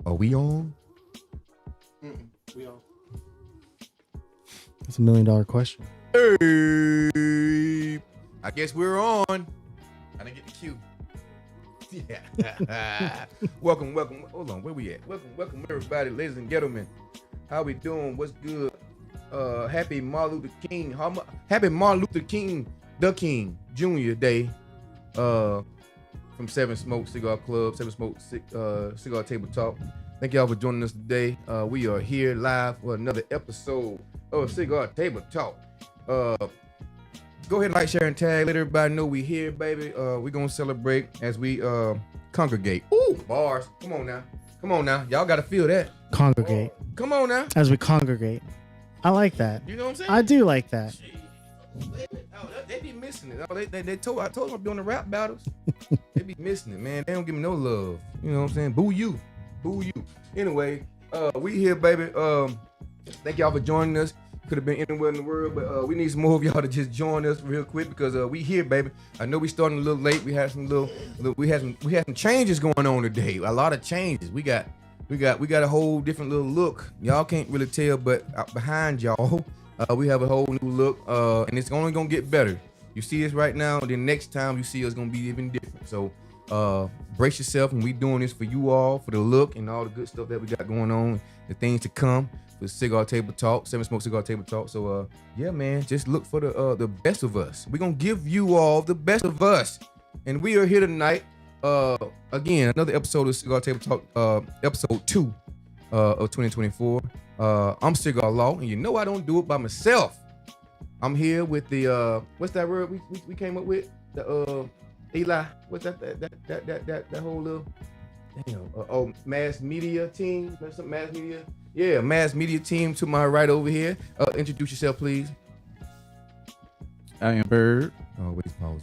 Are we on? We on. That's $1 million question. Hey, I guess we're on. I didn't get the cue. Yeah. welcome. Hold on, where we at? Welcome, everybody, ladies and gentlemen. How we doing? What's good? Happy Martin Luther King. Happy Martin Luther King, the King Jr. Day. From Seven Smoke Cigar Club, Seven Smoke Cigar Table Talk. Thank y'all for joining us today. We are here live for another episode of Cigar Table Talk. Go ahead and like, share, and tag. Let everybody know we here, baby. We're gonna celebrate as we congregate. Ooh, bars. Come on now. Y'all gotta feel that. Congregate. Come on now. As we congregate. I like that. You know what I'm saying? I do like that. They be missing it. I told them I'd be on the rap battles. They be missing it, man. They don't give me no love. You know what I'm saying? Boo you. Anyway, we here, baby. Thank y'all for joining us. Could have been anywhere in the world, but we need some more of y'all to just join us real quick because we here, baby. I know we starting a little late. We had some we had some changes going on today. A lot of changes. We got a whole different little look. Y'all can't really tell, but behind y'all, we have a whole new look, and it's only gonna get better. You see us right now, the next time you see us gonna be even different. So brace yourself, and we doing this for you all, for the look and all the good stuff that we got going on, the things to come for Cigar Table Talk, Seven Smoke Cigar Table Talk. So yeah, man, just look for the best of us. We're gonna give you all the best of us, and we are here tonight. Again, another episode of Cigar Table Talk, episode 2 of 2024. I'm Cigar Law, and you know I don't do it by myself. I'm here with the what's that word we came up with? The Eli, what's that whole little mass media team? Some mass media? Yeah, mass media team to my right over here. Introduce yourself, please. I am Bird. Always pause.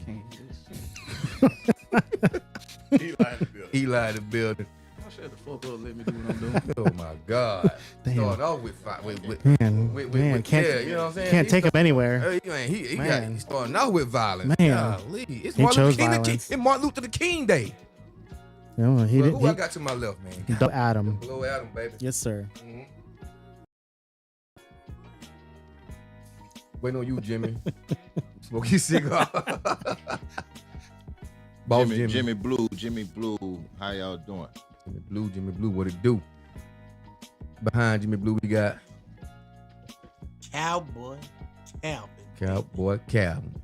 Eli in the building. I'll shut the fuck up. Let me do what I'm doing. Oh my God. Damn. Starting off with can't, yeah, you know what I'm saying? Can't take him anywhere. He's starting off with violence. Man. Golly. It's He Martin chose Luther King. violence. It's Martin Luther King Day. No, Who I got to my left, man? Below Adam. Below Adam, baby. Yes, sir. Mm-hmm. Waiting on you, Jimmy. Smokey cigar. Boss Jimmy Blue. How y'all doing? Jimmy Blue, what it do? Behind Jimmy Blue, we got Cowboy Calvin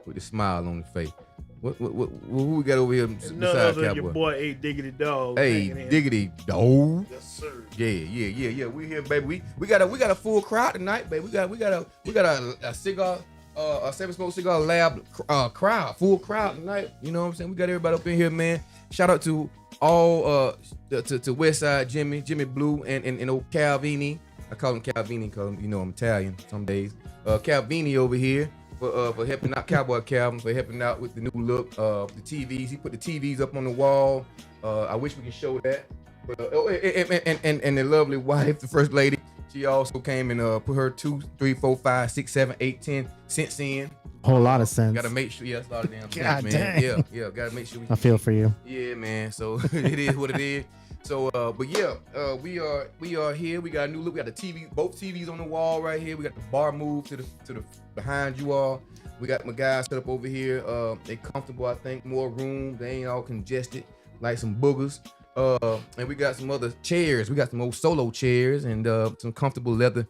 with a smile on his face. What who we got over here None besides other than Cowboy? your boy A Diggity Dog. Hey, Diggity Dog. Yes, sir. Yeah. We here, baby. We got a full crowd tonight, baby. We got a cigar, a Seven Smoke Cigar Lab crowd, full crowd tonight. You know what I'm saying? We got everybody up in here, man. Shout out to all to Westside Jimmy Blue and old Calvini. I call him Calvini because you know I'm Italian some days. Calvini over here for helping out Cowboy Calvin, for helping out with the new look. The TVs, he put the TVs up on the wall. I wish we could show that. But and the lovely wife, the first lady, she also came and put her 2, 3, 4, 5, 6, 7, 8, 10 cents in. Whole lot of sense. Gotta make sure, that's a lot of damn God sense, man. dang. Yeah, gotta make sure. I feel for you. Yeah, man. So it is what it is. So, but yeah, we are here. We got a new look. We got the TV, both TVs on the wall right here. We got the bar moved to the behind you all. We got my guys set up over here. They comfortable, I think. More room. They ain't all congested like some boogers. And we got some other chairs. We got some old solo chairs and some comfortable leather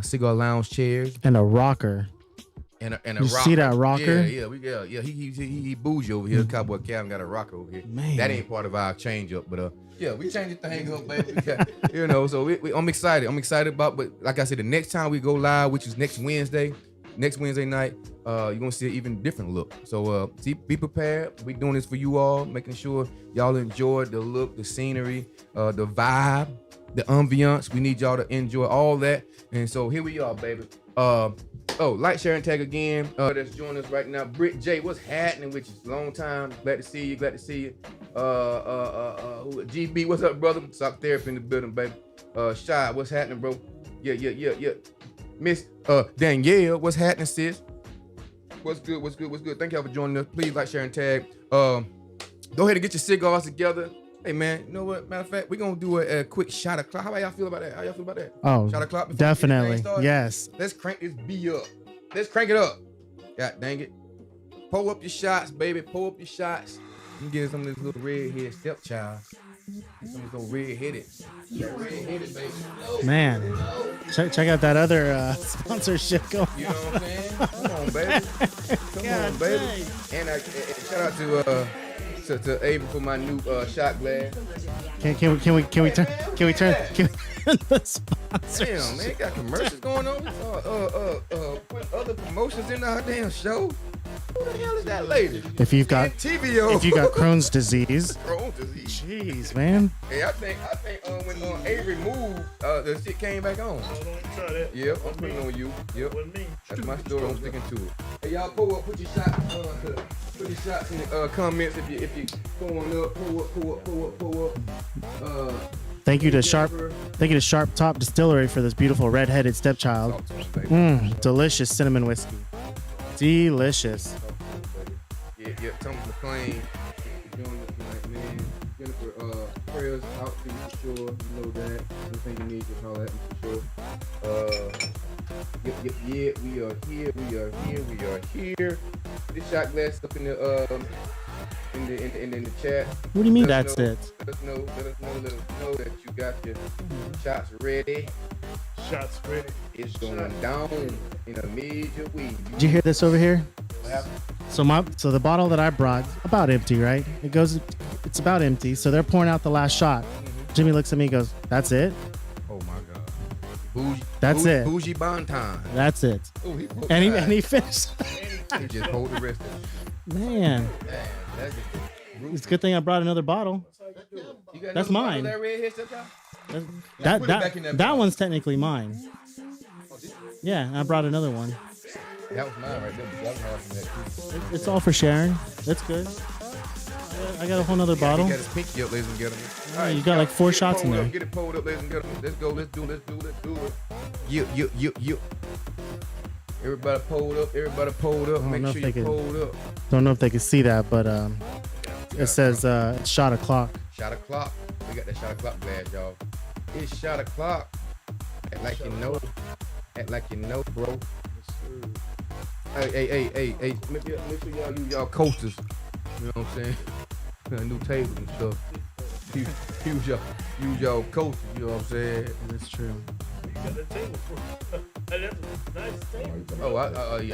cigar lounge chairs And a rocker. and a You rocker. see that rocker? Yeah. He bougie over here. Cowboy Calvin got a rocker over here. Man. That ain't part of our change up, but yeah, we changed the thing up, baby. You know, so I'm excited. I'm excited about, but like I said, the next time we go live, which is next Wednesday night, you're gonna see an even different look. So be prepared. We doing this for you all, making sure y'all enjoy the look, the scenery, the vibe, the ambiance. We need y'all to enjoy all that. And so here we are, baby. Like, share, and tag again. That's joining us right now. Britt J, what's happening with you? Long time. Glad to see you. GB, what's up, brother? Sock therapy in the building, baby. Shy, what's happening, bro? Yeah. Miss Danielle, what's happening, sis? What's good? Thank y'all for joining us. Please like, share, and tag. Go ahead and get your cigars together. Hey man, you know what? Matter of fact, we're gonna do a quick shot o'clock. How about y'all feel about that? How y'all feel about that? Oh, Shot o'clock before definitely. started? Yes. Let's crank this B up. Let's crank it up. God dang it. Pull up your shots, baby. Pull up your shots. You get some of this little red-headed stepchild. Some of this little red-headed. Red-headed, baby. Man. Check out that other sponsorship going You know what I'm saying? Come on, baby. Come on, baby. And shout out to Ava for my new shot glass. Can we turn the sponsor? Damn, man, got commercials going on. Putting other promotions in our damn show. Who the hell is that lady? If you've got TVO. if you got Crohn's disease. Crohn's disease. Jeez, man. Hey, I think when Avery moved, the shit came back on. Try that. Yep, I'm putting it on you. Yep, With me. that's my story. I'm sticking to it. Hey, y'all pull up, put your shots in the comments if you pulling up, pull up. Thank you to Sharp Top Distillery for this beautiful red-headed stepchild. Talk to us, baby. Delicious cinnamon whiskey. Delicious. Yeah, Thomas McClain. Doing this tonight, man. Jennifer, prayers out to you for sure. You know that. Anything you need, just holler at me for sure. Yeah, we are here. This shot glass up in the chat. What do you mean Let us that's know- it? Let us know that you got your shots ready. Shots ready. It's going down in a major way. Did you hear this over here? What happened? So the bottle that I brought, about empty, right? It's about empty. So they're pouring out the last shot. Jimmy looks at me and goes, "That's it? Oh my God. Bougie, That's it. Bougie Bonton. That's it." Oh, he And he finished. He just hold the rest of it. Man, Damn, that's it's a good thing I brought another bottle. You got That's another mine. bottle of That redhead stuff, y'all? That put it back in that that bottle. one's technically mine. Yeah, I brought another one. That was mine right there. But that was mine from that too. It's all for sharing. That's good. I got a whole nother bottle. He got his pinky up, ladies and gentlemen. All right, you got like 4 shots in there. Get it pulled up, ladies and gentlemen. Let's go. Let's do it. You. Everybody pulled up. don't Make know sure if they you can- pulled up. Don't know if they can see that, but it says it's shot o'clock. Shot o'clock. We got that shot o'clock glass, y'all. It's shot o'clock. Act like you know. Act like you know, bro. Hey. Make sure y'all use y'all coasters. You know what I'm saying? New tables and stuff. Use y'all coasters. You know what I'm saying? That's true. You got that table for That's a nice table. Oh, I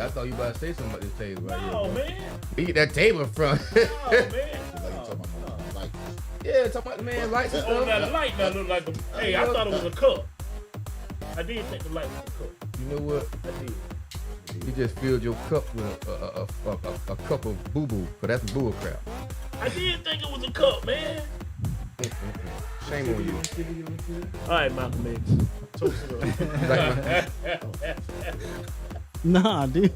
thought you about to say something about this table right No, here. man. We get that table in front. No, man. Yeah, talking about the man lights and Oh, that stuff. light that look like a. Hey, I thought it was a cup. I did think the light was a cup. You know what? I did. You just filled your cup with a cup of boo-boo, but that's bull crap. I did think it was a cup, man. Shame on you. All right, Malcolm X. Toast it up. Nah, dude.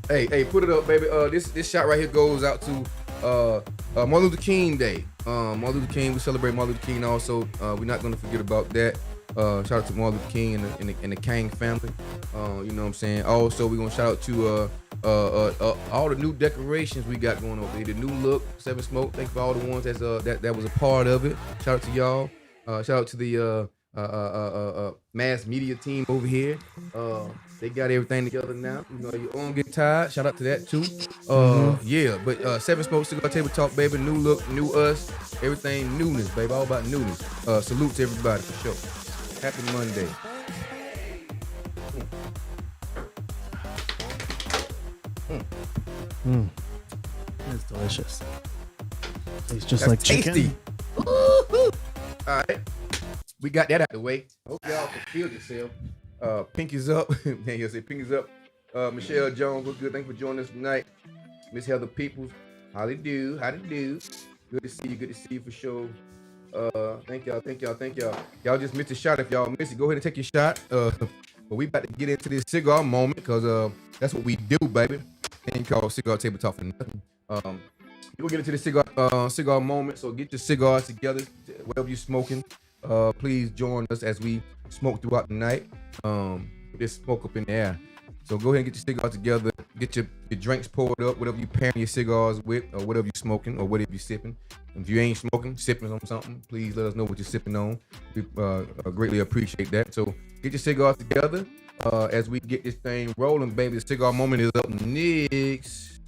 Hey, put it up, baby. This shot right here goes out to Martin Luther King Day. Martin Luther King, we celebrate Martin Luther King also. We're not gonna forget about that. Shout out to Martin Luther King and the King family. You know what I'm saying? Also, we're gonna shout out to all the new decorations we got going over here. The new look, Seven Smoke. Thank you for all the ones that was a part of it. Shout out to y'all. Shout out to the mass media team over here. They got everything together now. You know, your own get tired. Shout out to that too. Yeah, but Seven Smoke Cigar Table Talk, baby. New look, new us. Everything newness, baby. All about newness. Salute to everybody for sure. Happy Monday. It's delicious. Tastes just That's like tasty. chicken. All right, we got that out the way. Hope y'all can feel yourself. Pinkies up. Man, you'll say pinkies up. Michelle Jones, what's good? Thank you for joining us tonight. Miss Heather Peoples, how they do? Good to see you for sure. Thank y'all. Y'all just missed a shot. If y'all missed it, go ahead and take your shot. But we about to get into this cigar moment because that's what we do, baby. Ain't called Cigar Table Talk for nothing. We'll get into the cigar moment. So get your cigars together, whatever you're smoking. Please join us as we smoke throughout the night. There's smoke up in the air. So go ahead and get your cigar together. get your drinks poured up, whatever you pairing your cigars with, or whatever you smoking, or whatever you sipping. If you ain't smoking, sipping on something, please let us know what you're sipping on. We greatly appreciate that. So get your cigars together as we get this thing rolling, baby. The cigar moment is up next.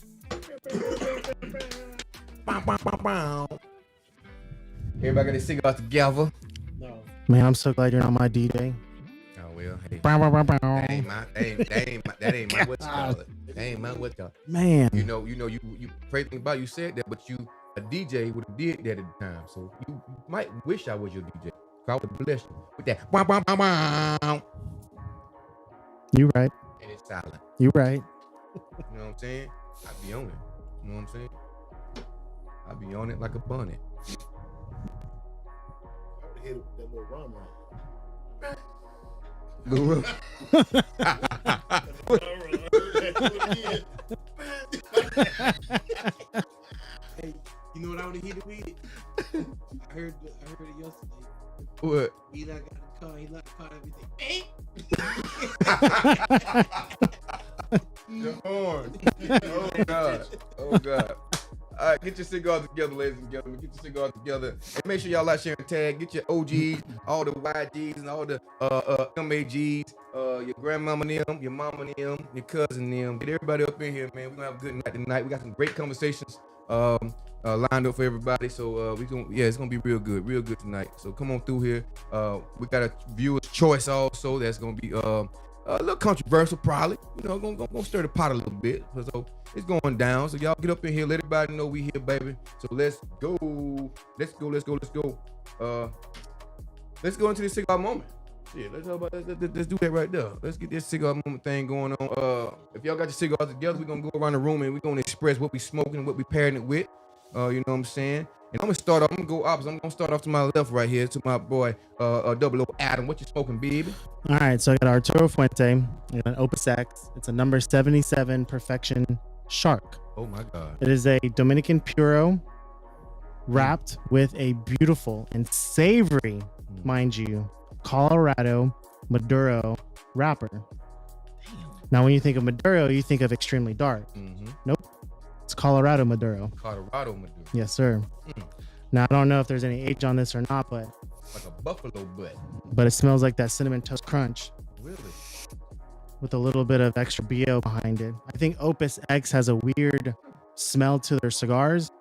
Everybody got their cigars together. No. Man, I'm so glad you're not my DJ. Oh well, hey. That That ain't my what you call it. That ain't my what you call it. Man. You crazy thing about you said that, but you a DJ would have did that at the time. So you might wish I was your DJ. I would bless you with that. You right. And it's silent. You right. You know what I'm saying? I be on it. You know what I'm saying? I be on it like a bunny. I would hit that little rum right. Guru. Hey, you know what I would have hit it with? I heard it yesterday. What? He like got the car, he like the car, everything. The horn. Oh God. Oh God. All right, get your cigars together, ladies and gentlemen. Get your cigars together. And make sure y'all like, share, and tag. Get your OGs, all the YGs, and all the MAGs, your grandmama and them, your mama and them, your cousin and them. Get everybody up in here, man. We're gonna have a good night tonight. We got some great conversations lined up for everybody. So it's gonna be real good tonight. So come on through here. We got a viewer's choice also. That's gonna be a little controversial, probably. You know, gonna stir the pot a little bit. So it's going down. So y'all get up in here. Let everybody know we here, baby. So let's go. Let's go into the cigar moment. Yeah, let's do that right there. Let's get this cigar moment thing going on. If y'all got your cigars together, we're gonna go around the room and we're gonna express what we smoking, what we pairing it with. You know what I'm saying? And I'm gonna start off. I'm gonna go opposite. I'm gonna start off to my left right here to my boy, 00 Adam. What you smoking, baby? All right, so I got Arturo Fuente, I got an Opus X. It's a number 77 Perfection Shark. Oh my God. It is a Dominican Puro wrapped with a beautiful and savory, mind you, Colorado Maduro wrapper. Now, when you think of Maduro, you think of extremely dark. Mm-hmm. Nope. It's Colorado Maduro. Colorado Maduro. Yes, sir. Now, I don't know if there's any age on this or not, but Like a buffalo butt. it smells like that Cinnamon Toast Crunch Really? with a little bit of extra BO behind it. I think Opus X has a weird smell to their cigars,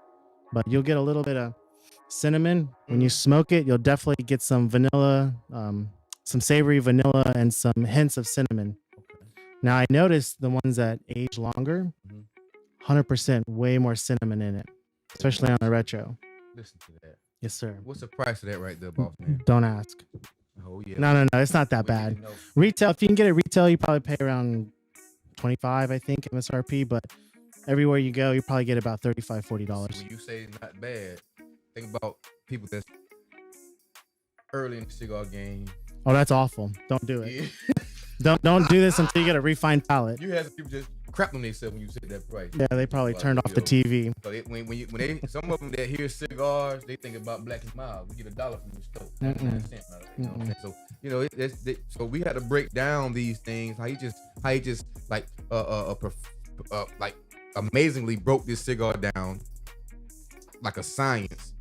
but you'll get a little bit of cinnamon. When you smoke it, you'll definitely get some vanilla, some savory vanilla, and some hints of cinnamon. Okay. Now, I noticed the ones that age longer, 100% way more cinnamon in it, especially on a retro. Listen to that. Yes, sir. What's the price of that right there, boss man? Don't ask. Oh yeah. No, it's not that Well, you bad. didn't know. Retail, if you can get it retail, you probably pay around 25, I think, MSRP, but everywhere you go, you probably get about $35, $40. When you say it's not bad, think about people that's early in the cigar game. Oh, that's awful. Don't do it. Yeah. Don't do this until you get a refined palate. You had some people just crap on themselves when you said that price. Yeah, they probably Like, turned off the TV. So when they some of them that hear cigars, they think about Black and Mild. We get $1 from the store. 99 cents out of it, you know what I'm saying? So so we had to break down these things. How he just like like amazingly broke this cigar down like a science.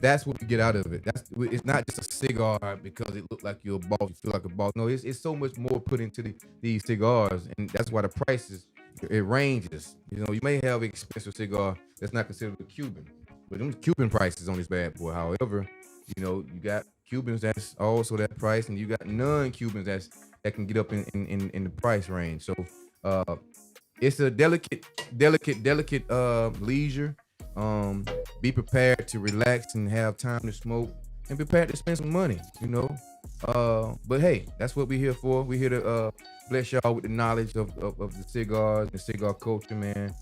That's what we get out of it. It's not just a cigar because it looked like you're a boss, you feel like a boss. No, it's so much more put into these cigars, and that's why the prices it ranges. You know, you may have an expensive cigar that's not considered a Cuban, but them Cuban prices on this bad boy. However, you know, you got Cubans that's also that price, and you got non-Cubans that can get up in the price range. So it's a delicate leisure. Be prepared to relax and have time to smoke and prepared to spend some money, you know. But hey, that's what we're here for. We're here to bless y'all with the knowledge of the cigars and the cigar culture, man.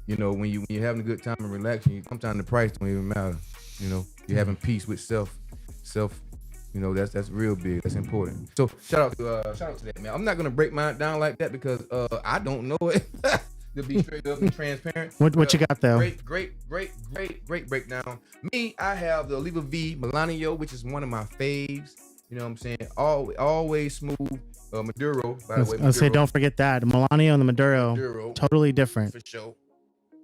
You know, when you're having a good time and relaxing, sometimes the price don't even matter. You know, you're having peace with self. You know, that's real big. That's important. So shout out to that, man. I'm not gonna break mine down like that because I don't know it. To be straight up and transparent. What you got though? Great breakdown. Me, I have the Oliva V Melanio, which is one of my faves. You know what I'm saying? Always smooth. Maduro, by the way. I'll say, don't forget that. The Melanio and the Maduro, totally different. For sure.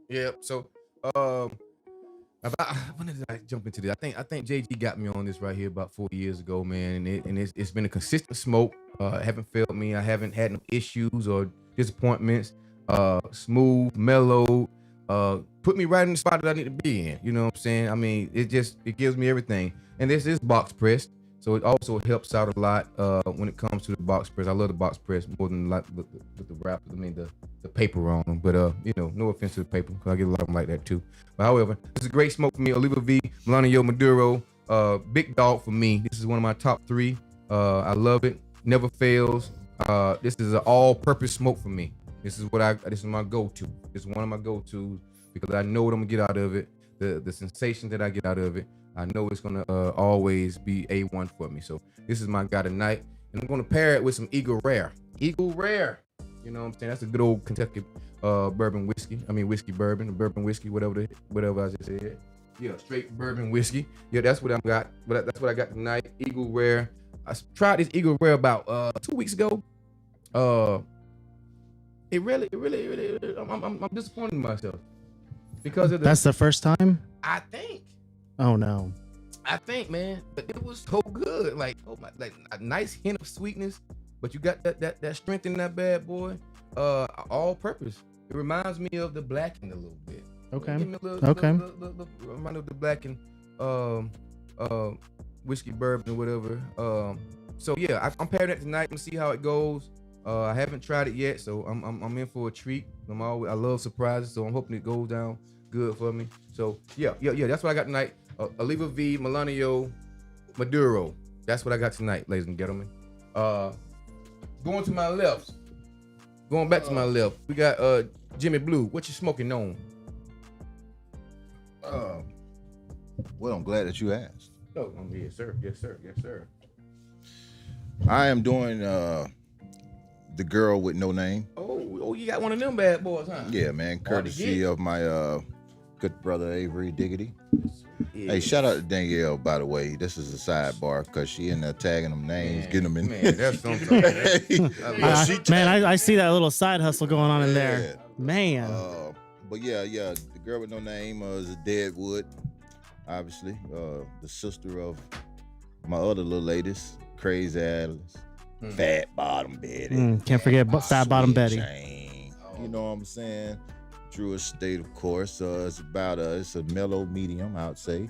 Yep. So, when did I jump into this? I think JG got me on this right here about 4 years ago, man. And it's been a consistent smoke. Haven't failed me. I haven't had no issues or disappointments. Smooth, mellow. Put me right in the spot that I need to be in. You know what I'm saying? I mean, it gives me everything. And this is box pressed. So it also helps out a lot when it comes to the box press. I love the box press more than like with the wrap. I mean the paper on them. But you know, no offense to the paper, because I get a lot of them like that too. But however, this is a great smoke for me. Oliva V, Melanio Maduro, big dog for me. This is one of my top 3. I love it. Never fails. This is an all-purpose smoke for me. This is my go-to. This is one of my go-tos because I know what I'm gonna get out of it. The sensation that I get out of it. I know it's gonna always be A1 for me. So this is my guy tonight, and I'm gonna pair it with some Eagle Rare. Eagle Rare, you know what I'm saying? That's a good old Kentucky bourbon whiskey. I mean whiskey bourbon, bourbon whiskey, whatever I just said. Yeah, straight bourbon whiskey. Yeah, that's what I got. But that's what I got tonight. Eagle Rare. I tried this Eagle Rare about 2 weeks ago. It really, I'm disappointed in myself because of That's the first time. I think. Oh no. I think, man, but it was so good. Like, like a nice hint of sweetness, but you got that strength in that bad boy. All purpose. It reminds me of the Blackened a little bit. Okay. Okay. Remind me of the Blackened whiskey bourbon or whatever. So yeah, I'm pairing that tonight and see how it goes. I haven't tried it yet, so I'm in for a treat. I love surprises, so I'm hoping it goes down good for me. So yeah. That's what I got tonight. Oliva V, Melanio, Maduro. That's what I got tonight, ladies and gentlemen. Going to my left. Going back to my left, we got Jimmy Blue. What you smoking on? Well, I'm glad that you asked. Oh, yes, sir. Yes, sir. Yes, sir. I am doing the Girl with No Name. Oh, you got one of them bad boys, huh? Yeah, man. Courtesy of my good brother Avery Diggity. Yeah. Hey, shout out to Danielle, by the way. This is a sidebar because she in there tagging them names, getting them in. Man, that's something. I see that little side hustle going on in there. Man. But yeah, the Girl with No Name is a Deadwood, obviously. The sister of my other little ladies, Crazy Alice, Fat Bottom Betty. Can't forget Fat Bottom Betty. Jane, you know what I'm saying? Drew Estate, of course. It's a mellow medium, I would say.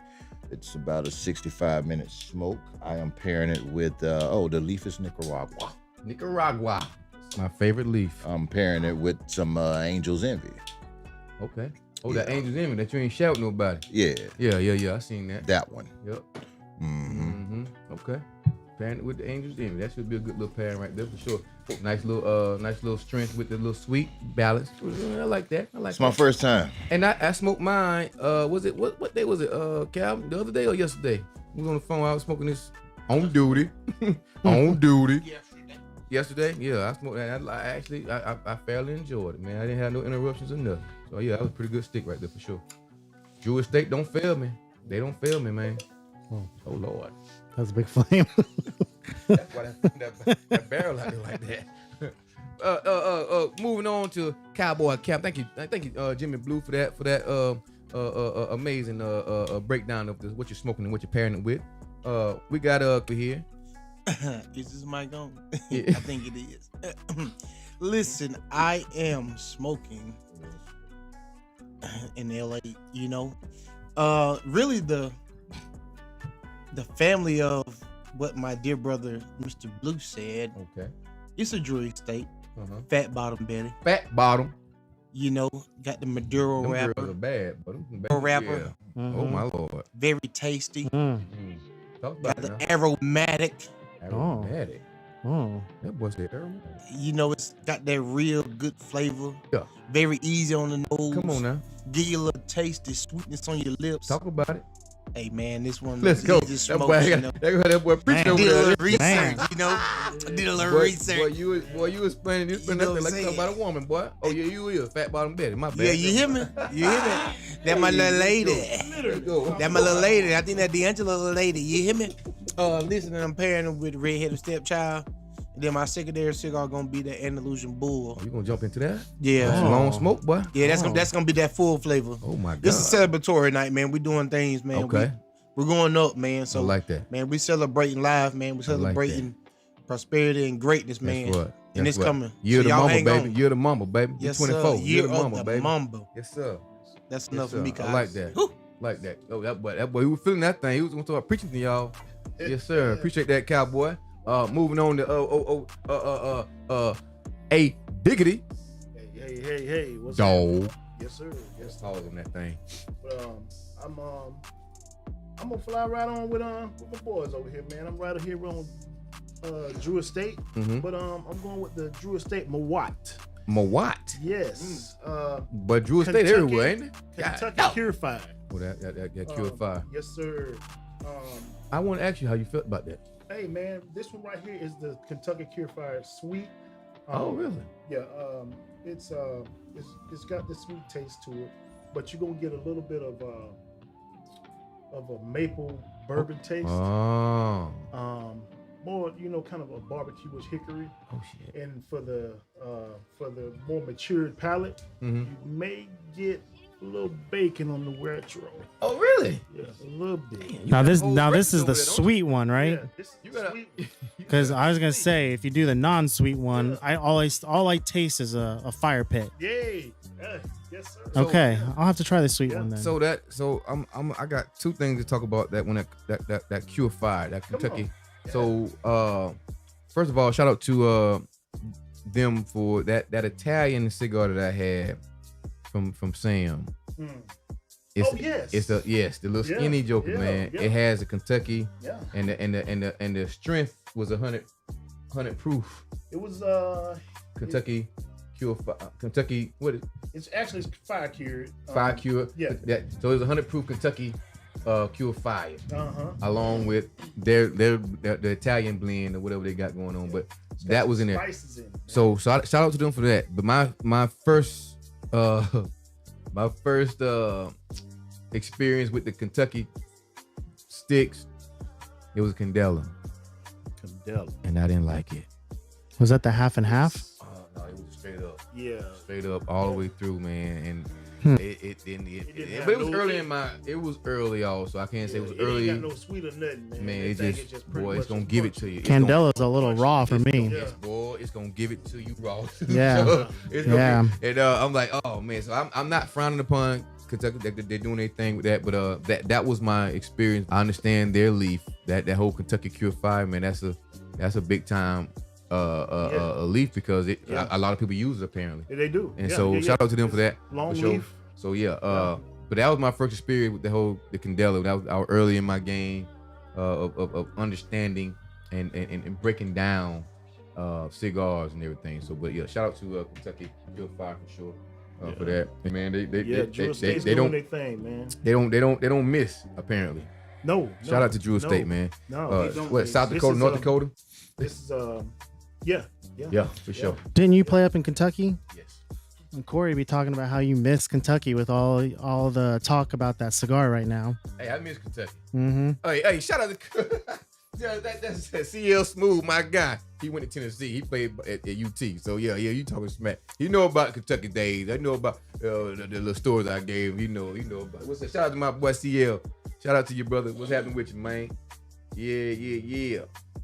It's about a 65-minute smoke. I am pairing it with the leaf is Nicaragua. Nicaragua. It's my favorite leaf. I'm pairing it with some Angel's Envy. Okay. Oh, that Angel's Envy that you ain't shout nobody. Yeah. Yeah. I seen that. That one. Yep. Okay. Pairing it with the Angel's Envy. That should be a good little pairing right there for sure. Nice little strength with the little sweet balance. I like that. It's my first time. And I smoked mine. Was it what day was it? Calvin, the other day or yesterday? We was on the phone. I was smoking this on duty. On duty. Yesterday. Yeah, I smoked that. I fairly enjoyed it, man. I didn't have no interruptions or nothing. So yeah, that was a pretty good stick right there for sure. Drew Estate don't fail me. They don't fail me, man. Oh Lord. That's a big flame. That's why that barrel out there like that. Moving on to Cowboy Cap. Thank you, Jimmy Blue, for that amazing breakdown of what you're smoking and what you're pairing it with. We got here. Is this mic on? Yeah. I think it is. Listen, I am smoking in LA. You know, really the family of what my dear brother Mr. Blue said. Okay. It's a Drew Estate. Fat Bottom Betty. Fat Bottom. You know, got the Maduro Them wrapper. girls are bad, but Wrapper. Yeah. Oh my Lord. Very tasty. Talk about Got it the now. aromatic. Aromatic. Oh. That boy's the aromatic. You know, it's got that real good flavor. Yeah. Very easy on the nose. Come on now. Give you a little tasty sweetness on your lips. Talk about it. Hey man, this one. Let's go. That That boy preached over did a there. little research, you know. Did a little research. Boy, you was playing know that what thing I'm like saying? about a woman, boy. Oh yeah, you is Fat Bottom Betty. My bad. Yeah, you hear me? You hear me? That my little lady. Let's go. That my little lady. I think that D'Angelo little lady. You hear me? Listening, I'm pairing with Redheaded Stepchild. And then my secondary cigar gonna be the Andalusian Bull. Oh, you gonna jump into that? Yeah. That's a long smoke, boy. Yeah, that's gonna be that full flavor. Oh my god. This is a celebratory night, man. We doing things, man. Okay. We're going up, man. So I like that. man, we celebrating life, man. We celebrating prosperity and greatness, man. That's what. And it's coming. Year So the y'all mamba, hang baby. on. Year the mamba, baby. Yes, 24. sir. Year the of mamba, the baby. mamba. Yes, sir. That's Yes, enough for sir. me, guys. I like that. Whew. Like that. Oh, that boy, he was feeling that thing. He was gonna start preaching to y'all. Yes, sir. Appreciate that, cowboy. Moving on to A Diggity. Hey, what's Dog. up? Yes, sir. Yes, pause on that thing. I'm gonna fly right on with my boys over here, man. I'm right here on Drew Estate, Mm-hmm. but I'm going with the Drew Estate Mawat. Mawat. Yes. But Drew Estate Kentucky- everywhere, ain't it? Kentucky God. Purified. Oh, that Cure Fire. Yes, sir. I want to ask you how you felt about that. Hey, man, this one right here is the Kentucky Purified Sweet. Oh, really? Yeah. It's got the sweet taste to it, but you're gonna get a little bit of a maple bourbon taste. Oh. More, kind of a barbecue-ish hickory. Oh shit. And for the more matured palate, Mm-hmm. you may get a little bacon on the retro. Oh, really? Yeah, a little bit. Now this whole this is breakfast over the there, don't sweet one, right? Yeah, this You gotta- sweet. Because I was gonna say, if you do the non-sweet one, all I taste is a fire pit. Yay! Yes, sir. Okay, I'll have to try the sweet Yeah. one then. So I got two things to talk about that when that Cure Fire, that Come Kentucky. on. So first of all, shout out to them for that Italian cigar that I had from Sam. Mm. It's, Oh, yes. It's the little Yeah, skinny joker, yeah, man. yeah. It has a Kentucky Yeah. and the strength was 100 proof. It was Kentucky Cure Fire, Kentucky it's actually fire cured. Fire Cure. yeah. So it was 100 proof Kentucky Cure Fire, Uh-huh. along with their the Italian blend or whatever they got going on. But that was in there. Spices in it, man. So shout out to them for that. But my first experience with the Kentucky sticks, it was Candela, Candela. and I didn't like it. Was that the half and half? No, it was Yeah. straight up all the way through, man. And it didn't. didn't But it was have no- early it was early also. I can't say it was It early. ain't got no sweet or nothing, man. Man, That it thing just is pretty boy, it's much gonna a give it punch. to you. It's gonna- Candela's a little raw for me. Yeah. Yes, boy, it's gonna give it to you raw. Yeah. So, it's gonna Yeah. be- and I'm like, oh man. So I'm not frowning upon Kentucky. They're doing their thing with that, but that was my experience. I understand their leaf. That whole Kentucky Cure Fire, man. That's a big time a leaf because a lot of people use it apparently. Yeah, they do. And Yeah, so yeah, shout out to them for that. Long for sure. leaf. So yeah, but that was my first experience with the Candela. That was early in my game of understanding and breaking down cigars and everything. So, but yeah, shout out to Kentucky Pure Fire for sure for that. And man, Drew Estate's they doing don't their thing, man. they don't miss apparently. No. Shout out to Drew Estate, man. No, they don't. What South This Dakota, is, North Dakota? This is yeah. Yeah, for sure. Didn't you play up in Kentucky? Yes. And Corey be talking about how you miss Kentucky with all the talk about that cigar right now. Hey, I miss Kentucky. Mm-hmm. Hey, shout out to yeah, that's CL Smooth, my guy. He went to Tennessee. He played at UT. So yeah, you talking smack. You know about Kentucky days. I know about the little stories I gave him. You know about. What's that? Shout out to my boy CL. Shout out to your brother. What's happening with you, man? Yeah.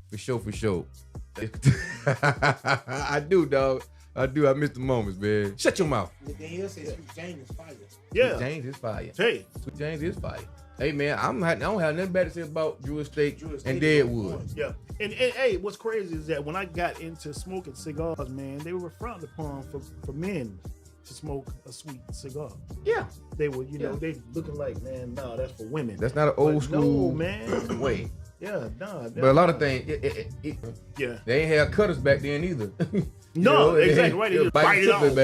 For sure. I do, dog. I do. I miss the moments, man. Shut your mouth. Danielle says Sweet James is fire. Yeah. Sweet James is fire. Hey. Sweet James is fire. Hey man, I don't have nothing bad to say about Drew Estate Drew Estate and is Deadwood. Yeah. And hey, what's crazy is that when I got into smoking cigars, man, they were frowned upon for men to smoke a sweet cigar. Yeah, They were, they looking like, man, nah, that's for women. that's not an old But school No, man. way. Yeah, nah. But a lot of things, Yeah. they ain't have cutters back then either. No, they exactly ain't- right. they They just bite bite it tip off.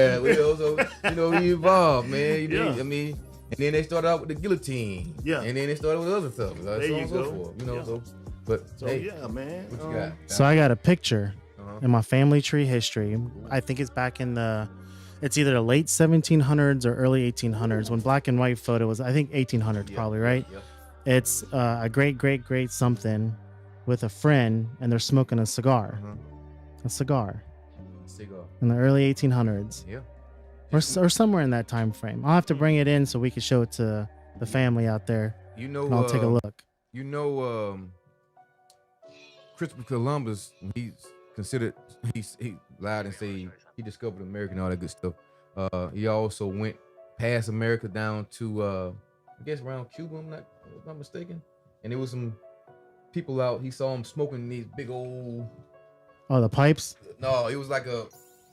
bad, so we evolved, man. Yeah. I mean, and then they started out with the guillotine. Yeah. And then they started with other stuff. So There on you and so go. forth. Yeah. But So hey, yeah, man. what you got? So I got a picture Uh-huh. in my family tree history. I think it's back in it's either the late 1700s or early 1800s when black and white photo was, I think 1800s Yeah. probably, right? Yeah. It's a great something. with a friend and they're smoking a cigar. Uh-huh. A cigar Cigar. in the early 1800s. Yeah. Or somewhere in that time frame. I'll have to bring it in so we can show it to the family out there. You know, And I'll take a look. You know, Christopher Columbus, he's considered, he lied and say he discovered America and all that good stuff. He also went past America down to, I guess around Cuba, if I'm not mistaken. And there was some people out, he saw them smoking these big old... Oh, the pipes? No, it was like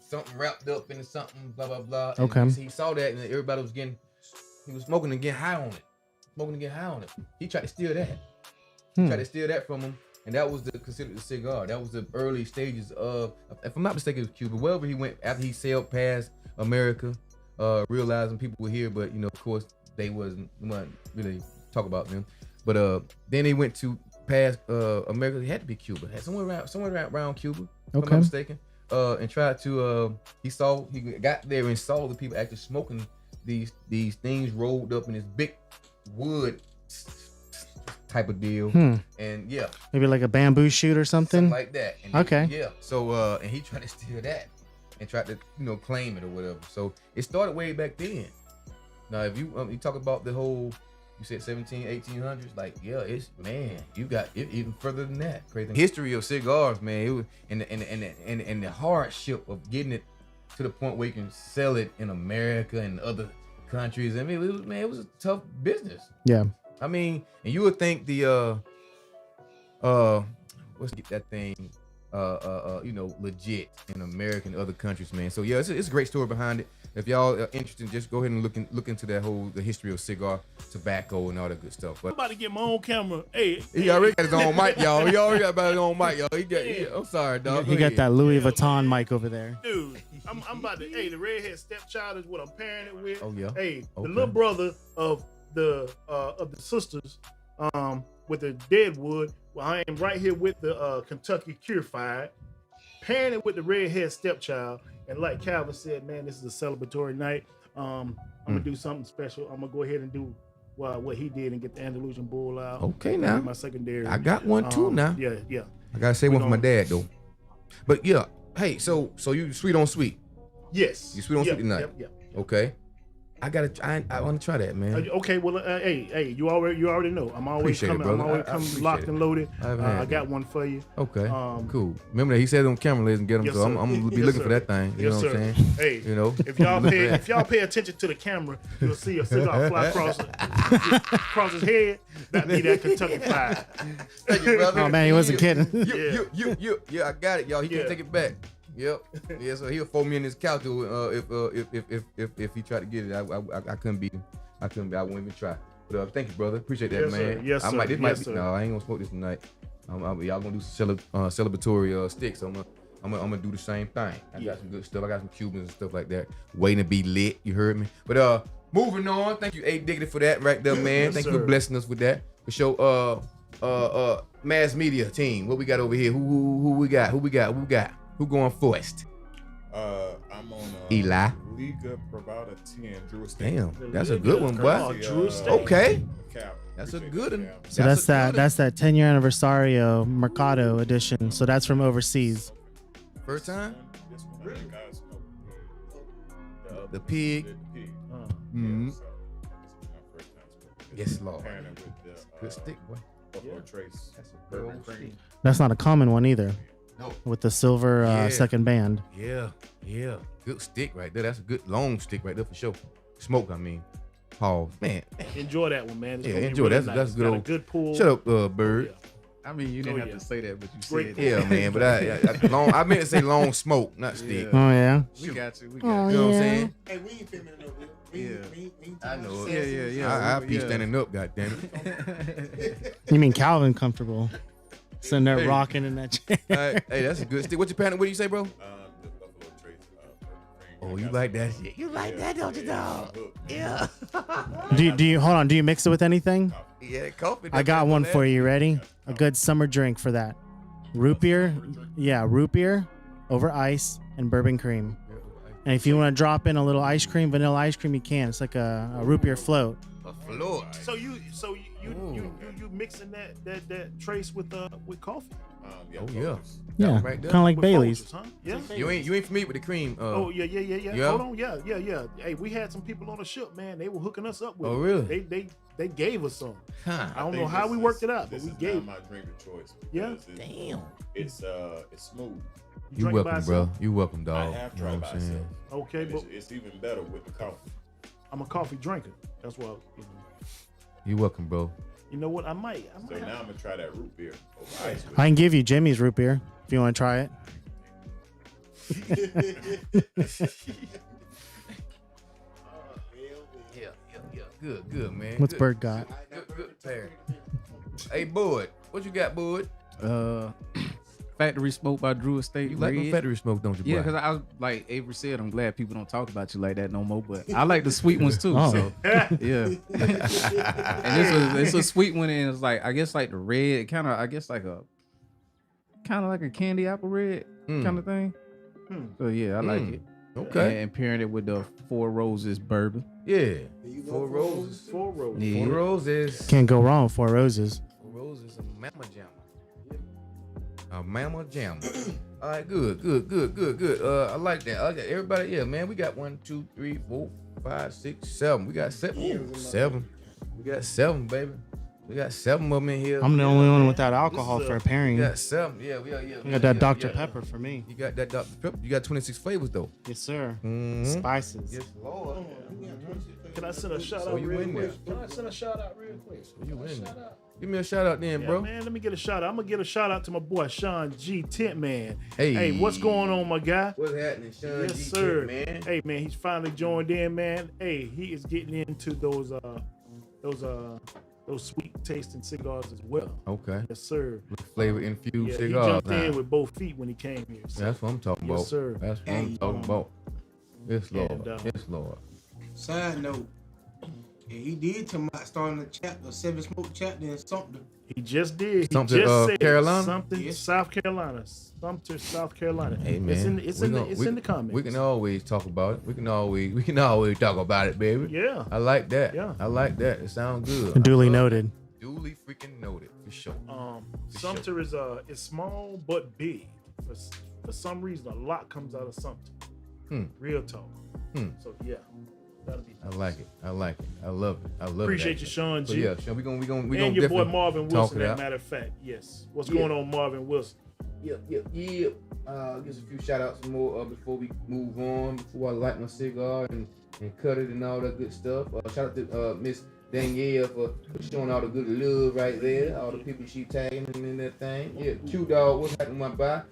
something wrapped up into something, blah, blah, blah. And Okay. he saw that and everybody was he was smoking and getting high on it. He tried to steal that. Tried to steal that from him. And that was considered the cigar. That was the early stages of, if I'm not mistaken, it was Cuba. Wherever he went after he sailed past America, realizing people were here, but you know, of course, they wasn't really talk about them. But then he went to past America. It had to be Cuba. Somewhere around Cuba, if I'm not mistaken. And tried to he got there and saw the people actually smoking these things rolled up in this big wood type of deal. And yeah, maybe like a bamboo shoot or something like that. And okay. Yeah. So and he tried to steal that and tried to claim it or whatever. So it started way back then. Now if you talk about the whole, you said 1800s, like yeah, you got it even further than that. Crazy history of cigars, man. It was and the hardship of getting it to the point where you can sell it in America and other countries. I mean, it was a tough business. Yeah. I mean, and you would think the that thing legit in America and other countries, man. So yeah, it's a great story behind it. If y'all are interested, just go ahead and look into the history of cigar, tobacco, and all that good stuff. But I'm about to get my own camera. Hey, he already got his own mic, y'all. He already got his own mic, y'all. I'm sorry, dog. He got that Louis Vuitton mic over there. Dude, I'm about to. Hey, the redhead stepchild is what I'm pairing it with. Oh yeah. Hey, the little brother of the sisters, with the Deadwood. Well, I am right here with the Kentucky Purified, pairing it with the redhead stepchild. And like Calvin said, man, this is a celebratory night. I'm gonna do something special. I'm gonna go ahead and do what he did and get the Andalusian Bull out. Okay, now my secondary. I got one too now. Yeah. I gotta say one for my dad though. But yeah, hey, so you sweet on sweet? Yes. You sweet on sweet tonight? Yep. Okay. I want to try that, man. Okay, well, hey, you already know. I'm always Appreciate it, coming. brother. I'm always coming locked and loaded. I got one for you. Okay, cool. Remember that he said on camera, ladies and gentlemen. Yes, so I'm gonna be looking for that thing. You know what I'm saying? Hey, you know, if y'all pay attention to the camera, you'll see a cigar fly across his head. That'd be that Kentucky Fried. Thank you, brother. Oh man, he wasn't kidding. Yeah, I got it, y'all. He can't take it back. Yep. Yeah, so he'll fold me in his couch if he tried to get it. I couldn't beat him. I wouldn't even try. But thank you, brother. Appreciate that, yes, man. Sir. Yes, sir. No, I ain't gonna smoke this tonight. Y'all gonna do some celebratory sticks. I'm gonna do the same thing. I got some good stuff. I got some Cubans and stuff like that waiting to be lit. You heard me. But moving on. Thank you, A Diggity, for that right there, man. Yes, thank sir. you for blessing us with that. For sure. Mass media team. What we got over here? Who we got? Who going first? I'm on Eli. Liga Pravada 10, Drew Estate. Damn, that's a good one, boy. Drew Estate. Okay. Cap. That's a Appreciate good that, one. Cap. So that's that 10-year anniversario Mercado edition. So that's from overseas. First time? This one, I think I smoked The pig. the pig. Mhm. Yeah, so this is my first time smoking. Yes, Lord. Pairing it with the Good stick, boy. Buffalo Trace. That's a good Bourbon old cream. stick. That's not a common one either. No. With the silver Yeah. second band. Yeah. Good stick right there. That's a good long stick right there for sure. Smoke, I mean. Pause. Man. Enjoy that one, man. It's Yeah, gonna be enjoy. really That's nice. good Got a old- good pull. Shut up, Bird. I mean, you didn't Oh, have yeah. to say that, but you Great said Yeah, man. But I meant to say long smoke, not stick. Yeah. Oh yeah. We got you. We Oh, got You know what I'm yeah. saying? Hey, we ain't feminine over here. Yeah. I know you. it. Yeah. I be Yeah. standing up, goddammit. You mean Calvin comfortable? Sitting there Hey. rocking in that chair. Hey, that's a good stick. What's your pattern? What do you say, bro? The Buffalo Trace. Bourbon cream. Oh, I you got like some- that shit. You like that, don't you, dog? Yeah. Do you hold on? Do you mix it with anything? Yeah, coffee. I got one for you. Ready? A good summer drink for that. Root beer. Yeah, root beer over ice and bourbon cream. And if you want to drop in a little ice cream, vanilla ice cream, you can. It's like a root beer float. A float. So You mixing that trace with coffee. Yeah, Oh yeah. focus. Yeah, right there. kind of like With Bailey's. Folgers, huh? Yeah. You ain't familiar with the cream? Oh yeah. Yeah? Hold on, yeah. Hey, we had some people on the ship, man. They were hooking us up with. Oh, it. really? They gave us some. Huh. I don't know think how this we is- worked it out, but this we is gave. not my drink of choice. Yeah? because Damn. It's smooth. You drink it by welcome, itself? bro. You welcome, dog. I have You know tried what by I'm saying? myself. Okay, And but it's even better with the coffee. I'm a coffee drinker. That's why. You welcome, bro. You know what? I might. So now I'm gonna try that root beer over ice. I can give you Jimmy's root beer if you want to try it. Yeah. Good, man. What's Good. Bert got? Good pair. Hey, Bud. What you got, Bud? Factory Smoke by Drew Estate. You like the Red. factory smoke, don't you, boy? Yeah, because I was like Avery said, I'm glad people don't talk about you like that no more. But I like the sweet ones too. Oh. So yeah, and this was a sweet one, and it's like I guess like the red, kind of like a candy apple red kind of thing. So yeah, I like it. Okay. And pairing it with the Four Roses bourbon. Yeah. Four roses. Four rows. Yeah. Four roses. Can't go wrong with 4 roses. Four roses, a mama jammer. A mama jammer. All right, good. I like that. Okay, everybody, yeah, man. We got 1, 2, 3, 4, 5, 6, 7. We got 7. 7. We got 7, baby. We got 7 of them in here. I'm the only one without alcohol This is for a- a pairing. We You got 7. Yeah. got that Dr. Pepper for me. You got that Dr. Pepper. You got 26 flavors though. Yes, sir. Mm-hmm. Spices. Yes, Lord. Can I send a shout So out you real in there? quick? Can I send a shout out real quick? You in there? Give me a shout out then, Yeah, bro. man, let me get a shout out. I'm gonna get a shout out to my boy Sean G Tent Man. Hey. Hey, what's going on, my guy? What's happening, Sean? Yes, G. sir. Kent, man. Hey, man, he's finally joined in, man. Hey, he is getting into those sweet tasting cigars as well. Okay. Yes, sir. With flavor infused Yeah, he cigars. jumped now. in with both feet when he came here. So. That's what I'm talking Yes, about. sir. That's what I'm talking about. Yes, Lord. And, Yes, Lord. Side note, and he did tell me about starting a chapter, 7 Smoke chapter in Sumter. He just did. He Something, just said Carolina? something. Yes. South Carolina. Sumter, South Carolina. Hey, man. It's We in gon- the comments. We can always talk about it. We can always talk about it, baby. Yeah. I like that. Yeah. I like that. It sounds good. Duly I love noted. it. Duly freaking noted for sure. Sumter is small but big. For some reason, a lot comes out of Sumter. Real talk. So yeah, that'll be. I like it. I like it. I love it. I love Appreciate it. you, Sean So G. yeah, Sean, we gonna and your boy definitely Marvin talk Wilson. it As out. a matter of fact, yes. What's Yeah. going on, Marvin Wilson? Yep. Give us a few shout outs more before we move on. Before I light my cigar and cut it and all that good stuff. Shout out to Miss Danielle for showing all the good love right there. All the people she tagging in that thing. Yeah, Q Dog, what's happening, my guy?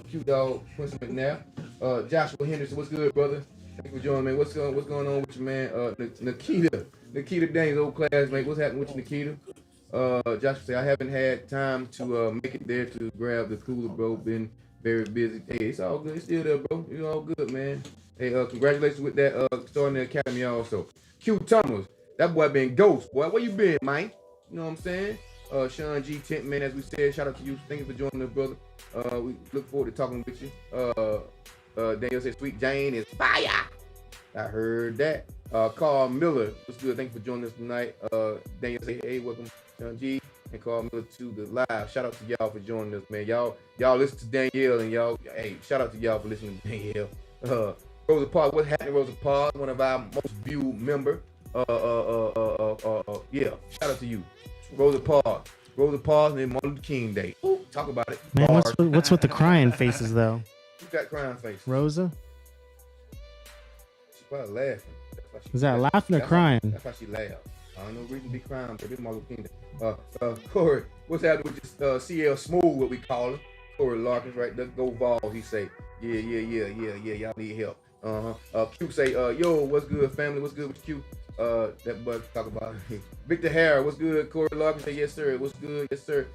Q Dog, Quincy McNabb. Joshua Henderson, what's good, brother? Thank you for joining, man. What's going on with you, man? Nikita Daniels, old classmate. What's happening with you, Nikita? Joshua say I haven't had time to make it there to grab the cooler, bro. Been very busy. Hey, it's all good. It's still there, bro. It's all good, man. Hey, congratulations with that starting the academy also. Q Thomas, that boy been ghost, boy. Where you been, man? You know what I'm saying? Sean G Tent Man, as we said, shout out to you. Thank you for joining us, brother. We look forward to talking with you. Daniel said Sweet Jane is fire. I heard that. Carl Miller, what's good? Thank you for joining us tonight. Daniel say, hey, welcome, Sean G and Carl Miller to the live. Shout out to y'all for joining us, man. Y'all listen to Danielle and y'all, hey, shout out to y'all for listening to Danielle. Rosa Parks, what's happening, Rosa Parks? One of our most viewed member. Yeah, shout out to you. Rosa Parks and Martin Luther King Day. Ooh, talk about it. Man, Bars. what's with the crying faces though? Who got crying face? Rosa? She probably laughing. That's why she Is that laughed. laughing or That's crying? That's why she laughed. I don't know reason to be crying, but this Martin Luther King Day. Corey, what's happening with this CL Smooth, what we call him? Corey Larkins, right there. Go Vols, he say. Yeah. Y'all need help. Q say, yo, what's good, family? What's good with Q? That bud talk about Victor Harris, what's good? Corey Larkin say, yes, sir. What's good? Yes, sir.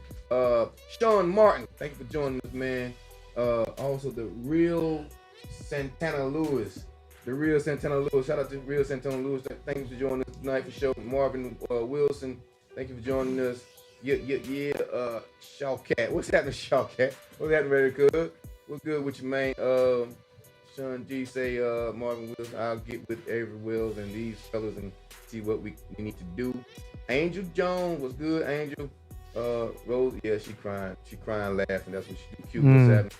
Sean Martin, thank you for joining us, man. Also the real Santana Lewis. Shout out to real Santana Lewis. Thank you for joining us tonight for show. Marvin Wilson, thank you for joining us. Yeah. Shawcat. What's happening, Shawcat? What's happening, Red Cub? What's good with you, man? Sean G say Marvin Wilson, I'll get with Avery Wills and these fellas and see what we need to do. Angel Jones was good. Angel Rose, yeah, she crying laughing. That's what she do. Cute. What's happening?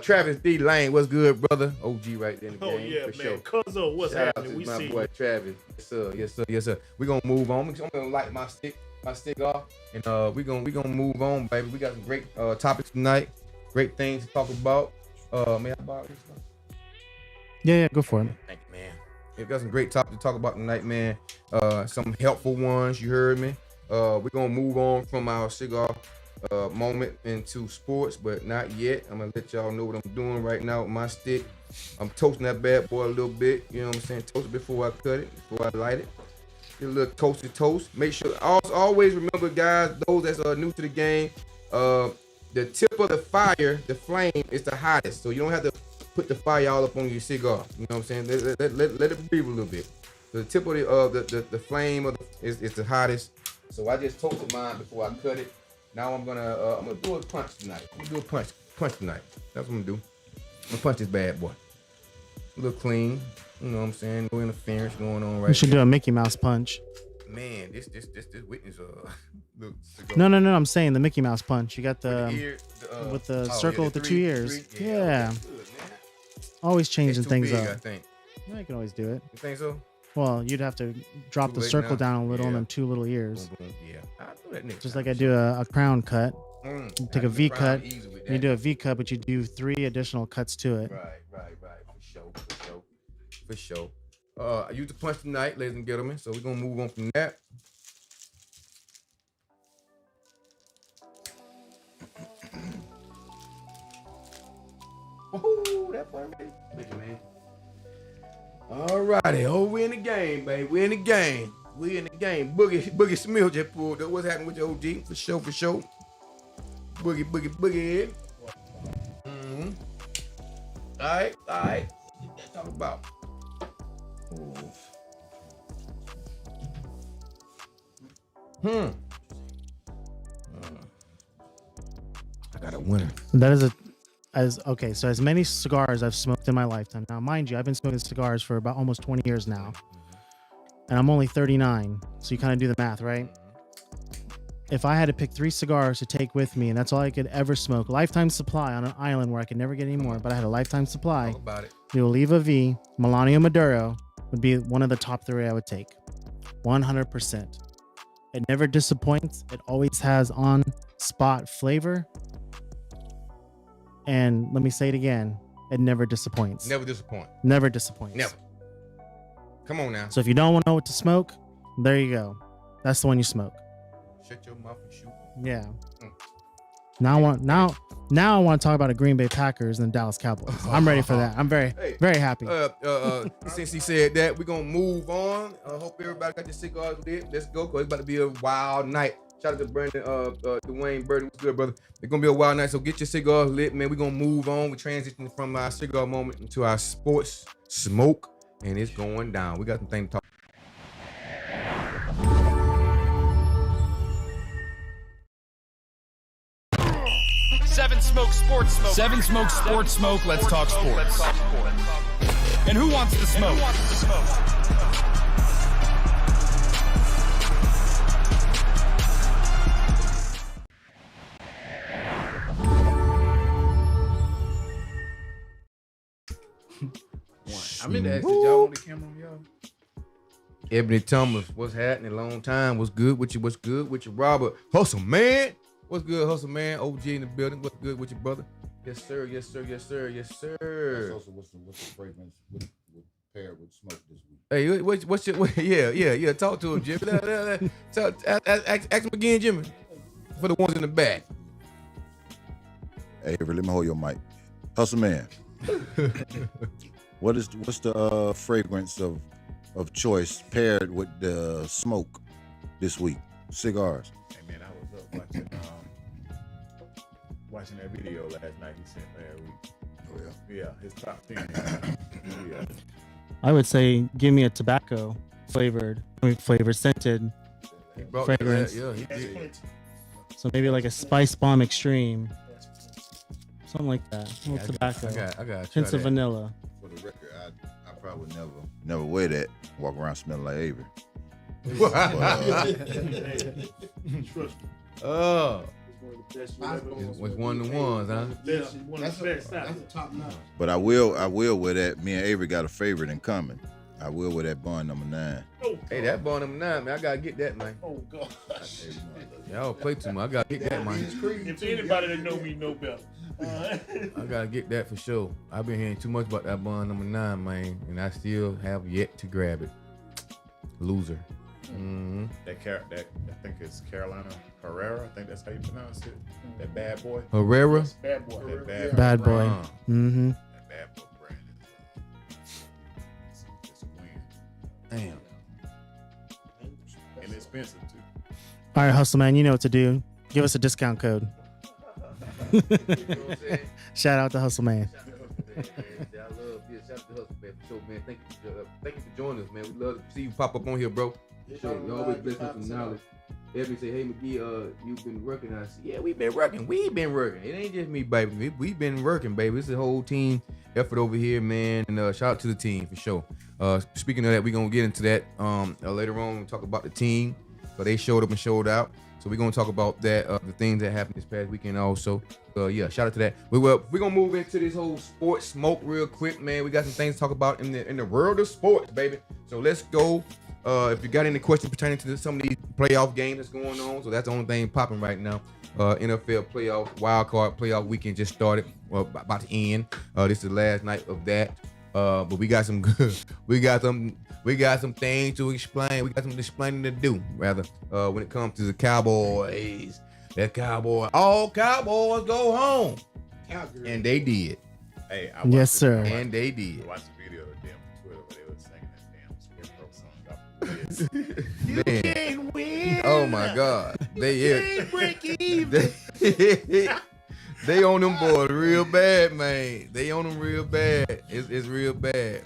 Travis D. Lane, what's good, brother? OG right there in the game. Oh yeah, for man. sure. Cuzzo, what's Shout out happening? to We my see boy you. Travis. Yes sir, yes sir, yes sir. We're gonna move on. I'm gonna light my stick off, and we're gonna move on, baby. We got some great topics tonight. Great things to talk about. May I borrow this one? Yeah, go for it. Thank you, man. We've got some great topics to talk about tonight, man. Some helpful ones, you heard me. We're gonna move on from our cigar moment into sports, but not yet. I'm gonna let y'all know what I'm doing right now with my stick. I'm toasting that bad boy a little bit, you know what I'm saying? Toast it before I cut it, before I light it. Get a little toasted toast. Make sure, always remember, guys, those that's new to the game, the tip of the fire, the flame, is the hottest. So you don't have to put the fire all up on your cigar. You know what I'm saying? Let it breathe a little bit. The tip of the flame is the hottest. So I just toasted mine before I cut it. Now I'm gonna do a punch tonight. I'm gonna do a punch tonight. That's what I'm gonna do. I'm gonna punch this bad boy. A little clean. You know what I'm saying? No interference going on right You should here. do a Mickey Mouse punch. Man, this witness look cigar. No. I'm saying the Mickey Mouse punch. You got the with the circle with the 2 ears. Three. Yeah. Okay, good, man. Always changing It's too things big, up. I think. Yeah, you can always do it. You think so? Well, you'd have to drop Too the late circle now. down a little on Yeah. them 2 little ears. Boom, boom. Yeah, I'll do that next Just time. like I do a crown cut. You take a V cut. Easy with You that. do a V cut, but you do 3 additional cuts to it. Right. For sure. I used the punch tonight, ladies and gentlemen. So we're gonna move on from that. Woohoo, that boy ready. Thank you, man. All righty. Oh, we in the game, baby. We in the game. Boogie Smith just pulled up. What's happening with your OG? For sure. Boogie. Mm-hmm. All right. Let's talk about. I got a winner. That is so as many cigars I've smoked in my lifetime. Now, mind you, I've been smoking cigars for about almost 20 years now. And I'm only 39. So you kind of do the math, right? If I had to pick 3 cigars to take with me, and that's all I could ever smoke, lifetime supply on an island where I could never get any more, but I had a lifetime supply, Talk about it. the Oliva V, Melania Maduro would be one of the top 3 I would take. 100%. It never disappoints. It always has on spot flavor. And let me say it again. It never disappoints. Never disappoint. Never disappoints. Never. Come on now. So if you don't want to know what to smoke, there you go. That's the one you smoke. Shut your mouth and shoot. Yeah. Now I want to talk about the Green Bay Packers and the Dallas Cowboys. I'm ready for that. I'm very happy. Since he said that, we're gonna move on. I hope everybody got their cigars lit. Let's go, cause it's about to be a wild night. Shout out to Brandon, Dwayne Burton. What's good, brother? It's gonna be a wild night. So get your cigars lit, man. We're gonna move on. We're transitioning from our cigar moment into our sports smoke, and it's going down. We got some things to talk. Seven Smoke Sports Smoke. Let's talk sports. And who wants to smoke? I meant to ask y'all on the camera, y'all. Ebony Thomas, what's happening? Long time. What's good with you? What's good with you, Robert? Hustle, man. What's good, Hustle, man? OG in the building. What's good with you, brother? Yes, sir. Yes, sir. Yes, sir. Yes, That's sir. also what's the fragrance with paired with smoke this week. Hey, what's your? Yeah. Talk to him, Jimmy. Ask him again, Jimmy. For the ones in the back. Hey, Avery, let me hold your mic. Hustle man. What's the fragrance of choice paired with the smoke this week? Cigars. Hey man, I was up watching that video last night he sent last week. Oh yeah. Yeah, his top 10. Yeah. I would say give me a tobacco flavor scented. He brought Fragrance. Yeah, he did. So maybe like a Spice Bomb Extreme. Something like that. A little tobacco. I got Hints of vanilla. For the record, I probably never wear that. Walk around smelling like Avery. Trust me. Oh, It's one of the best you ever- was one of the ones, huh? Best, one of the best out That's a there. top notch. But I will wear that. Me and Avery got a favorite in common. I will wear that bond number 9. Oh, Hey, that ball number 9, man. I gotta get that, man. Oh God. Y'all play too much. I gotta get that, man. If anybody that know me know better. I gotta get that for sure. I've been hearing too much about that bond number 9, man, and I still have yet to grab it. Loser. Mm-hmm. That I think it's Carolina Herrera. I think that's how you pronounce it. That bad boy. Herrera. Bad boy. That Bad boy. Uh, Mm-hmm. That bad boy brand is it's a win. Damn. And expensive too. All right, Hustle Man, you know what to do. Give us a discount code. You know what I'm saying? Shout out to Hustle Man. I love this. Shout out to Hustle, man, for sure, man. Thank you for joining us, man. We love to see you pop up on here, bro. For sure. You always bless us with knowledge. Every say, hey McGee, you've been working. I say, yeah, we've been working. It ain't just me, baby. We've been working, baby. It's a whole team effort over here, man. And shout out to the team for sure. Speaking of that, we're gonna get into that later on. We'll talk about the team. So they showed up and showed out. So we're gonna talk about that, the things that happened this past weekend also. Yeah, shout out to that. We're gonna move into this whole sports smoke real quick, man. We got some things to talk about in the world of sports, baby. So let's go. If you got any questions pertaining to some of these playoff games that's going on, so that's the only thing popping right now. NFL playoff, wild card playoff weekend just started, about to end. This is the last night of that. But we got some good, we got some things to explain. We got some explaining to do, rather, when it comes to the Cowboys. All Cowboys go home. And they did. Hey, Yes, sir. And they did. I watched the video of them on Twitter where they were singing that damn Skid Row song about Man. Can't win. Oh my God. Can't break even. They on them boys real bad, man. They on them real bad. It's real bad.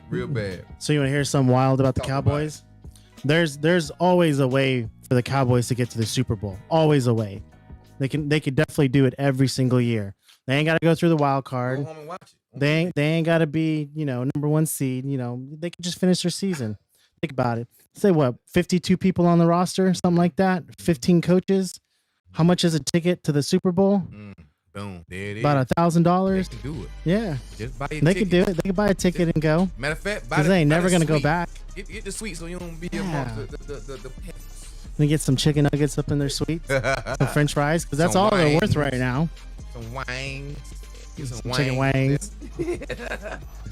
So you want to hear something wild about the Talk about Cowboys? There's always a way for the Cowboys to get to the Super Bowl. Always a way. They could definitely do it every single year. They ain't got to go through the wild Go card. home and watch it. They ain't got to be, number 1 seed. They could just finish their season. Think about it. Say what, 52 people on the roster, something like that. 15 coaches. How much is a ticket to the Super Bowl? Boom. There it is. About They $1,000. can do it. Yeah, Just buy your they ticket. could do it. They could buy a ticket and go. Matter of fact, Because they ain't never gonna go suite. back. Get the suite so you don't be Yeah. amongst the pets. They get some chicken nuggets up in their suite, some French fries, because that's Some all they're worth wings. right now. Some wine. Get Some chicken wings. They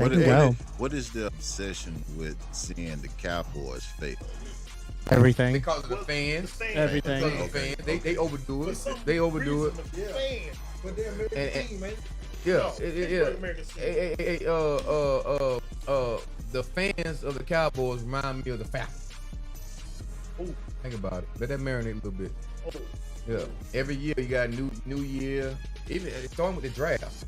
can go. What is the obsession with seeing the Cowboys fail? Everything. Because of the fans. Everything. Because of the fans. They overdo it. They overdo it. But they're American And- team, man. Yeah. The fans of the Cowboys remind me of the Falcons. Think about it. Let that marinate a little bit. Yeah. Every year you got a new year. Even starting with the draft.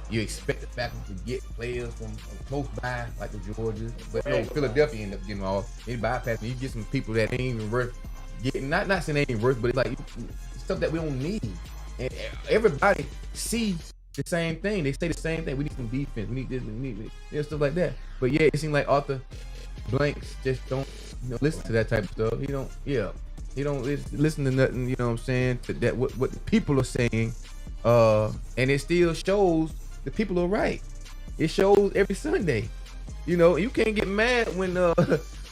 You expect the Falcons to get players from close by, like the Georgias, but no, Philadelphia end up getting all. They bypass. You get some people that ain't even worth getting. Not saying they ain't worth, but it's like stuff that we don't need. And everybody see the same thing. They say the same thing. We need some defense. We need this. We need stuff like that. But yeah, it seems like Arthur Blanks just don't listen to that type of stuff. He don't. Yeah, he don't listen to nothing. You know what I'm saying? To that what the people are saying. And it still shows the people are right. It shows every Sunday. You can't get mad when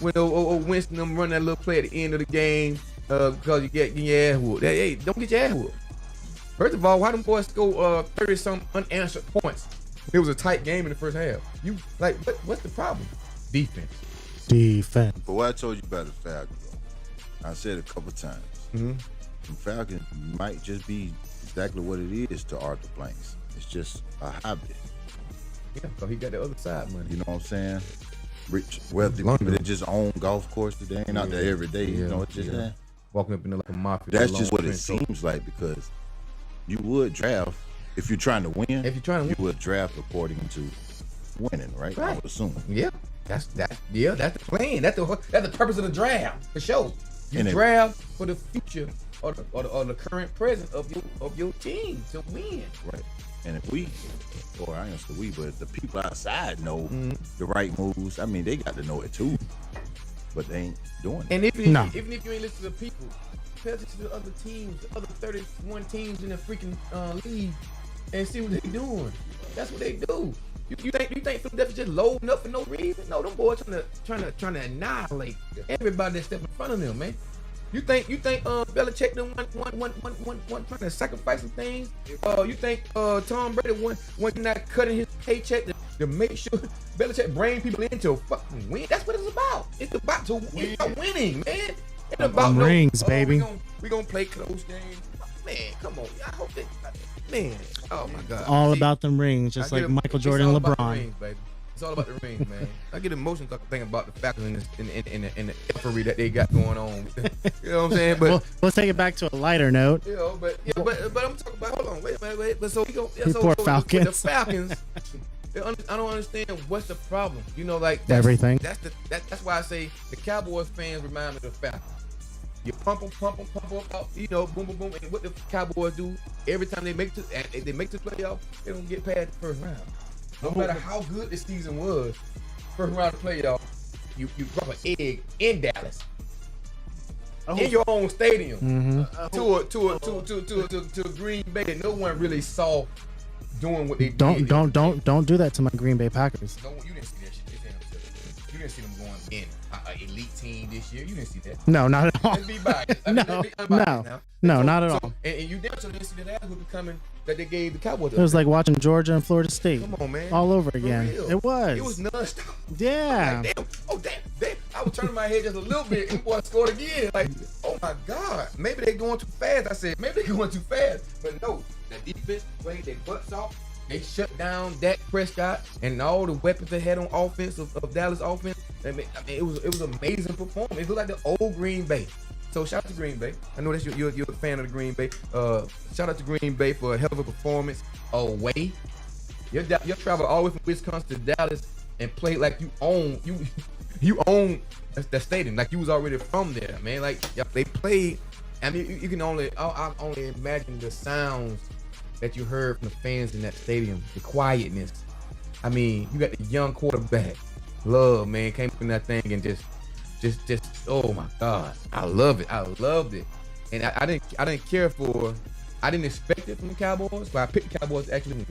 Winston them run that little play at the end of the game because you get your ass whooped. Hey, don't get your ass whooped. First of all, why them boys score 30 some unanswered points? It was a tight game in the first half. You like what's the problem? Defense. But what I told you about the Falcons, I said a couple times. Mm-hmm. The Falcons might just be exactly what it is to Arthur Blanks. It's just a hobby. Yeah, so he got the other side money. You know what I'm saying? Rich, wealthy London. people that just own golf courses. They ain't out there every day. You know, it's just that. Walking up in like a mafia. That's just what it seems like, because you would draft if you're trying to win. If you're trying to you win. would draft according to winning, right? I Right. would assume. Yeah, that's the plan. That's the purpose of the draft for sure. You And it- draft for the future or the current present of your team to win. Right. And if we, or I ain't say we, but if the people outside know Mm-hmm. the right moves, I mean, they got to know it too. but they ain't doing it. And even if you ain't listen to people, pay attention to the other teams, the other 31 teams in the freaking league, and see what they doing. That's what they do. You think Philadelphia just loading up for no reason? No, them boys trying to annihilate everybody that step in front of them, man. You think Belichick them one trying to sacrifice some things? You think Tom Brady one not cutting his paycheck to make sure Belichick bring people in to fucking win? That's what it's about. It's about winning, man. It's about rings, baby. We gonna play close games. Man, come on. I hope that, man. Oh my God. All about them rings, just like Michael Jordan and LeBron. Rings, baby. It's all about the rings, man. I get emotional thinking about the Falcons in the effery that they got going on. You know what I'm saying? But well, let's take it back to a lighter note. You know, but I'm talking about. Hold on, wait. But so we go. You poor Falcons. The Falcons. I don't understand what's the problem. You know, like everything. That's why I say the Cowboys fans remind me of the Falcons. You pump them up, you know, boom, boom, boom. And what the Cowboys do every time they make the playoff, they don't get past the first round. No matter how good the season was, first round of playoff, you drop an egg in Dallas, in your own stadium, to a Green Bay that no one really saw doing what they did. Don't do that to my Green Bay Packers. No, you didn't see that shit. You didn't see them going in an elite team this year. You didn't see that. No, not at all. Let's be biased. No, not at all. And you damn sure didn't see that ass coming that they gave the Cowboys. It was like watching Georgia and Florida State. Come on, man. All over again. It was. It was nonstop. Yeah. Like, damn. I was turning my head just a little bit and boy scored again. Like, oh my God. Maybe they're going too fast. I said, maybe they're going too fast. But no, the defense played their butts off. They shut down Dak Prescott and all the weapons they had on offense of Dallas offense. I mean, it was an amazing performance. It looked like the old Green Bay. So shout out to Green Bay. I know that you're a fan of the Green Bay. Shout out to Green Bay for a hell of a performance away. You travel all the way from Wisconsin to Dallas and play like you own the stadium, like you was already from there, man. Like they played. I mean, you can only imagine the sounds that you heard from the fans in that stadium, the quietness. I mean, you got the young quarterback, Love, man, came from that thing and just, oh my God, I loved it. And I didn't expect it from the Cowboys, but I picked the Cowboys to actually win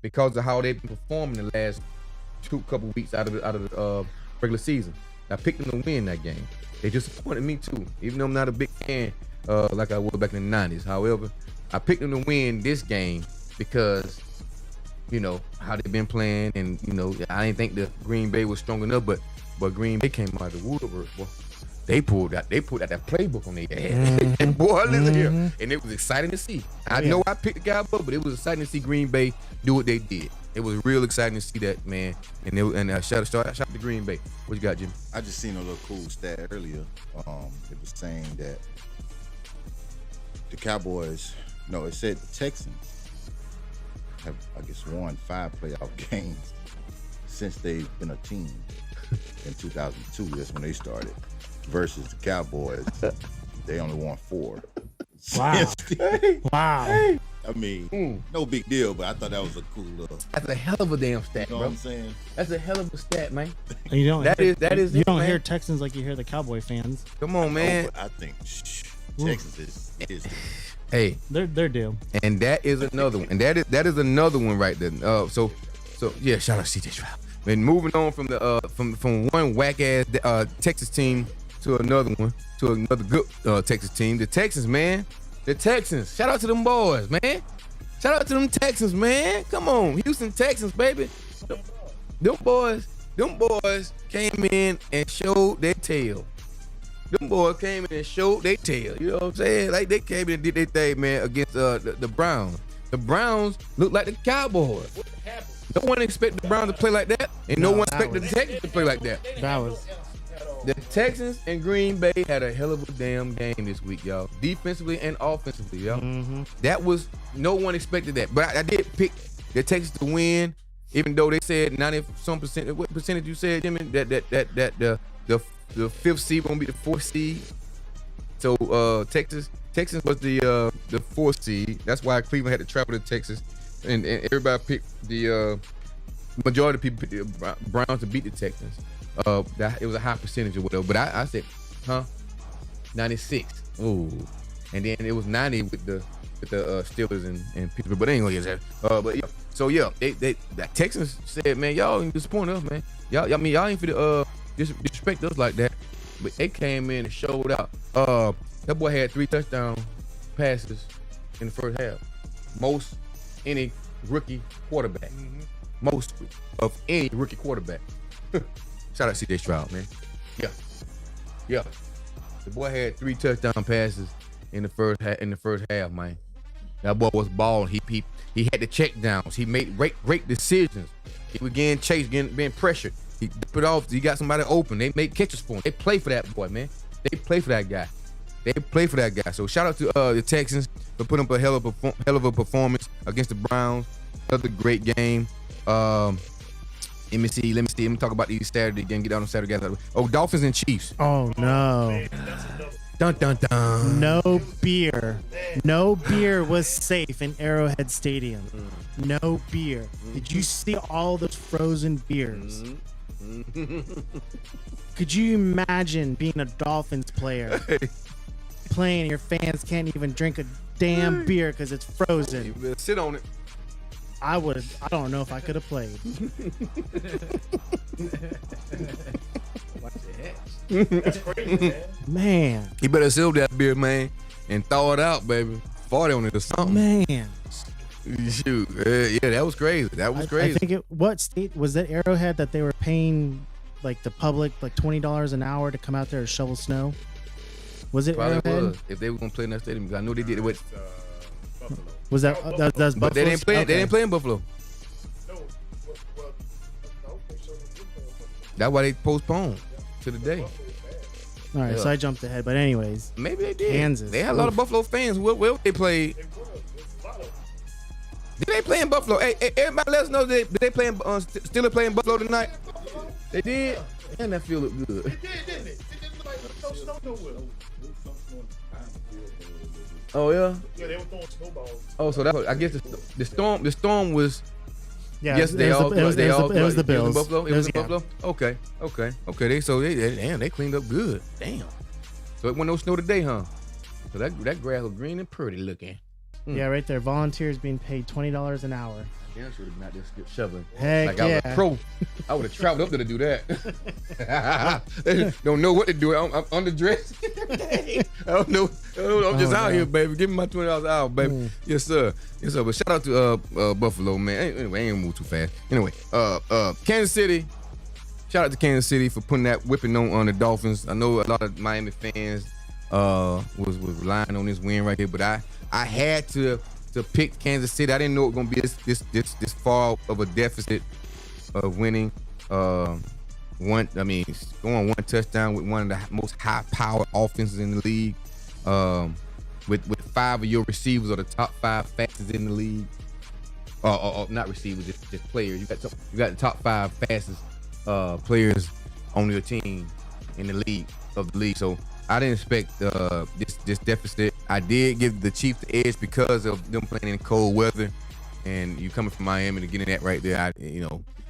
because of how they've been performing the last couple weeks out of the regular season. I picked them to win that game. They disappointed me too, even though I'm not a big fan like I was back in the 90s. However, I picked them to win this game because, you know, how they've been playing, and you know, I didn't think the Green Bay was strong enough, but Green Bay came out of the woodwork. Boy, they pulled out that playbook on their head. And boy, listen here, and it was exciting to see. I know I picked the Cowboys, but it was exciting to see Green Bay do what they did. It was real exciting to see that, man. And shout out to Green Bay. What you got, Jimmy? I just seen a little cool stat earlier. It was saying that the Cowboys. No, it said the Texans have, I guess, won 5 playoff games since they've been a team in 2002. That's when they started. Versus the Cowboys, they only won 4. Wow. Wow. I mean, no big deal, but I thought that was a cool little. That's a hell of a damn stat, You know bro. what I'm saying? That's a hell of a stat, man. You don't. That is. You don't man. hear Texans like you hear the Cowboy fans. Come on, man. No, but I think Texas is. Hey, they're due. And that is another one. And that is another one right there. So yeah, shout out to CJ Stroud. And moving on from the from one whack ass Texas team to another one, to another good Texas team. The Texans, man. The Texans. Shout out to them boys, man. Shout out to them Texans, man. Come on, Houston Texans, baby. Them boys came in and showed their tail. Them boys came in and showed their tail. You know what I'm saying? Like they came in and did their thing, man, against the Browns. The Browns look like the Cowboys. What happened? No one expected the Browns to play like that, and no one expected the Texans to play like that. That was. The Texans and Green Bay had a hell of a damn game this week, y'all. Defensively and offensively, y'all. That was, no one expected that. But I did pick the Texans to win, even though they said 90-some percent. What percentage you said, Jimmy? That the 5th seed gonna be the 4th seed. So Texans was the 4th seed. That's why Cleveland had to travel to Texas, and everybody picked the majority of people picked the Browns to beat the Texans. That it was a high percentage or whatever. But I said, 96. Ooh, and then it was 90 with the Steelers and Pittsburgh. But anyway, but yeah. So yeah, they that Texans said, man, y'all ain't disappointing us, man. Y'all ain't finna disrespect us like that. But they came in and showed out. That boy had 3 touchdown passes in the first half. Most any rookie quarterback. Most of any rookie quarterback. Shout out CJ Stroud, man. Yeah. The boy had 3 touchdown passes in the first half, man. That boy was balling. He had the check downs. He made great decisions. He was getting chased, being pressured. He put off. He got somebody open. They made catches for him. They play for that boy, man. They play for that guy. So shout out to the Texans for putting up a hell of a performance against the Browns. Another great game. Let me see. Let me talk about these Saturday again. Get out on Saturday. Oh, Dolphins and Chiefs. Oh no. Man, Dun dun dun. No beer. No beer was safe in Arrowhead Stadium. No beer. Did you see all those frozen beers? Could you imagine being a Dolphins player playing and your fans can't even drink a damn beer because it's frozen? You better sit on it. I don't know if I could have played. that's crazy, man. Man. You better seal that beer, man, and thaw it out, baby. 40 on it or something. Man. Shoot. Yeah, that was crazy. I think what state was that Arrowhead that they were paying like the public like $20 an hour to come out there to shovel snow? Was it Probably Arrowhead? was. If they were gonna play in that stadium, because I know they did it with. Buffalo. Was that that's Buffalo? But they didn't play. They didn't play in Buffalo. No, no, they showed them Buffalo. That's why they postponed to the day. All right, Yeah. so I jumped ahead, but anyways, Maybe they did. Kansas. They had a lot of Buffalo fans. Where they played? Did they play in Buffalo? Hey, everybody let us know. Did they play? Still playing Buffalo tonight? They did. And that feel look good. It did, didn't it? It didn't like no snow nowhere. Oh yeah. Yeah, they were throwing snowballs. Oh, so that I guess the storm was. yeah, Yes, it was the Bills. in Buffalo. It was in yeah. Buffalo. Okay. They cleaned up good. Damn. So it wasn't no snow today, huh? So that grass was green and pretty looking. Yeah, right there. Volunteers being paid $20 an hour. Damn, should have been out there shoveling. Heck Like I was yeah. a pro. I would have traveled up there to do that. They don't know what to do. I'm underdressed. I don't know. I'm just out here, baby. Give me my $20 out, baby. Yes, sir. But shout out to Buffalo, man. Anyway, I ain't gonna move too fast. Anyway, Kansas City. Shout out to Kansas City for putting that whipping on the Dolphins. I know a lot of Miami fans was relying on this win right here, but I had to pick Kansas City. I didn't know it was gonna be this far of a deficit of winning. Scoring 1 touchdown with one of the most high-powered offenses in the league. With 5 of your receivers are the top 5 fastest in the league. Not receivers, just players. You got the top 5 fastest players on your team in the league. So I didn't expect this deficit. I did give the Chiefs the edge because of them playing in cold weather, and you coming from Miami to getting that right there.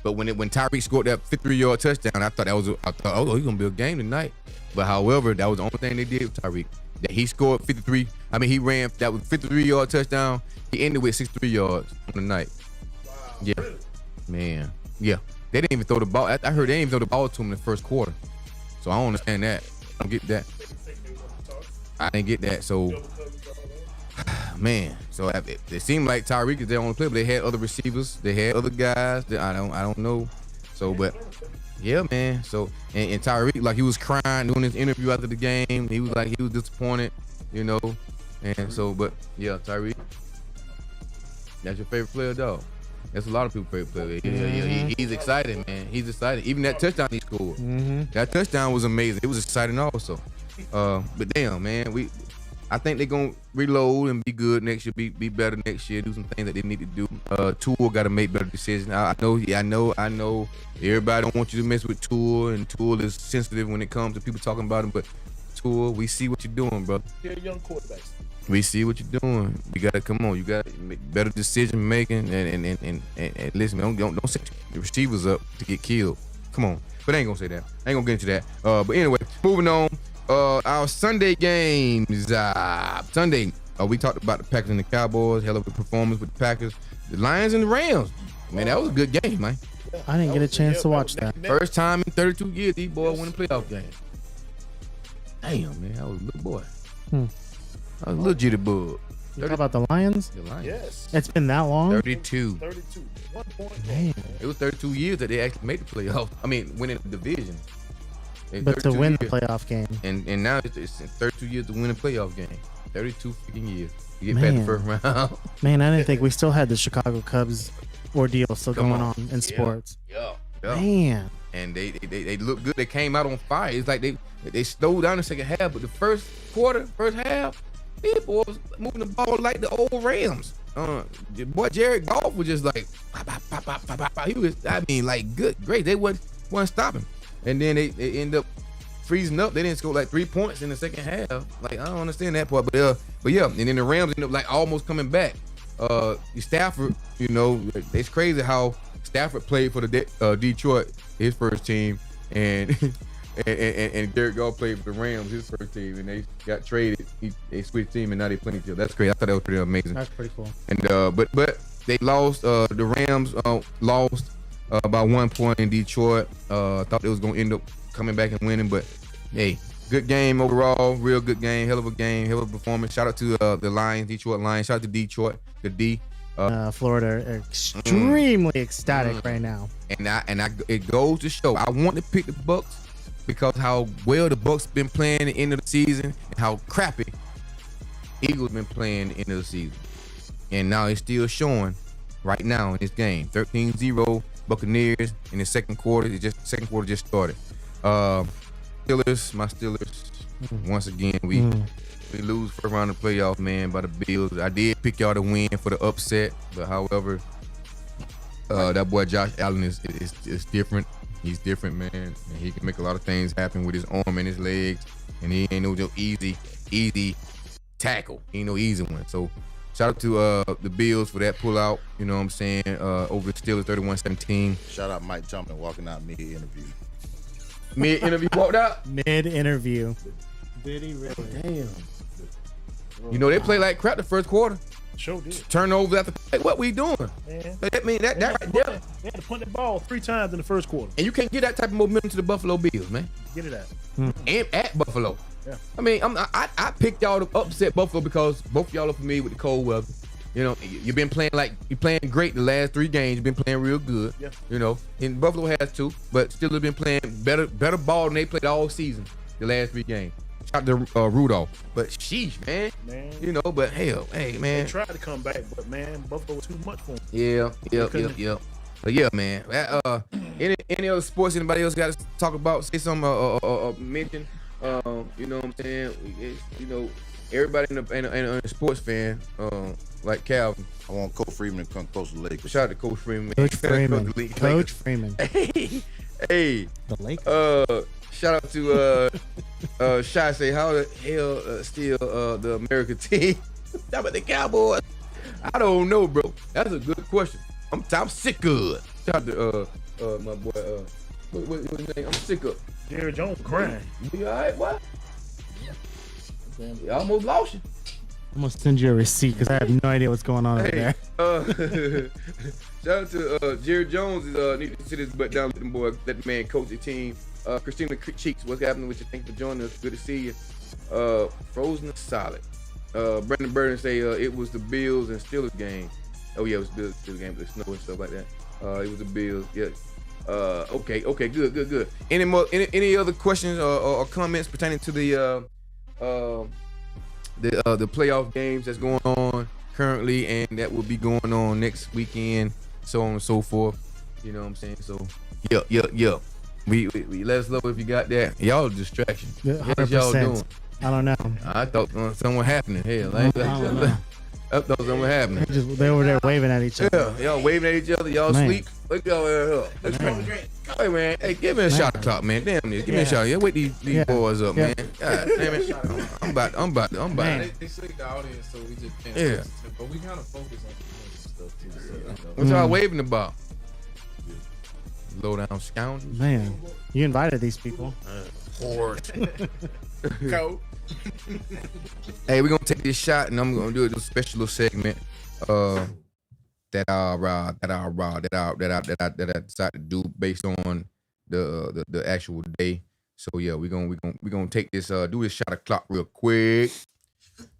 But when Tyreek scored that 53-yard touchdown, I thought oh, he's gonna be a game tonight. But however, that was the only thing they did with Tyreek. That he scored 53. He ran that was 53-yard touchdown. He ended with 63 yards on the night. Wow. Yeah, Really? man. Yeah, they didn't even throw the ball. I heard they didn't even throw the ball to him in the first quarter. So I don't understand that. I don't get that. I didn't get that. So, man. So it seemed like Tyreek is their only player, but they had other receivers. They had other guys. That I don't know. So, but yeah, man. So and Tyreek, like, he was crying doing his interview after the game. He was like, he was disappointed, And so, but yeah, Tyreek. That's your favorite player, dog. That's a lot of people's favorite player. Yeah. He's excited, man. He's excited. Even that touchdown he scored. That touchdown was amazing. It was exciting also. But damn, man, I think they're gonna reload and be good next year, be better next year, do some things that they need to do. Tua got to make better decisions. I know. Everybody don't want you to mess with Tua, and Tua is sensitive when it comes to people talking about him. But Tua, we see what you're doing, brother. They're young quarterbacks. We see what you're doing. You gotta come on. You gotta make better decision making and listen, man, don't set the receivers up to get killed. Come on. But I ain't gonna say that. I ain't gonna get into that. But anyway, moving on. Our Sunday games. Sunday, we talked about the Packers and the Cowboys. Hell of a performance with the Packers. The Lions and the Rams. Man, that was a good game, man. I didn't get a chance to watch that. First time in 32 years these boys win a playoff game. Damn, man, I was a little boy. I was a little jitterbug. You talk about the Lions? The Lions. Yes. It's been that long? 32. 32. 1 point. Man. It was 32 years that they actually made the playoffs. I mean, winning the division. But to win the years. playoff game. And now it's 32 years to win a playoff game. 32 freaking years. You get past the first round. Man, I didn't think we still had the Chicago Cubs ordeal still going on in sports. Yeah. Man. And they look good. They came out on fire. It's like they slowed down the second half, but the first half, these boys moving the ball like the old Rams. The boy Jared Goff was just like, pop, pop, pop, pop, pop, pop, pop. He was, I mean, like good, great. They wasn't stopping. And then they end up freezing up. They didn't score like 3 points in the second half. Like I don't understand that part, but yeah. And then the Rams end up like almost coming back. Stafford, you know, it's crazy how Stafford played for the Detroit, his first team, and and Jared Goff played for the Rams, his first team, and they got traded. They switched team, and now they playing each other. That's crazy. I thought that was pretty amazing. That's pretty cool. And but they lost. The Rams lost by 1 point in Detroit. Thought they was gonna end up coming back and winning, but hey, good game overall. Real good game. Hell of a game. Hell of a performance. Shout out to the Lions, Detroit Lions. Shout out to Detroit, the D. Florida are extremely ecstatic right now. And it goes to show. I want to pick the Bucks because how well the Bucks been playing at the end of the season and how crappy Eagles been playing at the end of the season. And now it's still showing right now in this game. 13-0 Buccaneers in the second quarter. Second quarter just started. My Steelers. Once again, we lose first round of the playoff, man, by the Bills. I did pick y'all to win for the upset, but however, that boy Josh Allen is different. He's different, man. And he can make a lot of things happen with his arm and his legs, and he ain't no easy tackle. He ain't no easy one. So shout out to the Bills for that pullout. You know what I'm saying? Over the Steelers, 31-17. Shout out Mike Tomlin walking out mid-interview. Mid-interview walked out? Mid-interview. Did he really? Damn. You know, they play like crap the first quarter. Sure did. Turnovers after play. What we doing? Man. That mean that right there. They had to punt the ball 3 times in the first quarter. And you can't get that type of momentum to the Buffalo Bills, man. Get it out. And at Buffalo. Yeah. I mean, I picked y'all to upset Buffalo because both of y'all are familiar with the cold weather. You know, you've been playing great the last 3 games. You've been playing real good. Yeah. You know, and Buffalo has too, but still have been playing better ball than they played all season the last 3 games. Shout out to Rudolph, but sheesh, man. You know, but hell, hey, man. They tried to come back, but man, Buffalo was too much for them. Yeah. But yeah, man. Any other sports anybody else got to talk about? Say something, mention. You know what I'm saying? You know, everybody in a sports fan, like Calvin. I want Coach Freeman to come close to the Lakers. Shout out to Coach Freeman. Coach Freeman. Hey. The Lakers. Shout out to Shy say how the hell still the American team. How about the Cowboys? I don't know, bro. That's a good question. I'm sick of it. Shout out to my boy what's his name? I'm sick of Jerry Jones crying. You alright, what? You almost lost you. I'm gonna send you a receipt because I have no idea what's going on over there. Shout out to Jerry Jones need to sit his butt down, let the man coach the team. Christina Cheeks, what's happening with you? Thanks for joining us. Good to see you. Frozen and solid. Brendan Burden say it was the Bills and Steelers game. Oh yeah, it was the Steelers game with the snow and stuff like that. It was the Bills. Yeah. Okay. Good. Any other questions or comments pertaining to the playoff games that's going on currently and that will be going on next weekend, so on and so forth. You know what I'm saying? So yeah. We let us know if you got that. Y'all a distraction. What y'all doing? I don't know. I thought something happening. Hell, I don't know. I thought something happening. They were there waving at each other. Yeah, y'all waving at each other. Y'all sleep. Look y'all here. Hey man, hey, give me a shot of top, man. Damn this, give me a shot. Yeah, wake these boys up, man. God damn it. I'm about. They sleep the audience, so we just can't. But we kind of focus on some stuff too. So, what y'all waving about? low down scoundrels. Man, you invited these people. Cold. Hey, we're gonna take this shot, and I'm gonna do a special little segment. That I decided to do based on the actual day. So yeah, we're gonna take this do this shot of clock real quick.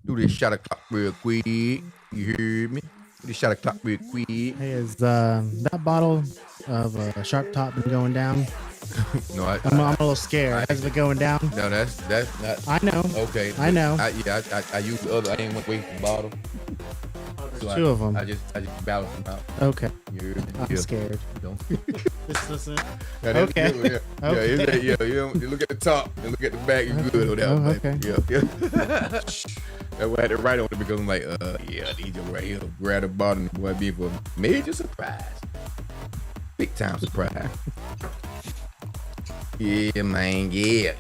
Do this shot of clock real quick. You hear me? Do this shot of clock real quick. Hey, is that bottle of Sharp Top been going down? No, I'm a little scared. Has it been going down? No, that's not. I know. Okay. I know. I used the other. I didn't want to waste the bottle. So Two of them. I just balanced them out. Okay. You hear me? I'm scared. Don't. Okay. Okay. You look at the top and look at the back. You good on that one, Okay. baby. Yeah. That's why I had to write on it because I'm like, yeah, these are right here. Grab the bottom, boy, be for a major surprise. Big time surprise. Yeah, man. Yeah.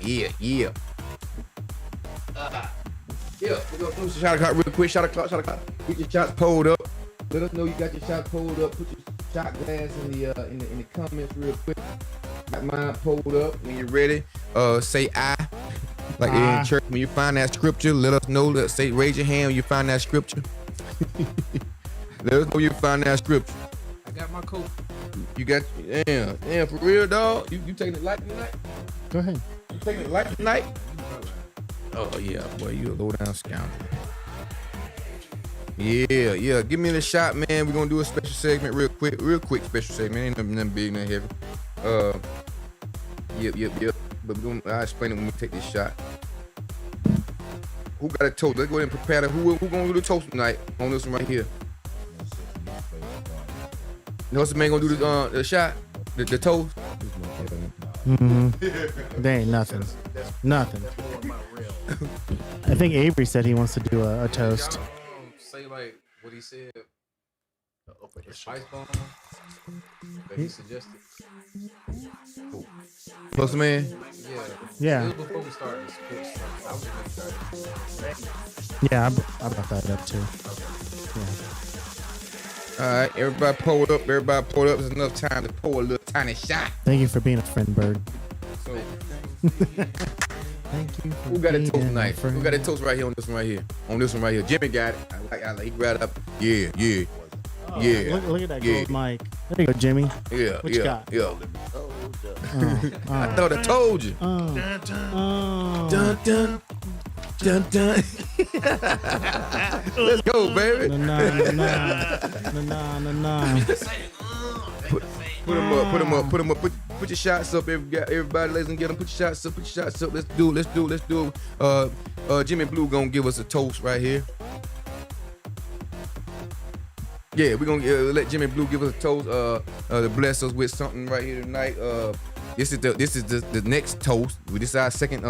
Yeah, we're gonna do some shot o'clock real quick. Shot o'clock. Get your shots pulled up. Let us know you got your shots pulled up. Put your shot glass in the comments real quick. Got mine pulled up. When you're ready, say I. Like in church, when you find that scripture, let us know. Raise your hand when you find that scripture. Let us know you find that scripture. I got my coat. You got, damn, for real, dog. You taking it light tonight? Go ahead. You taking it light tonight? Oh yeah, boy, you a low down scoundrel. Yeah. Give me the shot, man. We're gonna do a special segment real quick special segment. Ain't nothing big, nothing heavy. Yep. But I'll explain it when we take this shot. Who got a toast? Let's go ahead and prepare that. Who gonna do the toast tonight on this one right here? No, some man gonna do the shot, the toast. Mm-hmm. They ain't nothing. Nothing. I think Avery said he wants to do a toast. Say like what he said. The spice bomb that he suggested. Plus, man. Yeah. It was before we started the sports. I was gonna start. Yeah, I brought that up too. Yeah. All right, everybody pulled up. There's enough time to pour a little tiny shot. Thank you for being a friend, Bird. So, Thank you. For who got a being toast tonight? friend. Who got a toast right here on this one right here? On this one right here. Jimmy got it. I like he grabbed up. Yeah. Look at that gold mic. There you go, Jimmy. Yeah. What you got? Yeah. I Oh. thought I told you. Oh. Dun. Let's go, baby. Nah. Put them up. Put your shots up, everybody, ladies and gentlemen. Put your shots up. Let's do it. Jimmy Blue gonna give us a toast right here. Yeah, we're gonna let Jimmy Blue give us a toast. To bless us with something right here tonight. This is the next toast. This is our second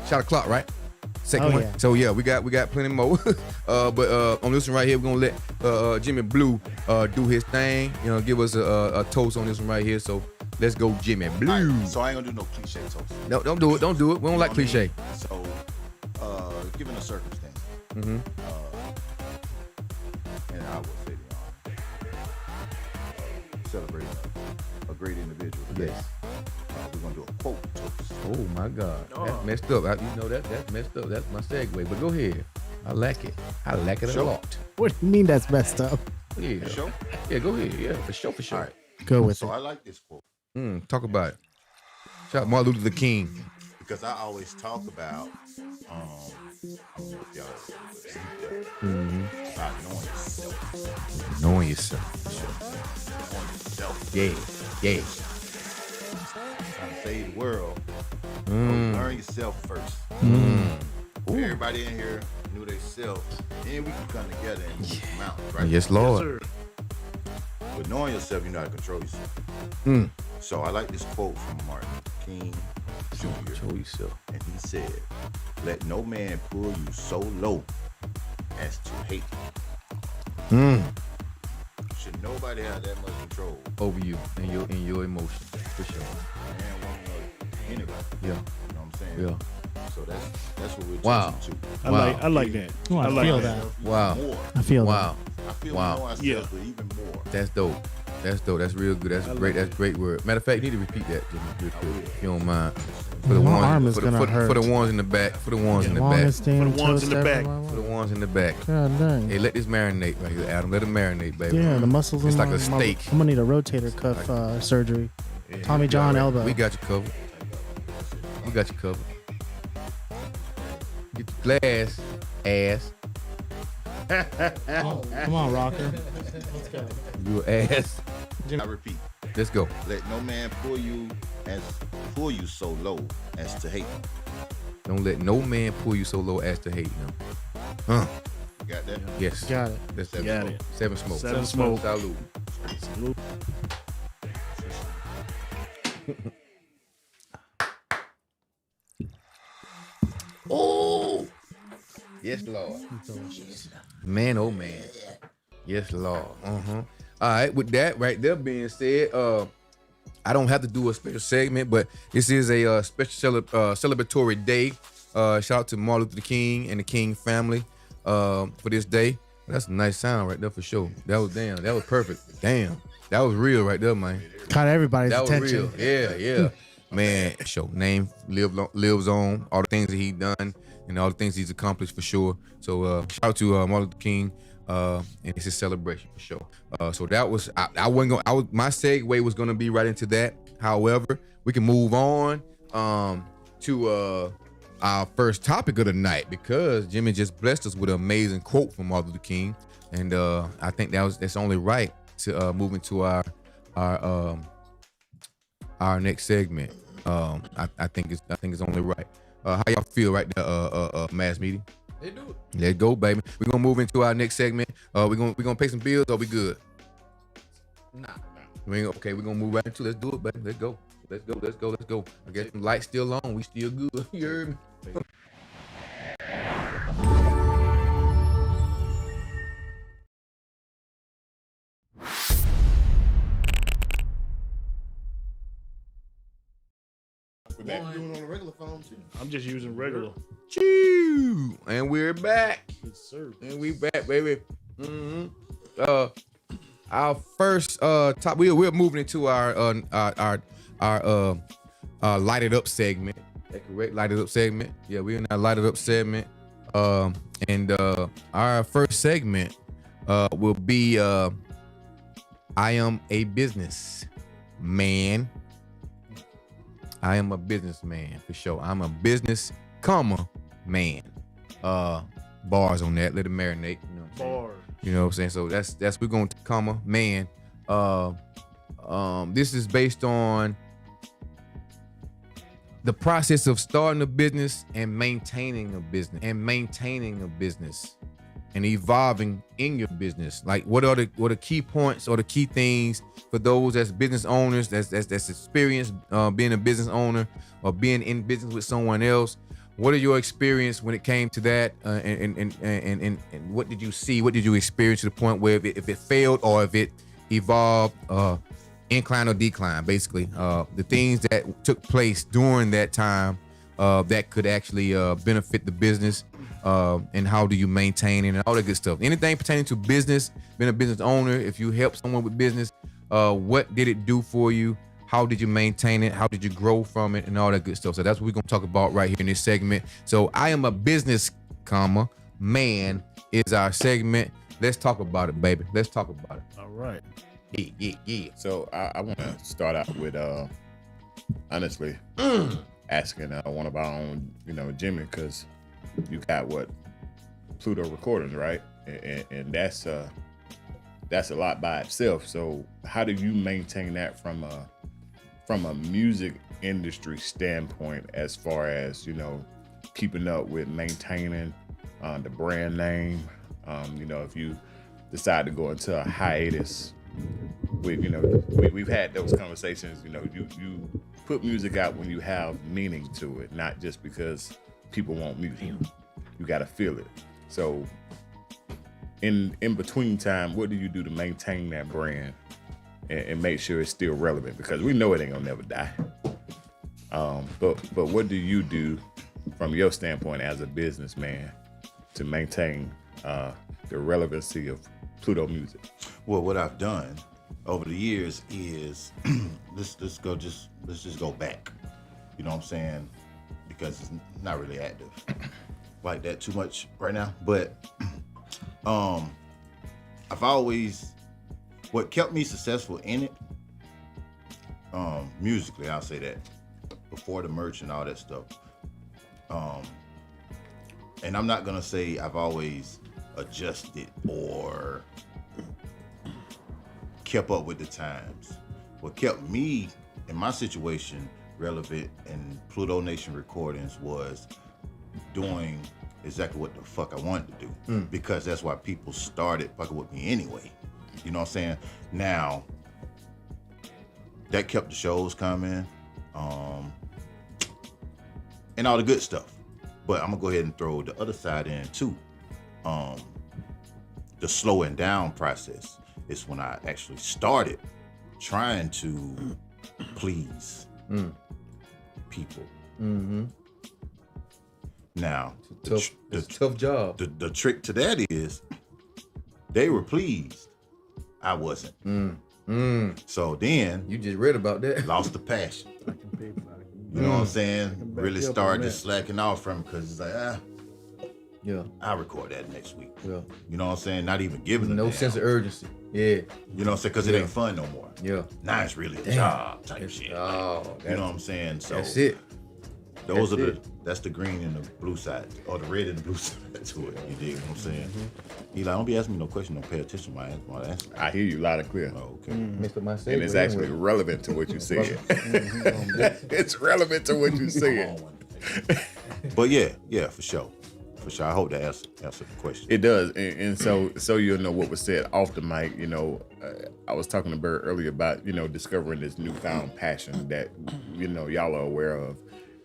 shot o'clock, right? Second one. Yeah. So yeah, we got plenty more. But on this one right here, we're gonna let Jimmy Blue do his thing. Give us a toast on this one right here. So let's go, Jimmy Blue. Right, so I ain't gonna do no cliche toast. No, don't do it. We don't like cliche. So, given the circumstance, Mm-hmm. and I will say celebrating a great individual today. Yes. We're gonna do a quote toast. Oh my God, that's messed up. That's messed up. That's my segue. But go ahead. I like it. A lot. What do you mean that's messed up? Yeah. Show? Yeah, go ahead. Yeah, for sure. All right. Go with So it. I like this quote Talk about it. Shout out Martin Luther King. because I always talk about about knowing yourself. Knowing yourself. Knowing yourself. Yeah. Trying to save the world. Learn yourself first. Everybody in here knew themselves. Then we can come together and move mountains, right? Yes, Lord. Sir. But knowing yourself, you know how to control yourself. So I like this quote from Martin King Jr. Control yourself. And he said, "Let no man pull you so low as to hate you." Should nobody have that much control? Over you and your emotions. For sure. Man, woman, or anybody. Yeah. You know what I'm saying? Yeah. So that's what we're Wow. choosing to. I like that. Oh, I like feel that. that. Wow. More. I feel Wow. I feel Wow. more ourselves, Yeah. but even more. That's dope. That's dope. That's real good. That's great. That's great word. Matter of fact, you need to repeat that, Jimmy, real quick, if you don't mind. For the My ones, arm is for the, gonna hurt. for the ones in the back. For the ones in the back. Longest damn For the ones in the toast back. ever in my For the life. ones in the back. God dang. Hey, let this marinate right here, Adam. Let it marinate, baby. Yeah, the muscles It's in like my, a steak. I'm gonna need a rotator cuff surgery. Tommy John elbow. We got you covered. We got you covered. Get the glass, ass. Come on, Rocker. Let's go. You ass. I repeat. Let's go. Let no man pull you so low as to hate. Don't let no man pull you so low as to hate him. You got that? Yes. Got it. That's Got smoke. it. Seven smoke. Seven smoke. Salute. Salute. Oh. Yes, Lord. Man, oh man. Yes, Lord. All right, with that right there being said, I don't have to do a special segment, but this is a special celebratory day. Shout out to Martin Luther King and the King family for this day. That's a nice sound right there for sure. That was perfect. Damn. That was real right there, man. Caught everybody's That was attention. real. Yeah. Man, show name lives on, all the things that he done and all the things he's accomplished for sure. So shout out to Martin Luther King, and it's his celebration for sure. So that was I wasn't gonna my segue was gonna be right into that. However, we can move on to our first topic of the night because Jimmy just blessed us with an amazing quote from Martin Luther King, and I think that's only right to move into our next segment. I think it's only right. How y'all feel right there, mass meeting? They do it. Let's go, baby. We're gonna move into our next segment. We're gonna pay some bills or we good? Nah. Okay, we're gonna move right into. Let's do it, baby. Let's go. I guess the light's still on. We still good. You heard me? We're back doing on the regular phone too. I'm just using regular. Choo! And we're back. Yes, sir. And we back, baby. Our first top. We're moving into our lighted up segment. That correct? Lighted up segment. Yeah, we're in our lighted up segment. And our first segment will be I am a business man. I am a businessman for sure. I'm a business, man. Bars on that. Let it marinate. You know what I'm saying? Bars. You know what I'm saying? So that's we're going to man. This is based on the process of starting a business and maintaining a business and evolving in your business. Like what are the key points or the key things for those that's business owners that's experienced being a business owner or being in business with someone else? What are your experience when it came to that? And what did you see? What did you experience to the point where if it failed or if it evolved, incline or decline, basically, the things that took place during that time that could actually benefit the business, and how do you maintain it and all that good stuff. Anything pertaining to business, being a business owner, if you help someone with business, what did it do for you? How did you maintain it? How did you grow from it and all that good stuff? So that's what we're going to talk about right here in this segment. So I am a business, man is our segment. Let's talk about it, baby. Let's talk about it. All right. Yeah. So I want to start out with honestly asking one of our own, Jimmy, because you got Pluto recordings, right? And that's a lot by itself. So how do you maintain that from a music industry standpoint, as far as keeping up with maintaining the brand name? If you decide to go into a hiatus, we've had those conversations. You put music out when you have meaning to it, not just because people want music. You got to feel it. So in between time, what do you do to maintain that brand and make sure it's still relevant? Because we know it ain't gonna never die. But what do you do from your standpoint as a businessman to maintain the relevancy of Pluto music? Well, what I've done over the years is let's just go back. You know what I'm saying? Because it's not really active like that too much right now. But I've always, what kept me successful in it, musically, I'll say that, before the merch and all that stuff. And I'm not gonna say I've always adjusted or kept up with the times. What kept me in my situation relevant in Pluto Nation Recordings was doing exactly what the fuck I wanted to do, because that's why people started fucking with me anyway. You know what I'm saying? Now, that kept the shows coming, and all the good stuff. But I'm gonna go ahead and throw the other side in too. The slowing down process is when I actually started trying to please people. Mm-hmm. Now, It's a tough job. The trick to that is they were pleased. I wasn't. So then You just read about that. lost the passion. You know what I'm saying? Really started just slacking off from it because it's like, Yeah. I'll record that next week. Yeah. You know what I'm saying? Not even giving a No damn. sense of urgency. Yeah. You know what I'm saying? Because it ain't fun no more. Yeah. Now it's really a Damn. job type shit. Oh, You know what I'm saying? So that's it. those That's are that's the green and the blue side, or the red and the blue side to it. You dig what I'm saying? He like, don't be asking me no question, don't pay attention to my answer. I hear you loud and clear. Oh, okay. Missed up my segue. And it's actually relevant to what you said. It's relevant to what you said. But yeah, for sure. For sure. I hope that answered the question. It does, and so you'll know what was said off the mic. You know, I was talking to Bird earlier about discovering this newfound passion that y'all are aware of,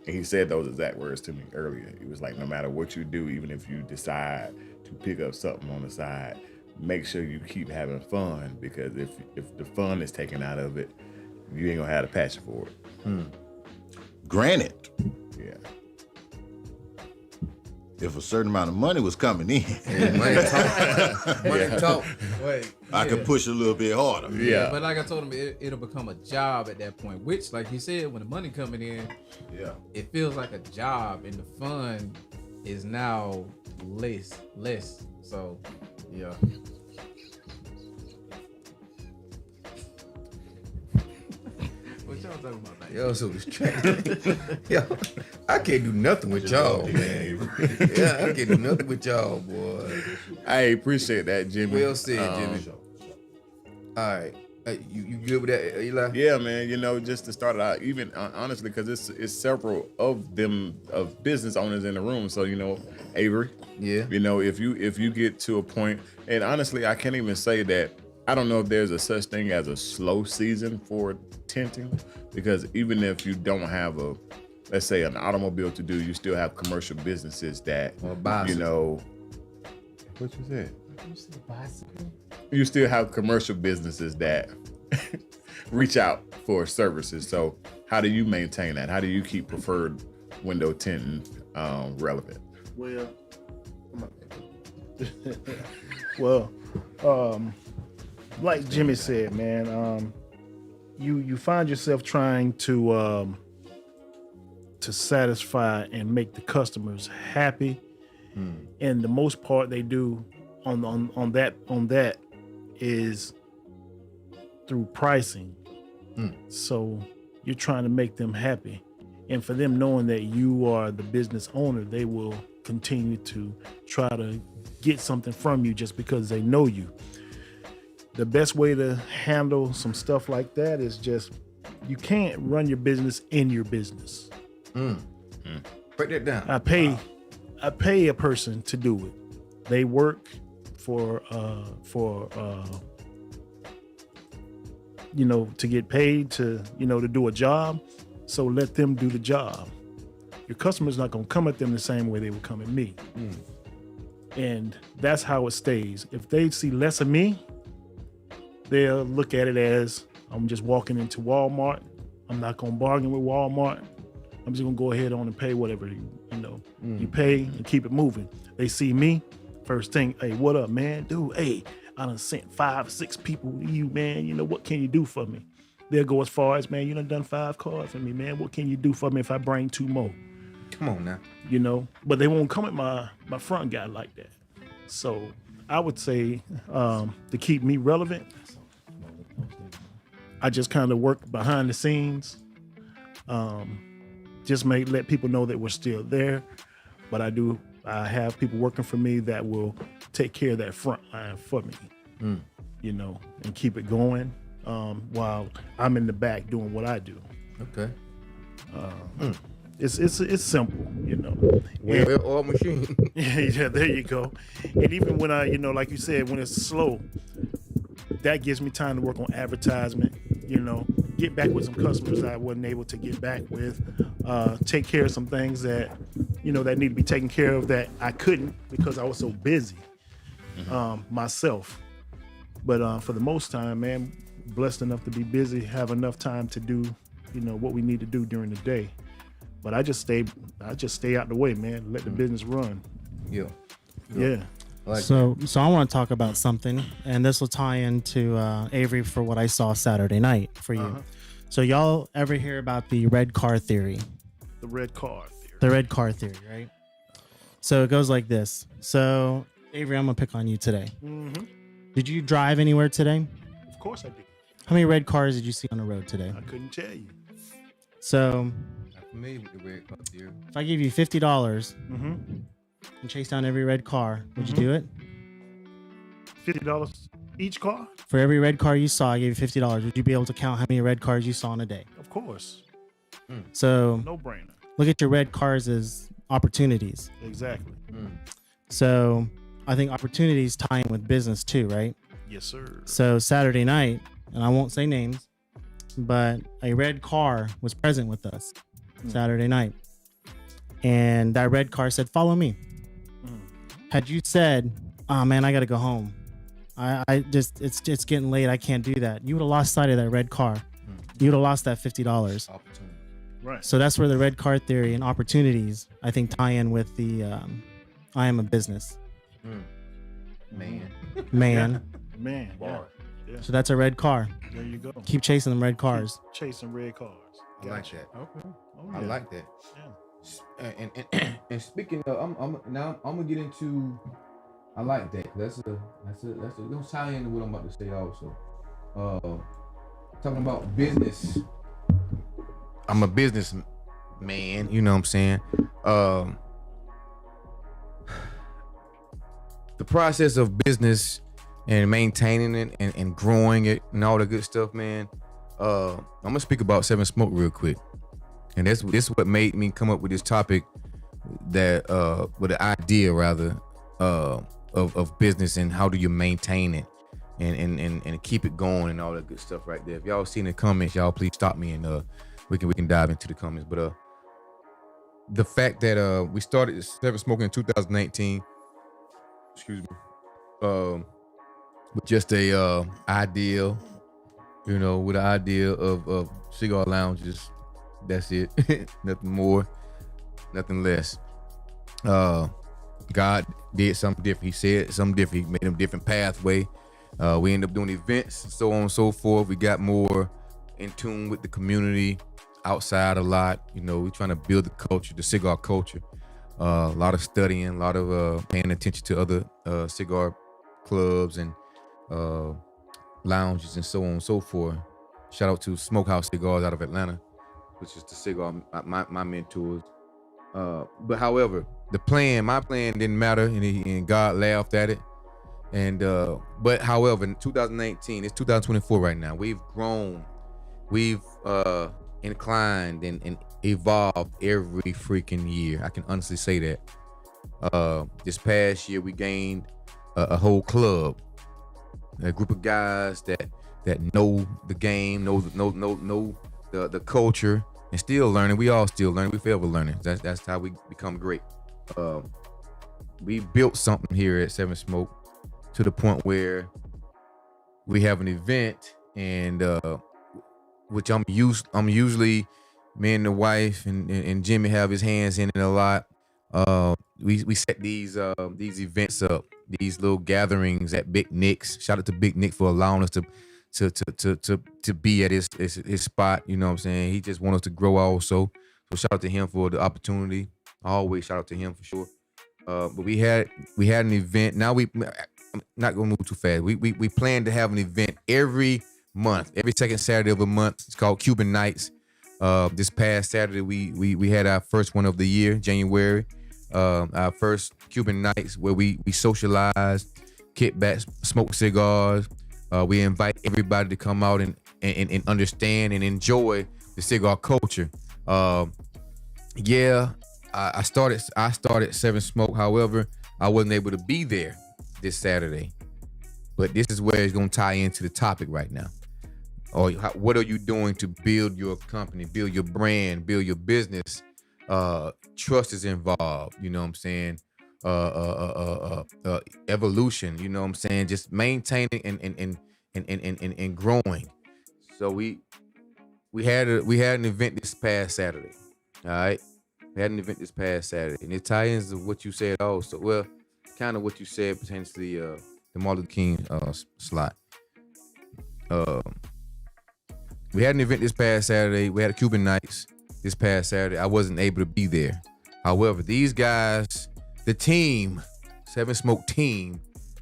and he said those exact words to me earlier. He was like, no matter what you do, even if you decide to pick up something on the side, make sure you keep having fun, because if the fun is taken out of it, you ain't gonna have the passion for it. Granted, Yeah. if a certain amount of money was coming in, Money talk. Money talk. Wait, I could push a little bit harder. Yeah. But like I told him, it'll become a job at that point. Which, like he said, when the money coming in, Yeah. it feels like a job, and the fun is now less. So, yeah. What y'all talking about? Like? Y'all so distracted. Yo, I can't do nothing with y'all, man. Yeah, I can't do nothing with y'all, boy. I appreciate that, Jimmy. Well said, Jimmy. All right. You good with that, Eli? Yeah, man. Just to start it out, even honestly, because it's several of business owners in the room. So Avery. Yeah. If you get to a point, and honestly, I can't even say that. I don't know if there's a such thing as a slow season for tinting, because even if you don't have let's say an automobile to do, you still have commercial businesses that Or bicycle. What you said? You still have commercial businesses that reach out for services. So how do you maintain that? How do you keep preferred window tinting relevant? Well, like Jimmy said, man, you find yourself trying to satisfy and make the customers happy, and the most part they do on that is through pricing. So you're trying to make them happy, and for them knowing that you are the business owner, they will continue to try to get something from you just because they know you. The best way to handle some stuff like that is just, you can't run your business in your business. Break that down. I pay a person to do it. They work for to get paid to do a job. So let them do the job. Your customer's not gonna come at them the same way they would come at me. And that's how it stays. If they see less of me, they'll look at it as, I'm just walking into Walmart. I'm not gonna bargain with Walmart. I'm just gonna go ahead on and pay whatever you pay and keep it moving. They see me, first thing, hey, what up, man? Dude, hey, I done sent 5 or 6 people to you, man. You know, what can you do for me? They'll go as far as, man, you done 5 cards for me, man. What can you do for me if I bring 2 more? Come on now. You know, but they won't come at my front guy like that. So I would say to keep me relevant, I just kind of work behind the scenes. Just let people know that we're still there. But I have people working for me that will take care of that front line for me, you know, and keep it going while I'm in the back doing what I do. Okay. It's simple, you know. Well, machine. Yeah, there you go. And even when I, you know, like you said, when it's slow, that gives me time to work on advertisement, you know, get back with some customers I wasn't able to get back with, take care of some things that, you know, that need to be taken care of that I couldn't because I was so busy myself. But for the most time, man, blessed enough to be busy, have enough time to do, you know, what we need to do during the day. But I just stay out the way, man. Let the business run. Yeah. Yeah. So I want to talk about something, and this will tie into Avery for what I saw Saturday night for you. So y'all ever hear about the red car theory? The red car theory. The red car theory, right? So it goes like this. So Avery, I'm gonna pick on you today. Mm-hmm. Did you drive anywhere today? Of course I did. How many red cars did you see on the road today? I couldn't tell you. So I'm familiar with the red car theory. if I give you $50 Mm-hmm. and chase down every red car, would you do it? $50 each car? For every red car you saw, I gave you $50. Would you be able to count how many red cars you saw in a day? Of course. So No brainer. look at your red cars as opportunities. Exactly. So I think opportunities tie in with business too, right? Yes, sir. So Saturday night, and I won't say names, but a red car was present with us Saturday night. And that red car said, "Follow me." Had you said, "Oh man, I got to go home. I just, it's getting late. I can't do that." You would have lost sight of that red car. You would have lost that $50. Opportunity. Right. So that's where the red car theory and opportunities, I think, tie in with the I am a business Man. man. Man. Yeah. So that's a red car. There you go. Keep chasing them red cars. Chasing red cars. I like that. Okay. Oh, I yeah. like that. Yeah. And speaking of, I'm gonna get into. I like that. That's gonna tie into what I'm about to say also. Talking about business. I'm a business man. You know what I'm saying. The process of business and maintaining it and growing it and all the good stuff, man. I'm gonna speak about Seven Smoke real quick. And this is what made me come up with this topic, that with the idea rather of business and how do you maintain it and keep it going and all that good stuff right there. If y'all seen the comments, y'all please stop me and we can dive into the comments. But the fact that we started Seven Smoking in 2019, excuse me, with just a ideal, you know, with the idea of cigar lounges. That's it. Nothing more, nothing less. God did something different. He said something different. He made him different pathway. We ended up doing events and so on and so forth. We got more in tune with the community outside a lot. You know, we're trying to build the culture, the cigar culture. A lot of studying, a lot of paying attention to other cigar clubs and lounges and so on and so forth. Shout out to Smokehouse Cigars out of Atlanta, which is the cigar, my mentors. But however, my plan didn't matter, and God laughed at it. And but however, in 2019, it's 2024 right now. We've grown, we've inclined and evolved every freaking year. I can honestly say that. This past year, we gained a whole club, a group of guys that know the game, know the culture, and still learning. We all still learning. We forever learning. That's how we become great. We built something here at Seven Smoke to the point where we have an event, and which I'm usually, me and the wife and Jimmy have his hands in it a lot. We set these events up, these little gatherings at Big Nick's. Shout out to Big Nick for allowing us to be at his spot. You know what I'm saying? He just wants us to grow also. So shout out to him for the opportunity. I always shout out to him for sure. But we had an event. Now I'm not gonna move too fast. We plan to have an event every month, every second Saturday of a month. It's called Cuban Nights. This past Saturday we had our first one of the year, January. Our first Cuban Nights where we socialize, kick back, smoke cigars. We invite everybody to come out and understand and enjoy the cigar culture. I started Seven Smoke. However, I wasn't able to be there this Saturday. But this is where it's gonna tie into the topic right now. Or what are you doing to build your company, build your brand, build your business? Trust is involved. You know what I'm saying? Evolution. You know what I'm saying? Just maintaining and growing. So we had an event this past Saturday. All right, we had an event this past Saturday, and it ties into what you said also. Well, kind of what you said pertains to the Martin Luther King slot. We had an event this past Saturday. We had a Cuban Nights this past Saturday. I wasn't able to be there. However, these guys, the team, Seven Smoke team,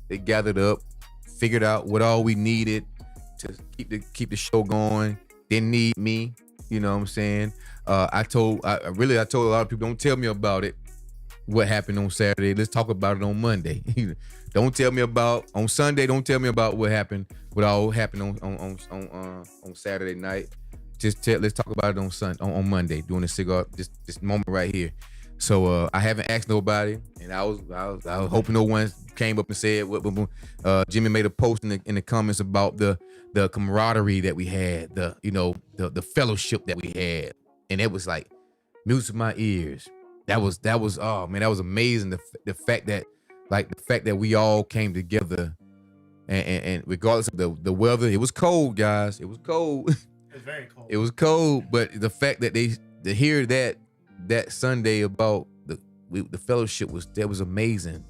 they gathered up, figured out what all we needed to keep the show going. Didn't need me, you know what I'm saying? I told a lot of people, don't tell me about it. What happened on Saturday? Let's talk about it on Monday. Don't tell me about on Sunday. Don't tell me about what happened. What all happened on Saturday night. Let's talk about it on Monday during the cigar this moment right here. So I haven't asked nobody, and I was hoping no one came up and said what. Jimmy made a post in the comments about the camaraderie that we had, the fellowship that we had, and it was like music to my ears. That was oh man, that was amazing. The fact that we all came together, and regardless of the weather, it was cold, guys. It was cold. It's very cold. It was cold, but the fact that they hear that Sunday about the fellowship was amazing.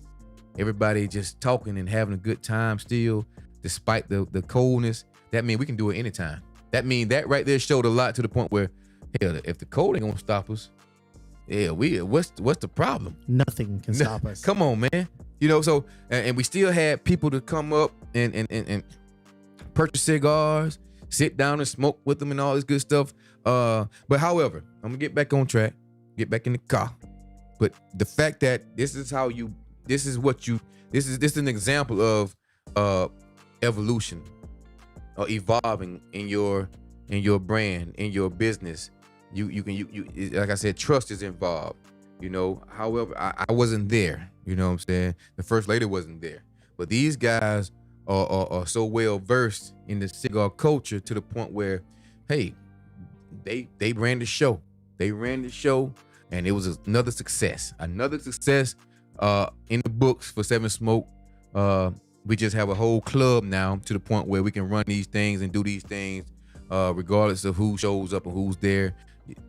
Everybody just talking and having a good time still, despite the coldness. That means we can do it anytime. That means that right there showed a lot to the point where, hell, if the cold ain't gonna stop us, yeah, what's the problem? Nothing can stop us. Come on, man. You know, so and we still had people to come up and purchase cigars, sit down and smoke with them and all this good stuff. But however, I'm gonna get back on track, get back in the car. But the fact that this is an example of evolution or evolving in your brand, in your business. You like I said, trust is involved. You know, however, I wasn't there. You know what I'm saying? The first lady wasn't there. But these guys are so well versed in the cigar culture to the point where, hey, they ran the show. They ran the show, and it was another success. Another success in the books for Seven Smoke. We just have a whole club now to the point where we can run these things and do these things regardless of who shows up and who's there.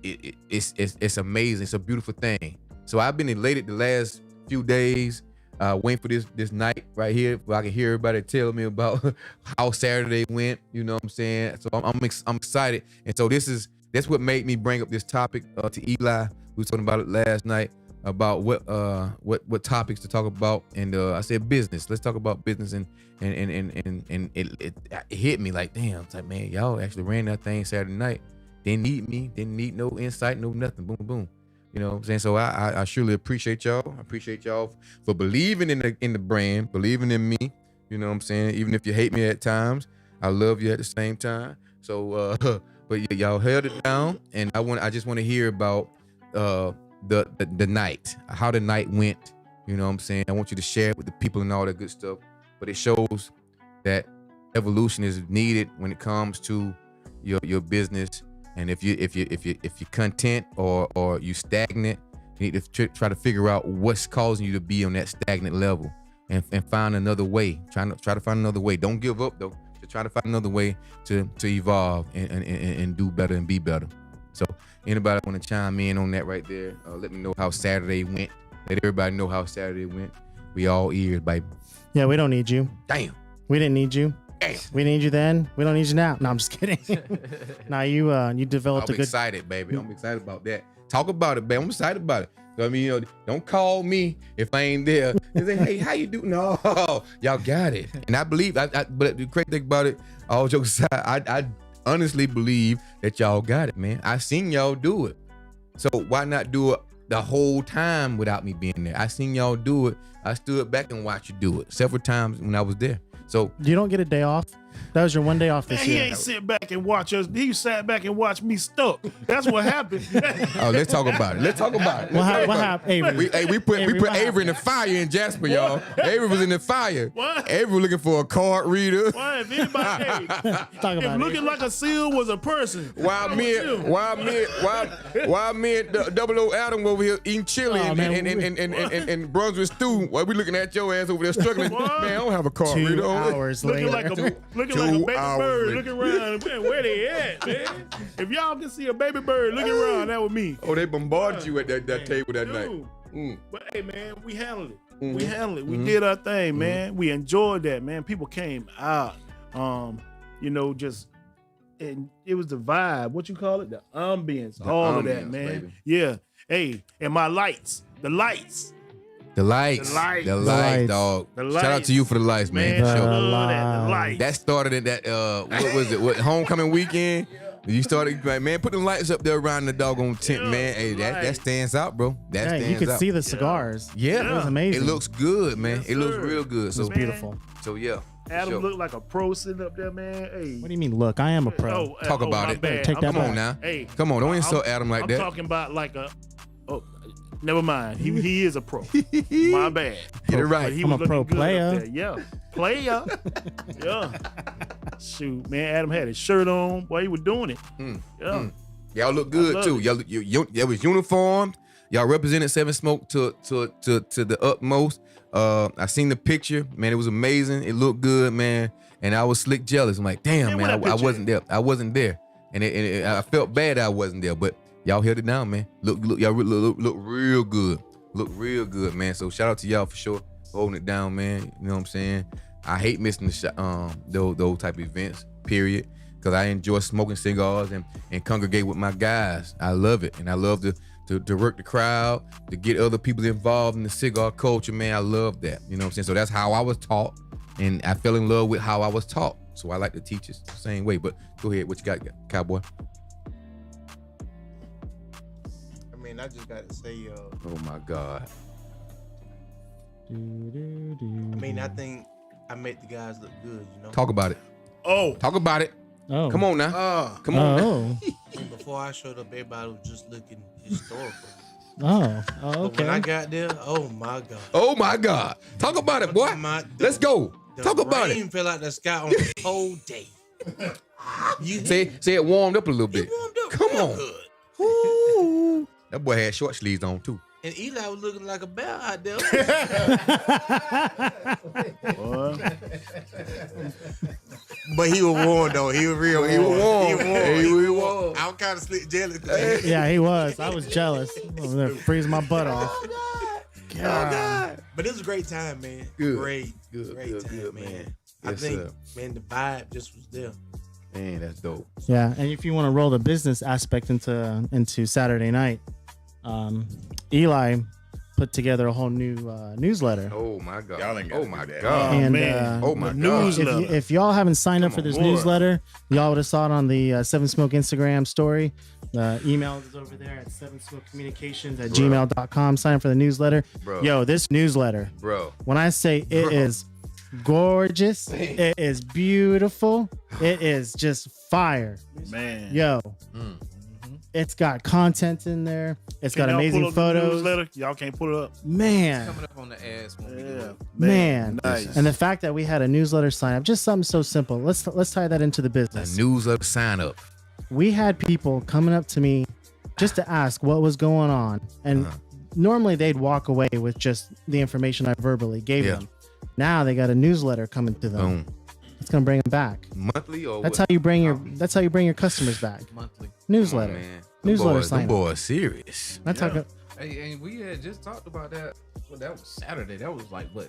It's amazing. It's a beautiful thing. So I've been elated the last few days, waiting for this night right here where I can hear everybody tell me about how Saturday went. You know what I'm saying? So I'm excited. And so that's what made me bring up this topic to Eli. We were talking about it last night about what topics to talk about, and I said business. Let's talk about business, and it hit me like, damn, it's like, man, y'all actually ran that thing Saturday night. Didn't need me, didn't need no insight, no nothing. Boom, boom. You know what I'm saying? So I surely appreciate y'all. I appreciate y'all for believing in the brand, believing in me. You know what I'm saying? Even if you hate me at times, I love you at the same time. So but y'all held it down, and I just want to hear about the night, how the night went. You know what I'm saying? I want you to share it with the people and all that good stuff. But it shows that evolution is needed when it comes to your business. And if you're content or you stagnant, you need to try to figure out what's causing you to be on that stagnant level, and find another way. Try to find another way. Don't give up though. Just try to find another way to evolve and do better and be better. So anybody want to chime in on that right there? Let me know how Saturday went. Let everybody know how Saturday went. We all ears, baby. Yeah, we don't need you. Damn. We didn't need you. Damn. We need you then. We don't need you now. No, I'm just kidding. Now you developed I'm a good. excited, baby. I'm excited about that. Talk about it, baby. I'm excited about it. So, I mean, don't call me if I ain't there. They say, hey, how you do? No, y'all got it. And I believe, but the crazy thing about it, all jokes aside, I honestly believe that y'all got it, man. I seen y'all do it. So why not do it the whole time without me being there? I seen y'all do it. I stood back and watched you do it several times when I was there. So you don't get a day off. That was your one day off this Man, he year. ain't sit back and watch us. He sat back and watched me stuck. That's what happened. oh, let's talk about it. Let's talk about it. What happened, Avery? We put what Avery in the fire in Jasper, y'all. Avery was in the fire. What? Avery was looking for a card reader. Why, if anybody, hey, Talk if about looking like a seal was a person, While me and Double O Adam over here eating chili Oh, man, and Brunswick stew, while we looking at your ass over there struggling. What? Man, I don't have a card 2 reader. hours looking later. like a baby hours bird, later. looking around, man, where they at, man? If y'all can see a baby bird looking around, that was me. Oh, they bombarded you at that table that night. Dude. But hey, man, we handled it. Mhm. We handled it. We did our thing, man. We enjoyed that, man. People came out. And it was the vibe. What you call it? The ambience. All of that, ambience, man. baby. Yeah. Hey, and my lights. The lights. The lights, lights. dog. The Shout out lights. to you for the lights, man. Man, For sure. I love that. The lights. That started at that what was it? What homecoming weekend? You started like, man, put the lights up there around the doggone tent, Yeah, man. Hey, that lights. stands out, bro. That Yeah, stands you could out. see the cigars. Yeah, It was amazing. It looks good, man. Yes, it looks sir. real good. It So was beautiful. So yeah. for Adam sure. looked like a pro sitting up there, man. Hey. What do you mean? Look, I am a pro. Talk about my it. bad. Take that Come on back. now. Hey, Come on, don't insult Adam like I'm that. talking about like a. Oh, never mind. He is a pro. My bad. Get it right. But he I'm was a pro looking good player. up there. Yeah, player. Yeah. Shoot, man. Adam had his shirt on. Boy, he was doing it. Yeah. Y'all look I good love too. it. Y'all was uniformed. Y'all represented Seven Smoke to the utmost. I seen the picture, man. It was amazing. It looked good, man. And I was slick jealous. I'm like, damn, Man, man, where that I picture wasn't there. I wasn't there, and I felt bad I wasn't there. But y'all held it down, man. Y'all look real good. Look real good, man. So shout out to y'all for sure, holding it down, man. You know what I'm saying? I hate missing those type of events, period. Because I enjoy smoking cigars and congregate with my guys. I love it. And I love to work the crowd, to get other people involved in the cigar culture, man. I love that. You know what I'm saying? So that's how I was taught. And I fell in love with how I was taught. So I like to teach it the same way. But go ahead, what you got, Cowboy? I mean, I just got to say, Oh my God. I mean, I think I make the guys look good, you know? Talk about it. Oh. Talk about it. Oh. Come on now. Come on. Oh. And before I showed up, everybody was just looking historical. Oh. Oh. But Okay. when I got there, oh my God. Oh my God. Talk about it, boy. Let's go. Talk about rain it. fell out the sky on the whole day. Say it warmed up a little bit. It warmed up Come real on. good. Ooh. That boy had short sleeves on too. And Eli was looking like a bear out there. But he was warm though. He was real warm. He was warm. He was warm. He He was was warm. warm. I was kind of slick jealous. Yeah, he was. I was jealous. I was there freezing my butt off. God. But it was a great time, man. Good. Great Good, time, man. I Yes, think, sir. man, the vibe just was there. Man, that's dope. Yeah, and if you want to roll the business aspect into Saturday night, Eli put together a whole new newsletter. Oh my God. Y'all ain't gotta oh my do that. God. And, man. Oh my The God. newsletter. If y'all haven't signed up for this boy. newsletter, y'all would have saw it on the Seven Smoke Instagram story. The email is over there at sevensmokecommunications@gmail.com. Sign up for the newsletter. Bro. Yo, this newsletter, Bro. when I say it is gorgeous, it is beautiful, it is just fire. Man. Yo, it's got content in there. It's Can got y'all amazing pull up the photos. newsletter? Y'all can't pull it up. Man, Coming up on the ass when we do Yeah. it. man. Nice. And the fact that we had a newsletter sign up, just something so simple. Let's tie that into the A business. newsletter sign up. We had people coming up to me just to ask what was going on. And normally they'd walk away with just the information I verbally gave Yeah. them. Now they got a newsletter coming to them. Boom. It's gonna bring them back. Monthly or That's what? how you bring your customers back. Monthly. Come on, Newsletter. man. Newsletter Them sign up. boys serious. That's how. Hey, and we had just talked about that. Well, that was Saturday. That was like what?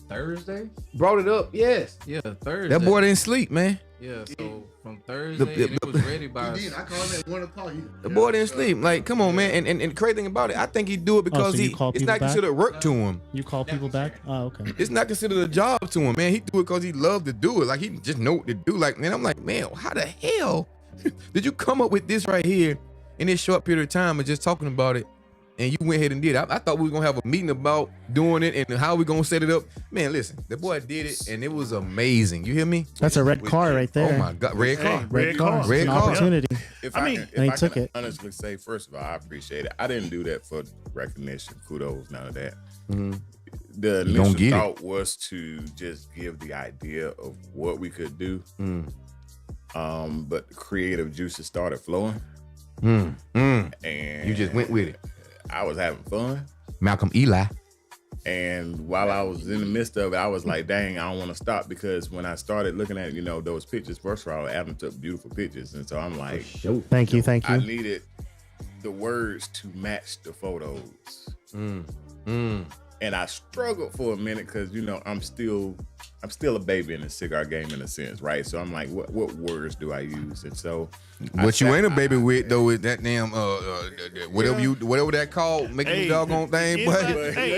Thursday? Brought it up, yes. Yeah, Thursday. That boy didn't sleep, man. Yeah, so from Thursday, and it was ready by. He did. I called him at 1 o'clock. The boy didn't sleep. Like, come on, man. And the crazy thing about it, I think he do it because so you call it's people not back? considered work to him. You call people back? Oh, okay. It's not considered a job to him, man. He do it because he loved to do it. Like, he just know what to do. Like, man, I'm like, man, how the hell did you come up with this right here in this short period of time and just talking about it? And you went ahead and did it. I thought we were going to have a meeting about doing it and how we going to set it up. Man, listen, the boy did it, and it was amazing. You hear me? That's a red car right there. Oh, my God. Red car. Red car. Red An car. opportunity. If I I, mean- can, And he if I took can it. honestly say, first of all, I appreciate it. I didn't do that for recognition, kudos, none of that. Mhm. The You gonna initial get it. thought was to just give the idea of what we could do. But the creative juices started flowing, and You just went with it. I was having fun. Malcolm Eli. And while I was in the midst of it, I was like, dang, I don't want to stop, because when I started looking at, those pictures, first of all, Adam took beautiful pictures. And so I'm like, Thank you. Thank I you. needed the words to match the photos. And I struggled for a minute because, I'm still a baby in the cigar game in a sense, right? So I'm like, what words do I use? And so What you ain't a baby with though is that damn whatever that called, making the doggone thing.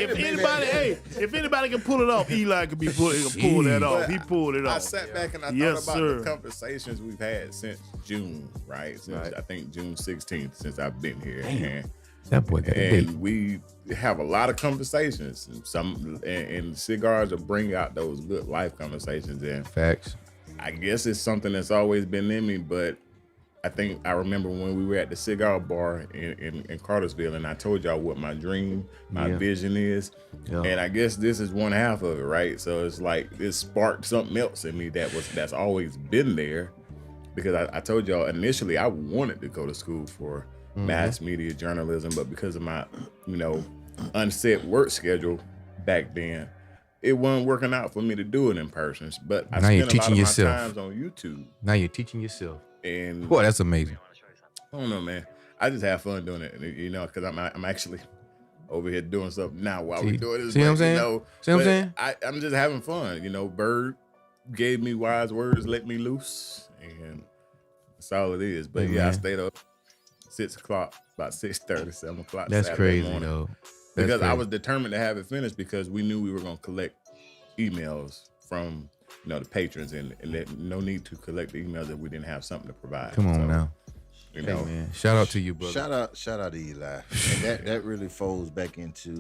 If anybody can pull it off, Eli can pull that off. He pulled it off. I sat back and I Yes, thought about sir. the conversations we've had since June, right? Since I think June 16th, since I've been here. That boy got a And we have a lot of conversations, and cigars will bring out those good life conversations. And facts. I guess it's something that's always been in me, but I think I remember when we were at the cigar bar in Cartersville, and I told y'all what my dream, my vision is. Yeah. And I guess this is one half of it, right? So it's like it sparked something else in me that's always been there, because I told y'all initially I wanted to go to school for mass media journalism, but because of my unset work schedule back then, it wasn't working out for me to do it in person. But I Now you're spent a lot teaching of yourself. my times on YouTube. Now you're teaching yourself. And Boy, that's amazing. I don't know, man. I just have fun doing it, because I'm actually over here doing something now while we're doing this. See what I'm but, saying? See what I'm but saying? I'm just having fun. Bird gave me wise words, let me loose, and that's all it is. But Hey, I man. stayed up 6 o'clock, about 6:30, 7 o'clock. That's Saturday crazy morning. though. Because I was determined to have it finished, because we knew we were going to collect emails from the patrons, and no need to collect the emails if we didn't have something to provide. Come on So, now. Hey, Man, shout out to you, brother. Shout out to Eli. And that really folds back into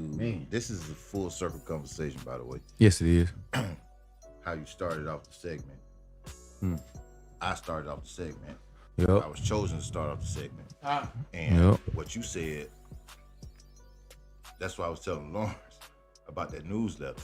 this is a full circle conversation, by the way. Yes, it is. How you started off the segment. I started off the segment. I Yep. was chosen to start off the segment. And Yep. what you said, that's why I was telling Lawrence about that newsletter.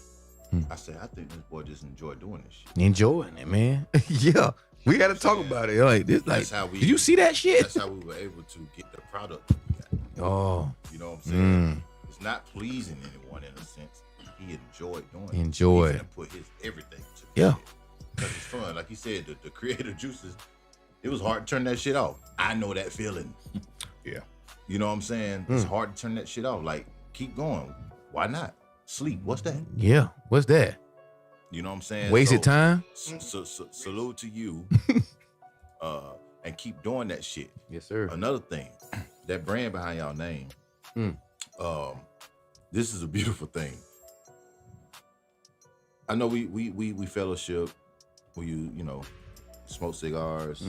I said, I think this boy just enjoyed doing this shit. Enjoying it, man. Yeah. We got to talk about it. Like this, like, That's how we- did you see that shit? That's how we were able to get the product that we got. Oh, You know what I'm saying? It's not pleasing anyone in a sense. He enjoyed doing it. Enjoy. He's gonna put his everything to it. Yeah. Because it's fun. Like you said, the creative juices, it was hard to turn that shit off. I know that feeling. Yeah. You know what I'm saying? It's hard to turn that shit off. Like, keep going. Why not? Sleep. What's that? yeah. What's that? You know what I'm saying? Wasted time? Salute to you. And keep doing that shit. Yes, sir. Another thing, that brand behind y'all name, this is a beautiful thing. I know we fellowship, we smoke cigars,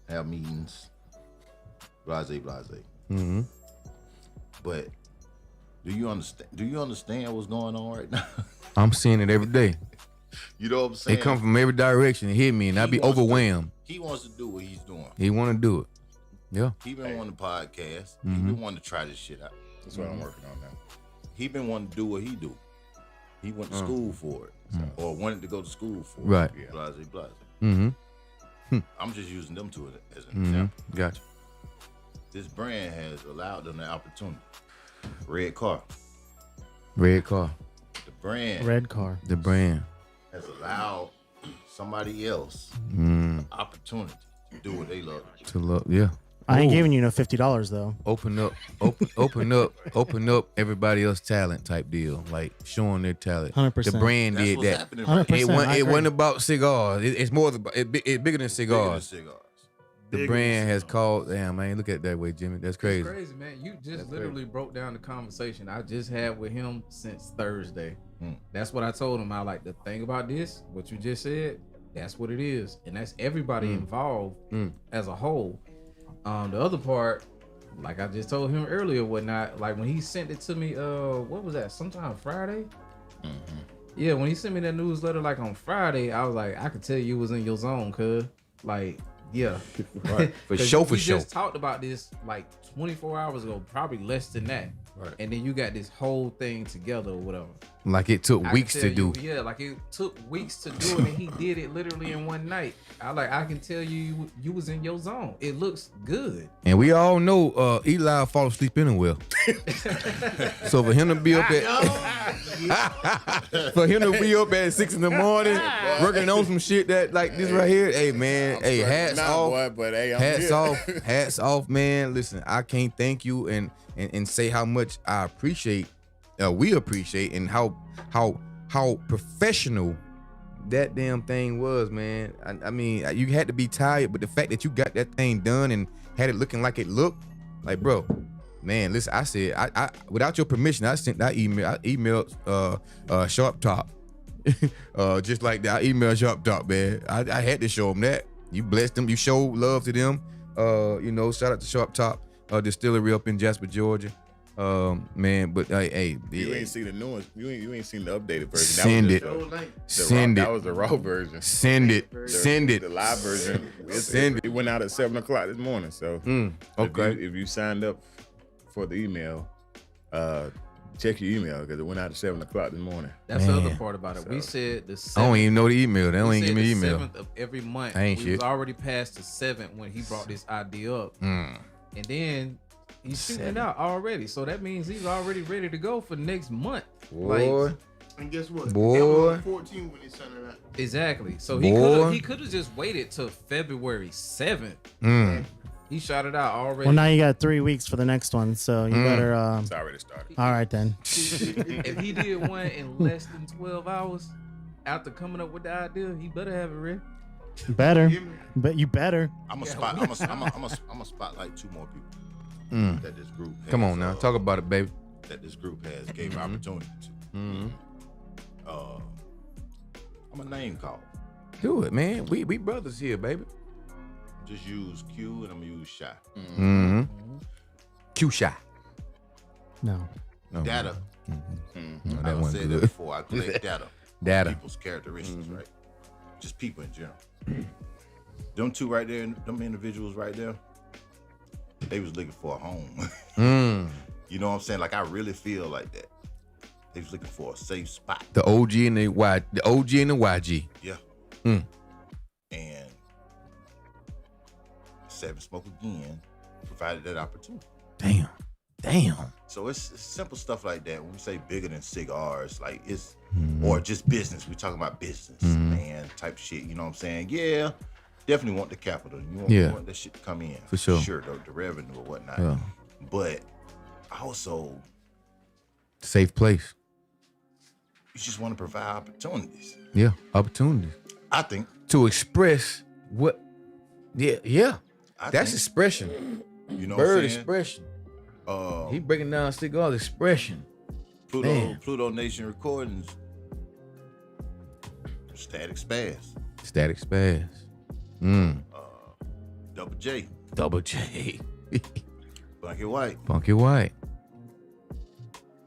have meetings, blase. But do you understand what's going on right now? I'm seeing it every day. You know what I'm saying? They come from every direction and hit me, and I be wants to- overwhelmed. He wants to do what he's doing. He want to do it. Yeah. He been wanting to podcast. He been wanting to try this shit out. That's what I'm working on now. He been wanting to do what he do. He went to school for it, or wanted to go to school for Right. it. Blase. Mm-hmm. I'm just using them two as an example. Gotcha. This brand has allowed them the opportunity. Red car. Red car. The brand Red car. The brand. has allowed somebody else the opportunity to do what they love. To love. Yeah. I ain't Ooh. giving you no $50 though. Open up everybody else's talent type deal, like showing their talent. 100%. The brand That's did what's that. happening 100%. right It agree. wasn't about cigars. It's more about it's bigger than Bigger than cigars. cigars. The Bigger brand than has cigars. called. Damn, man, look at it that way, Jimmy. That's crazy. It's crazy, man. You just That's literally broke down the conversation I just had with him since Thursday. Mm. That's what I told him. I like the thing about this, what you just said, that's what it is. And that's everybody involved as a whole. The other part, like I just told him earlier, whatnot, like when he sent it to me, what was that? Sometime Friday? Mm-hmm. Yeah, when he sent me that newsletter like on Friday, I was like, I could tell you was in your zone, cuz. Like, yeah. Right. For 'Cause sure, we for sure. just talked about this like 24 hours ago, probably less than that. Right. And then you got this whole thing together or whatever. Like it took I weeks can to tell do. you, yeah, like it took weeks to do it, and he did it literally in one night. I can tell you was in your zone. It looks good. And we all know Eli fall asleep anywhere. So for him to be up at 6 in the morning working on some shit that like this right here, hey man, hey, hats off. Boy, but hey, I'm Hats here. off, hats off, man. Listen, I can't thank you and say how much I appreciate, we appreciate, and how professional that damn thing was, man. I mean, you had to be tired, but the fact that you got that thing done and had it looking like it looked, like, bro, man. Listen, I said, I without your permission, I emailed Sharp Top, just like that. I emailed Sharp Top, man. I had to show them that. You blessed them. You showed love to them. Shout out to Sharp Top Distillery up in Jasper, Georgia. Man, but hey, You ain't seen the new one. You ain't seen the updated version. Send it. That was the raw version. Send it. The live version. Send it went out at 7 o'clock this morning. So okay. if you signed up for the email, check your email because it went out at 7 o'clock this morning. That's the other Man. part about it. We said the 7th. I don't even know the email. They don't we even give said me the the email. 7th of every month. Ain't we shit. was already past the 7th when he brought this idea up. And then he's shooting it 7th. out already. So that means he's already ready to go for next month. Boy, And guess what? Boy. It was 14 when they sent it out. Exactly. So Boy. he could have just waited till February 7th. mm. He shot it out already. Well, now you got 3 weeks for the next one, so you better. It's already started. All right then. If he did one in less than 12 hours after coming up with the idea, he better have it ready. Better, but you better. I'm a spotlight 2 more people that this group has, Come on now, talk about it, baby. that this group has gave opportunity to. Mm-hmm. I'm a name call. Do it, man. We brothers here, baby. Just use Q and I'm gonna use Shy. Mm-hmm. Q shot. No. No, Data. no, I that done wasn't said that good. before. I collect data. Data. People's characteristics, right? Just people in general. Them two right there, them individuals right there, they was looking for a home. You know what I'm saying? Like I really feel like that. They was looking for a safe spot. The OG and the YG. Yeah. Mm. And Seven Smoke again provided that opportunity. Damn. So it's simple stuff like that. When we say bigger than cigars, like it's or just business. We talking about business, man, type shit. You know what I'm saying? Yeah, definitely want the capital. You want that shit to come in For sure. Sure, the revenue or whatnot. Yeah. But also, Safe place. you just want to provide opportunities. Yeah, opportunity I think. to express what. Yeah. I That's think, expression. you know Bird what I'm saying? expression. He breaking down cigars expression. Man. Pluto Nation Recordings. Static Spaz. Static spaz. Double J. Double J. Blanket White. Funky White.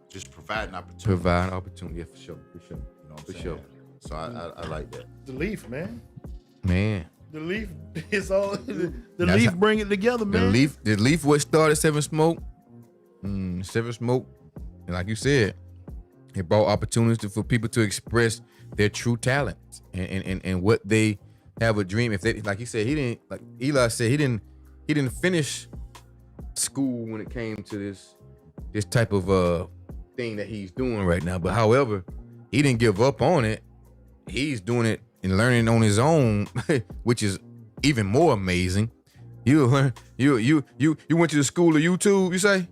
Just providing opportunity. Provide opportunity. Yeah, for sure. You know what I'm For saying? sure. So I like that. The leaf, man. Man. The leaf is all. The That's leaf how- bring it together, The man. leaf what started Seven Smoke. Seven Smoke. And like you said, it brought opportunities for people to express their true talent and what they have a dream. If they, like he said, he didn't, like Eli said, he didn't finish school when it came to this type of thing that he's doing right now. But however, he didn't give up on it. He's doing it and learning on his own, which is even more amazing. You went to the school of YouTube, you say?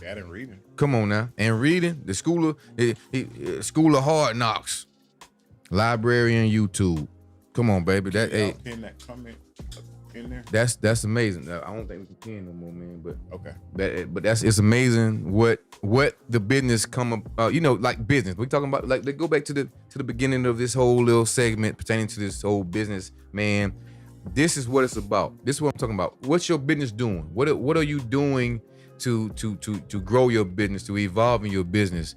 That and reading. Come on now. And reading, the school of hard knocks. Library and YouTube. Come on, baby. That Y'all pin that comment in there. that's amazing. I don't think we can pin no more, man. But Okay. it's amazing what the business come up. Like business. We talking about like go back to the beginning of this whole little segment pertaining to this whole business, man. This is what it's about. This is what I'm talking about. What's your business doing? What are you doing to grow your business, to evolve in your business?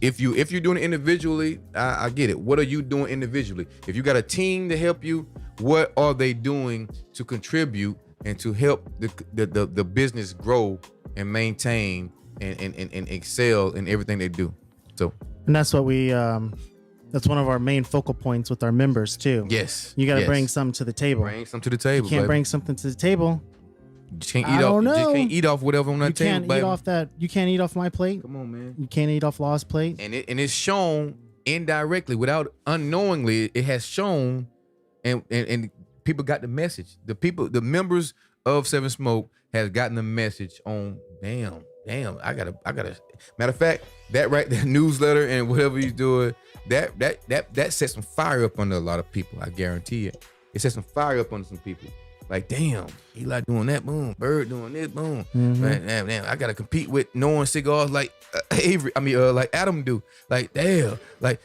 If you're doing it individually, I get it. What are you doing individually? If you got a team to help you, what are they doing to contribute and to help the business grow and maintain and excel in everything they do? So, And that's what we that's one of our main focal points with our members too. yes, You got to yes. bring something to the table. Bring something to the table. You can't baby. bring something to the table. You just can't I eat don't off. You just know. can't eat off whatever on that You table, can't baby. eat off that. You can't eat off my plate. Come on, man. You can't eat off Law's plate. And it's shown indirectly, without unknowingly, it has shown, and people got the message. The members of Seven Smoke has gotten the message on. Damn. I gotta. Matter of fact, that newsletter and whatever he's doing, that set some fire up under a lot of people. I guarantee it. It set some fire up under some people. Like, damn, Eli doing that, boom. Bird doing this, boom. Man, I gotta compete with knowing cigars like like Adam do. Like, damn, like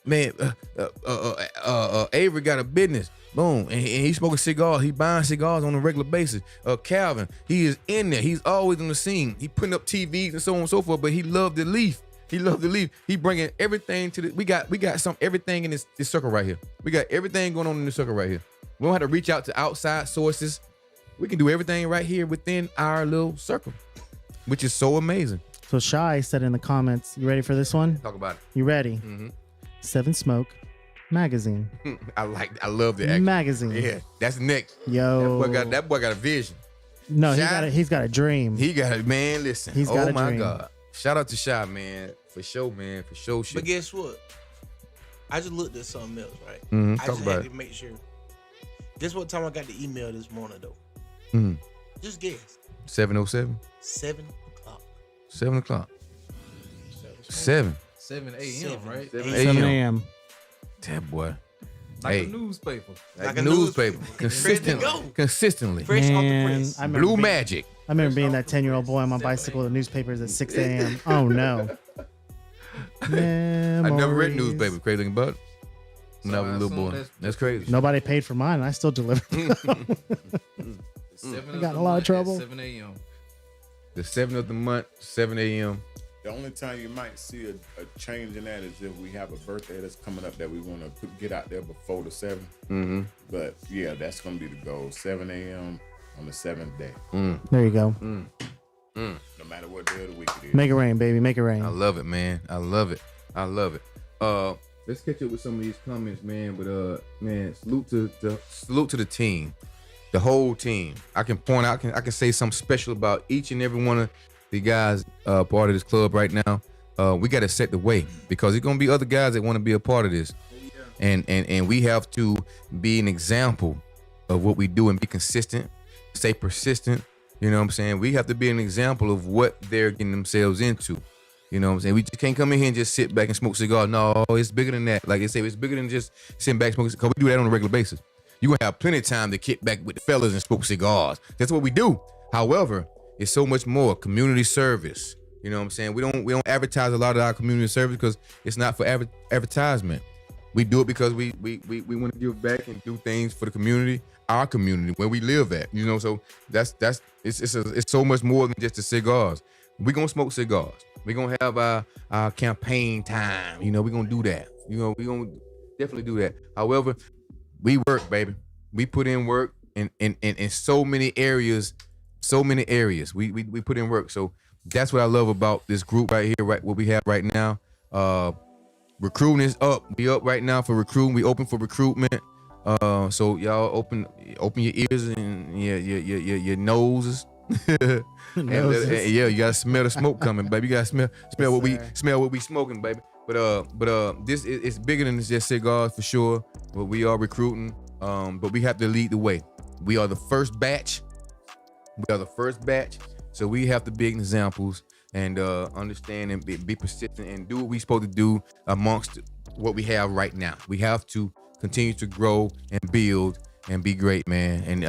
man, Avery got a business, boom, and he's smoking cigars. He buying cigars on a regular basis. Calvin, he is in there. He's always on the scene. He putting up TVs and so on and so forth. But he loved the leaf. He bringing everything to the. We got everything in this circle right here. We got everything going on in this circle right here. We don't have to reach out to outside sources. We can do everything right here within our little circle, which is so amazing. So Shy said in the comments, "You ready for this one? Talk about it. You ready? Mm-hmm. Seven Smoke magazine. I love the action. Magazine. Yeah, that's next. Yo. That boy got a vision. No, Shy- he's got a dream. He got it, man. Listen. He's got a my dream. God. Shout out to Shy, man. For sure, man. For sure. Shit. But guess what? I just looked at something else, right? Mhm, I talk just about had it. to make sure. Guess what time I got the email this morning though? Mhm. Just guess. 7:07. 7 o'clock. 7 o'clock. 7. 7 a.m. Seven. right? 7 7 a.m. a.m. That boy. Like Hey. a newspaper. Like a newspaper. newspaper. Ready to go. Consistently. Fresh off the Man, press. I remember Blue being- Magic. I remember being that 10-year-old boy on my bicycle with newspapers at 6 a.m. Oh no. I never read Memories. newspaper. Crazy thing about it. When I was a little boy. That's crazy. Nobody paid for mine. And I still delivered. 7 I of got the in a lot of month at trouble. 7 a.m. The 7th of the month, 7 a.m. The only time you might see a change in that is if we have a birthday that's coming up that we want to get out there before the 7th. Mm-hmm. But yeah, that's going to be the goal. 7 a.m. on the 7th day. There you go. No matter what day of the week it is. Make it rain, baby. Make it rain. I love it, man. I love it. Let's catch up with some of these comments, man. But man, salute to the team, the whole team. I can point out, I can say something special about each and every one of the guys part of this club right now. We got to set the way because there's gonna be other guys that want to be a part of this, and we have to be an example of what we do and be consistent, stay persistent. You know what I'm saying? We have to be an example of what they're getting themselves into. You know what I'm saying? We just can't come in here and just sit back and smoke cigars. No, it's bigger than that. Like I say, it's bigger than just sitting back smoking cigars. We do that on a regular basis. You're going to have plenty of time to kick back with the fellas and smoke cigars. That's what we do. However, it's so much more. Community service. You know what I'm saying? We don't advertise a lot of our community service because it's not for advertisement. We do it because we want to give back and do things for the community, our community, where we live at. You know, so it's so much more than just the cigars. We're going to smoke cigars. We're going to have our campaign time. You know, we're going to do that. You know, we're going to definitely do that. However, we work, baby. We put in work in so many areas. We put in work. So that's what I love about this group right here, right? What we have right now. Recruiting is up. We up right now for recruiting. We open for recruitment. So y'all open your ears and your noses. And, yeah, you gotta smell the smoke coming, baby. You gotta smell what we smoking, baby. But this is bigger than just cigars for sure. But we are recruiting. But we have to lead the way. We are the first batch. So we have to be examples and understand and be persistent and do what we're supposed to do amongst what we have right now. We have to continue to grow and build and be great, man. And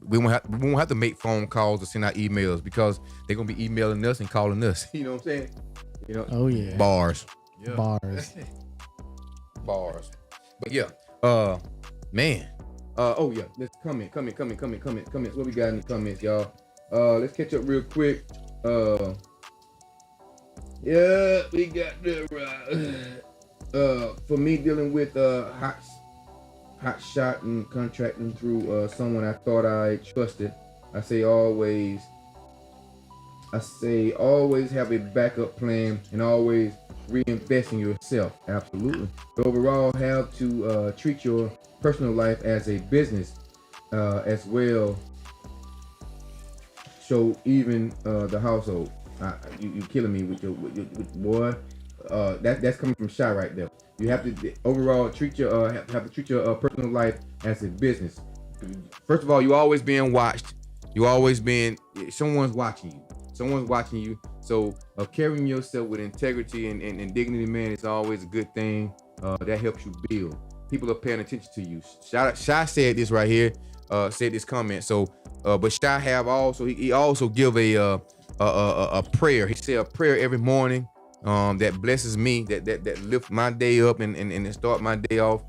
we won't have to make phone calls or send out emails because they're gonna be emailing us and calling us. You know what I'm saying? You know. Oh yeah. Bars. Yeah. Bars. Bars. But yeah, man. Oh yeah, let's comments. What we got in the comments, y'all? Let's catch up real quick. Yeah, we got the for me dealing with hot shot and contracting through someone I thought I trusted. I say always have a backup plan and always reinvest in yourself. Absolutely. But overall, have to treat your personal life as a business as well. So even the household. You killing me with your boy. That's coming from Shy right there. You have to overall treat your have to treat your personal life as a business. First of all, you always being watched. Someone's watching you. So carrying yourself with integrity and dignity, man, is always a good thing. That helps you build. People are paying attention to you. Shy said this right here. Said this comment. So, but Shy have also he also give a prayer. He said a prayer every morning that blesses me, that lift my day up and start my day off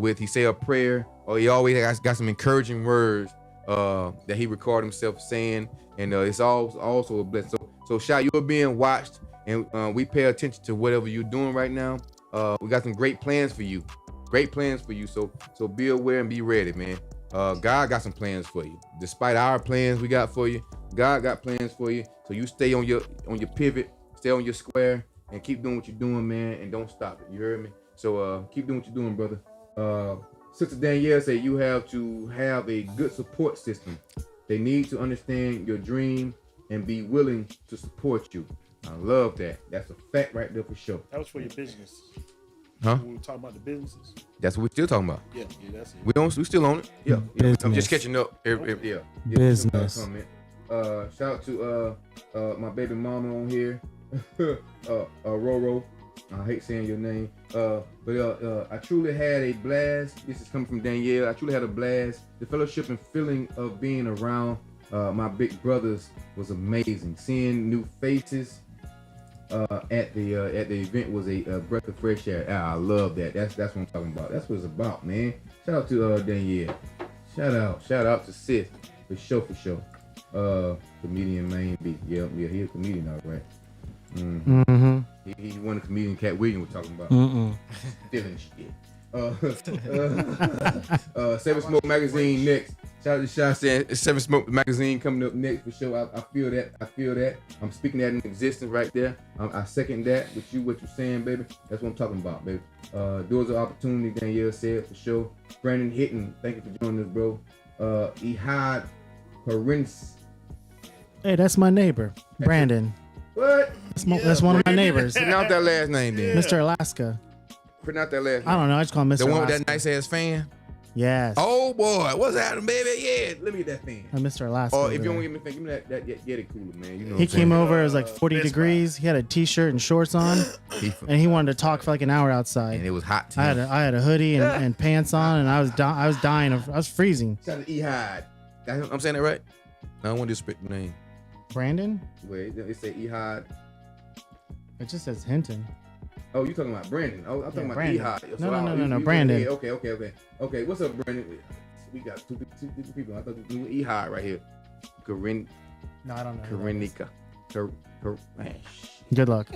with. He say a prayer, or he always got some encouraging words that he record himself saying, and it's also a blessing. So Shy, you're being watched, and we pay attention to whatever you're doing right now. We got some great plans for you. So be aware and be ready, man. God got some plans for you. Despite our plans we got for you, God got plans for you. So you stay on your pivot, stay on your square, and keep doing what you're doing, man, and don't stop it. You heard me? So keep doing what you're doing, brother. Sister Danielle said you have to have a good support system. They need to understand your dream and be willing to support you. I love that. That's a fact right there for sure. That was for your business. Huh? When we were talking about the businesses. That's what we're still talking about. Yeah, that's it. We still on it. Yeah. I'm just catching up. Yeah. Business. Shout out to my baby mama on here. Roro. I hate saying your name. But I truly had a blast. This is coming from Danielle. I truly had a blast. The fellowship and feeling of being around my big brothers was amazing. Seeing new faces at the event was a breath of fresh air. I love that. That's what I'm talking about. That's what it's about, man. Shout out to Danielle. Shout out to Sis for sure. Comedian Main B. Yeah, he a comedian, all right. Mm-hmm. He won the comedian Cat Williams was talking about. Stealing shit. Seven Smoke Magazine next. Shout out to Shy saying Seven Smoke Magazine coming up next for sure. I feel that. I'm speaking that in existence right there. I second that with you, what you're saying, baby. That's what I'm talking about, baby. Doors of opportunity, Danielle said for sure. Brandon Hitton, thank you for joining us, bro. Ehad Prince. Hey, that's my neighbor, Brandon. What? That's one of my neighbors. Pronounce that last name, then. Mr. Alaska. Pronounce that last name. I don't know. I just call him Mr. The one Alaska. with that nice ass fan. Yes. Oh boy, what's happening, baby? Yeah, let me get that fan. Mr. Alaska. Or if you don't give me a fan, give me that Yeti cooler, man. You know. He came over. It was like 40 degrees. He had a t-shirt and shorts on, and he wanted to talk for like an hour outside. And it was hot. I had a hoodie and pants on, and I was dying. I was freezing. Shout out to Ehad. I'm saying that right? I don't want to disrespect the name. Brandon? Wait, it say Ehad. It just says Hinton. Oh, you talking about Brandon? Oh, I'm talking about Brandon. Ehad. No, Brandon. Okay. What's up, Brandon? We got two people. I thought we were Ehad right here. Corinne. No, I don't know. Karinika. Man. Good luck.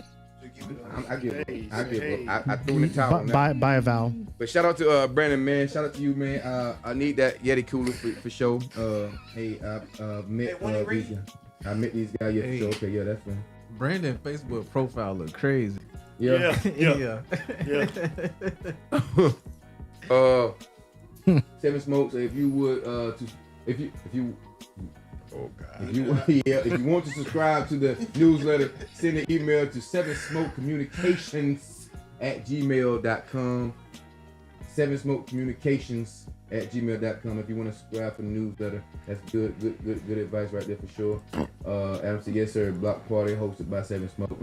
I give up. I threw in the towel. Buy a vowel. But shout out to Brandon, man. Shout out to you, man. I need that Yeti cooler for sure. Hey, I met these guys yesterday. So, okay, yeah, that's fine. Brandon Facebook profile look crazy. Yeah. Seven Smokes. If you would, if you. Oh God. If you want to subscribe to the newsletter, send an email to 7smokecommunications@gmail.com. 7smokecommunications at gmail.com if you want to subscribe for the newsletter. That's good advice right there for sure. Adam said, yes sir, block party hosted by Seven Smoke.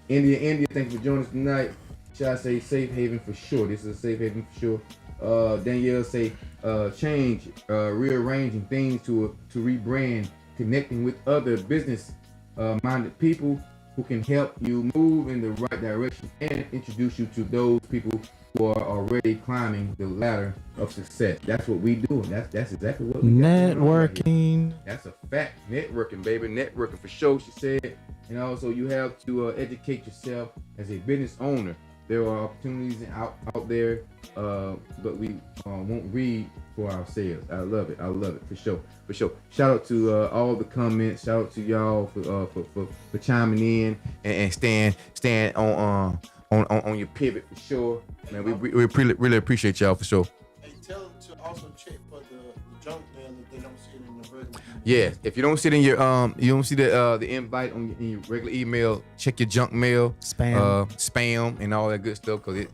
India, thank you for joining us tonight. Shall I say safe haven for sure? This is a safe haven for sure. Danielle say change, rearranging things to rebrand, connecting with other business minded people who can help you move in the right direction and introduce you to those people who are already climbing the ladder of success. That's what we do. That's exactly what we got going on right here. That's a fact. Networking, baby. Networking for sure, she said. And also you have to educate yourself as a business owner. There are opportunities out there, but we won't read for ourselves. I love it for sure. Shout out to all the comments. Shout out to y'all for chiming in and stand on your pivot for sure. Man, we really appreciate y'all for sure. Hey, tell them to also check for the junk mail if they don't see it in the regular. Yeah, if you don't see it in your you don't see the invite in your regular email, check your junk mail, spam, and all that good stuff, because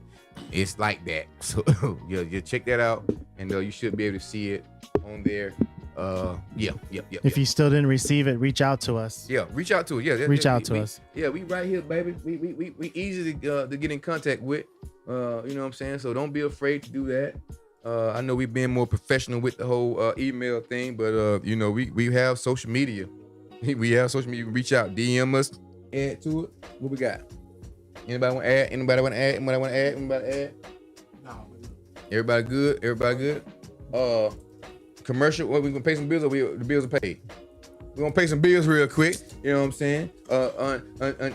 it's like that. So you check that out, and you should be able to see it on there. If you still didn't receive it, reach out to us. Yeah, reach out to us. Yeah, reach out to us. Yeah, we right here, baby. We easy to get in contact with. You know what I'm saying? So don't be afraid to do that. I know we've been more professional with the whole email thing, but we have social media. We have social media. Reach out, DM us, add to it. What we got? Anybody want to add? Anybody want to add? No. Everybody good? Commercial. What, we gonna pay some bills, or the bills are paid? We're gonna pay some bills real quick. You know what I'm saying?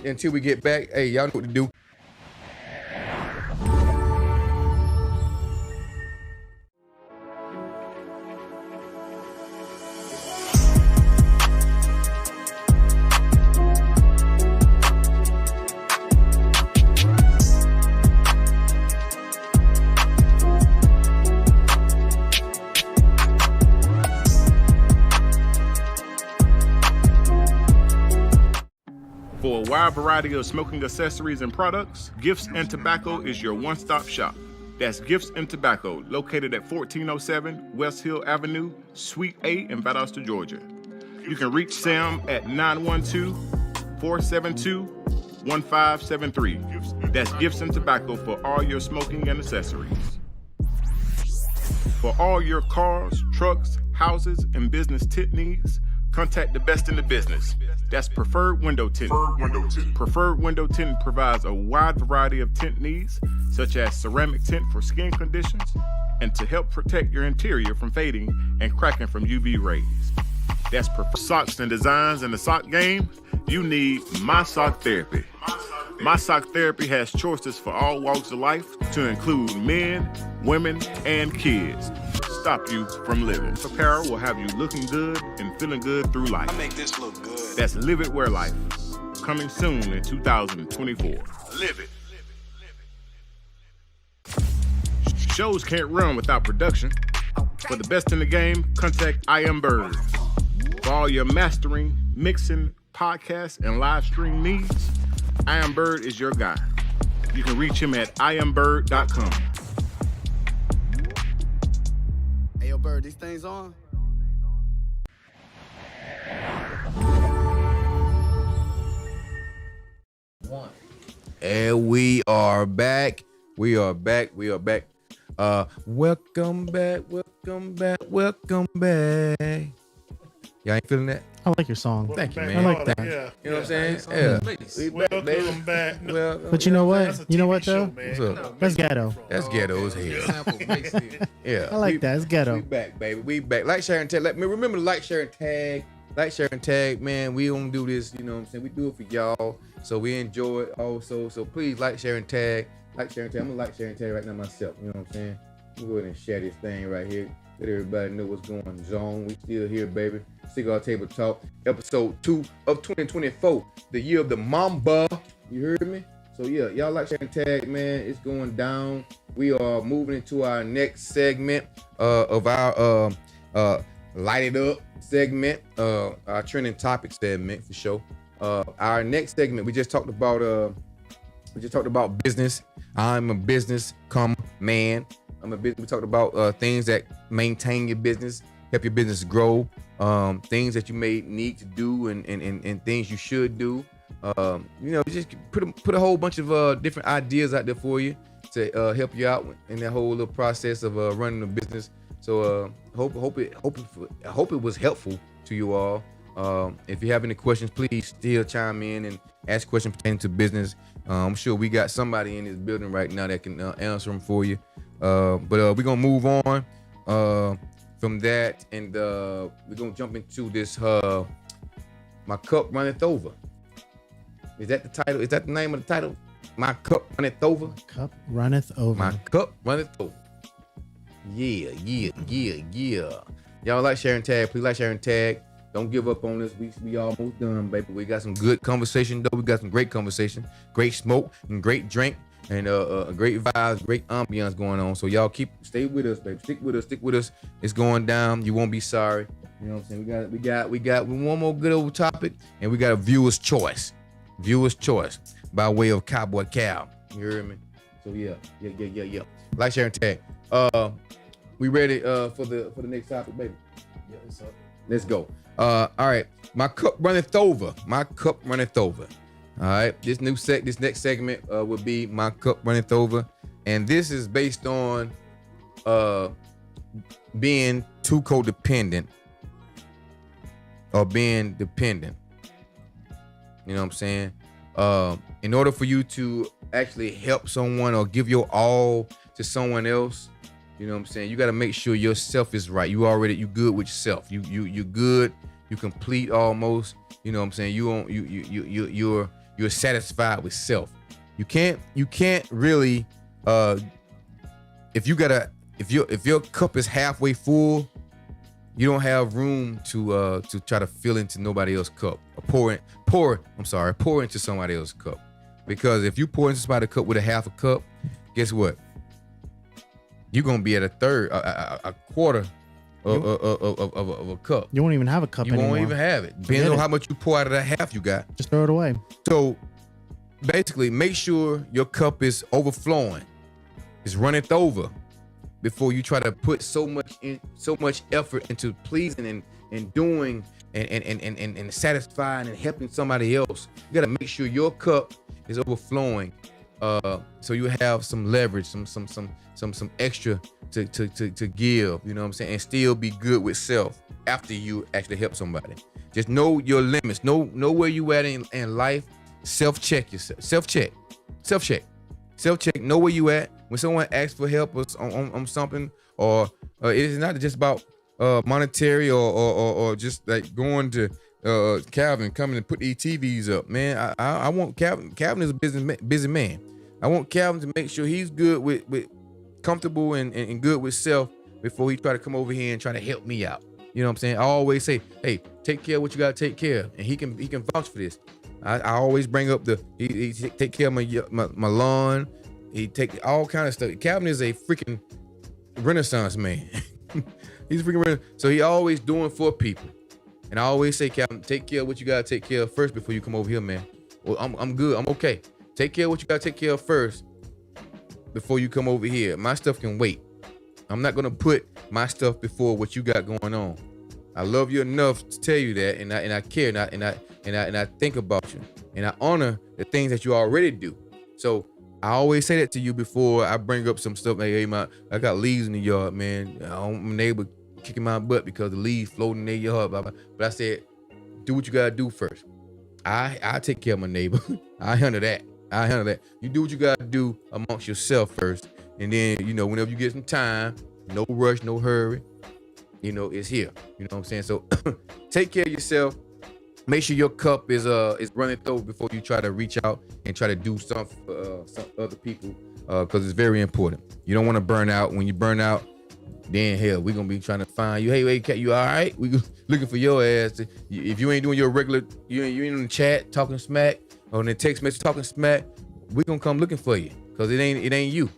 Until we get back. Hey, y'all know what to do. For a wide variety of smoking accessories and products, Gifts and Tobacco is your one-stop shop. That's Gifts and Tobacco, located at 1407 West Hill Avenue, Suite A in Valdosta, Georgia. You can reach Sam at 912-472-1573. That's Gifts and Tobacco for all your smoking and accessories. For all your cars, trucks, houses, and business tint needs, contact the best in the business. That's Preferred Window Tint. Preferred Window Tint provides a wide variety of tint needs, such as ceramic tint for skin conditions, and to help protect your interior from fading and cracking from UV rays. That's Preferred Socks and Designs in the sock game. You need My Sock Therapy. My Sock Therapy has choices for all walks of life, to include men, women, and kids. Stop you from living. Apparel will have you looking good and feeling good through life. I make this look good. That's Live It Wear Life. Coming soon in 2024. Live it. Shows can't run without production. For the best in the game, contact I Am Bird. For all your mastering, mixing, podcast, and live stream needs, I Am Bird is your guy. You can reach him at iambird.com. Hey, yo, Bird, these things on? And we are back. Welcome back. Y'all ain't feeling that? I like your song. Thank you, Back man. I like harder, that. Yeah. You know what I'm saying? Yeah. We back, baby. Welcome back. Well, But you know That's what? a You know TV what show, though? man. What's You up? know, That's make it ghetto. from. That's ghetto as hell. Sample makes it. Yeah. I like that. It's We ghetto. back, baby. We back. Like, share, and tag. Remember to like, share, and tag. Like, share, and tag, man. We don't do this, you know what I'm saying? We do it for y'all. So we enjoy it also. So please like, share, and tag. Like, share, and tag. I'm gonna like, share, and tag right now myself. You know what I'm saying? I'm gonna go ahead and share this thing right here. Let everybody know what's going on. We still here, baby. Cigar Table Talk, episode 2 of 2024, the year of the Mamba. You heard me? So yeah, y'all like, share, and tag, man. It's going down. We are moving into our next segment of our Light It Up segment, our trending topic segment for sure. Our next segment, we just talked about business. I'm a business man. I'm a business. We talked about things that maintain your business, help your business grow, things that you may need to do, and things you should do. Just put a whole bunch of different ideas out there for you to help you out in that whole little process of running a business. So hope it was helpful to you all. If you have any questions, please still chime in and ask questions pertaining to business. I'm sure we got somebody in this building right now that can answer them for you. But we're gonna move on from that, and we're gonna jump into this. My cup runneth over. Is that the title? Is that the name of the title? My cup runneth over. Cup runneth over. My cup runneth over. Yeah. Y'all like, share, and tag. Please like, share, and tag. Don't give up on us. We almost done, baby. We got some good conversation, though. We got some great conversation, great smoke, and great drink, and great vibes, great ambiance going on. So y'all stay with us, baby. Stick with us. It's going down. You won't be sorry. You know what I'm saying? We got one more good old topic, and we got a viewer's choice. Viewer's choice by way of Cowboy Cal. You heard me? So yeah. Like, share, and tag. We ready for the next topic, baby? Yeah, what's up? Let's go. All right. My cup runneth over. My cup runneth over. All right. This next segment will be my cup runneth over, and this is based on being too codependent or being dependent. You know what I'm saying? In order for you to actually help someone or give your all to someone else, you know what I'm saying, you got to make sure yourself is right. You good with yourself. You good. You complete almost. You know what I'm saying? You're satisfied with self. You can't really if your cup is halfway full, you don't have room to try to fill into nobody else's cup or pour into somebody else's cup. Because if you pour into somebody's cup with a half a cup, guess what? You're gonna be at a third, a quarter of a cup. You won't even have a cup anymore. You won't even have it. Depends on how much you pour out of that half you got. Just throw it away. So basically, make sure your cup is overflowing. It's runneth over before you try to put so much effort into pleasing and doing and satisfying and helping somebody else. You gotta make sure your cup is overflowing. So you have some leverage, some extra to give, you know what I'm saying, and still be good with self after you actually help somebody. Just know your limits, know where you at in life. Self-check yourself. Self-check. Know where you at. When someone asks for help on something, or it is not just about monetary or just like going to Calvin coming and put these TVs up, man. I want Calvin. Calvin is a busy man. I want Calvin to make sure he's good with comfortable and good with self before he try to come over here and try to help me out. You know what I'm saying? I always say, hey, take care of what you gotta take care of, and he can vouch for this. I always bring up he take care of my lawn. He take all kind of stuff. Calvin is a freaking Renaissance man. He's a freaking so he always doing for people. And I always say, Calvin, take care of what you gotta take care of first before you come over here, man. Well, I'm good. I'm okay. Take care of what you gotta take care of first before you come over here. My stuff can wait. I'm not gonna put my stuff before what you got going on. I love you enough to tell you that, and I care, and I think about you, and I honor the things that you already do. So I always say that to you before I bring up some stuff like, hey, I got leaves in the yard, man. My neighbor kicking my butt because the leaves floating in their yard. Blah, blah. But I said, do what you gotta do first. I take care of my neighbor. I handle that. You do what you gotta do amongst yourself first, and then whenever you get some time, no rush, no hurry. It's here. You know what I'm saying? So take care of yourself. Make sure your cup is running over before you try to reach out and try to do something for some other people, because it's very important. You don't want to burn out. When you burn out, then hell, we're gonna be trying to find you. Hey, cat, you all right? We looking for your ass. If you ain't doing your regular, you ain't in the chat talking smack or in the text message talking smack, we gonna come looking for you, because it ain't you.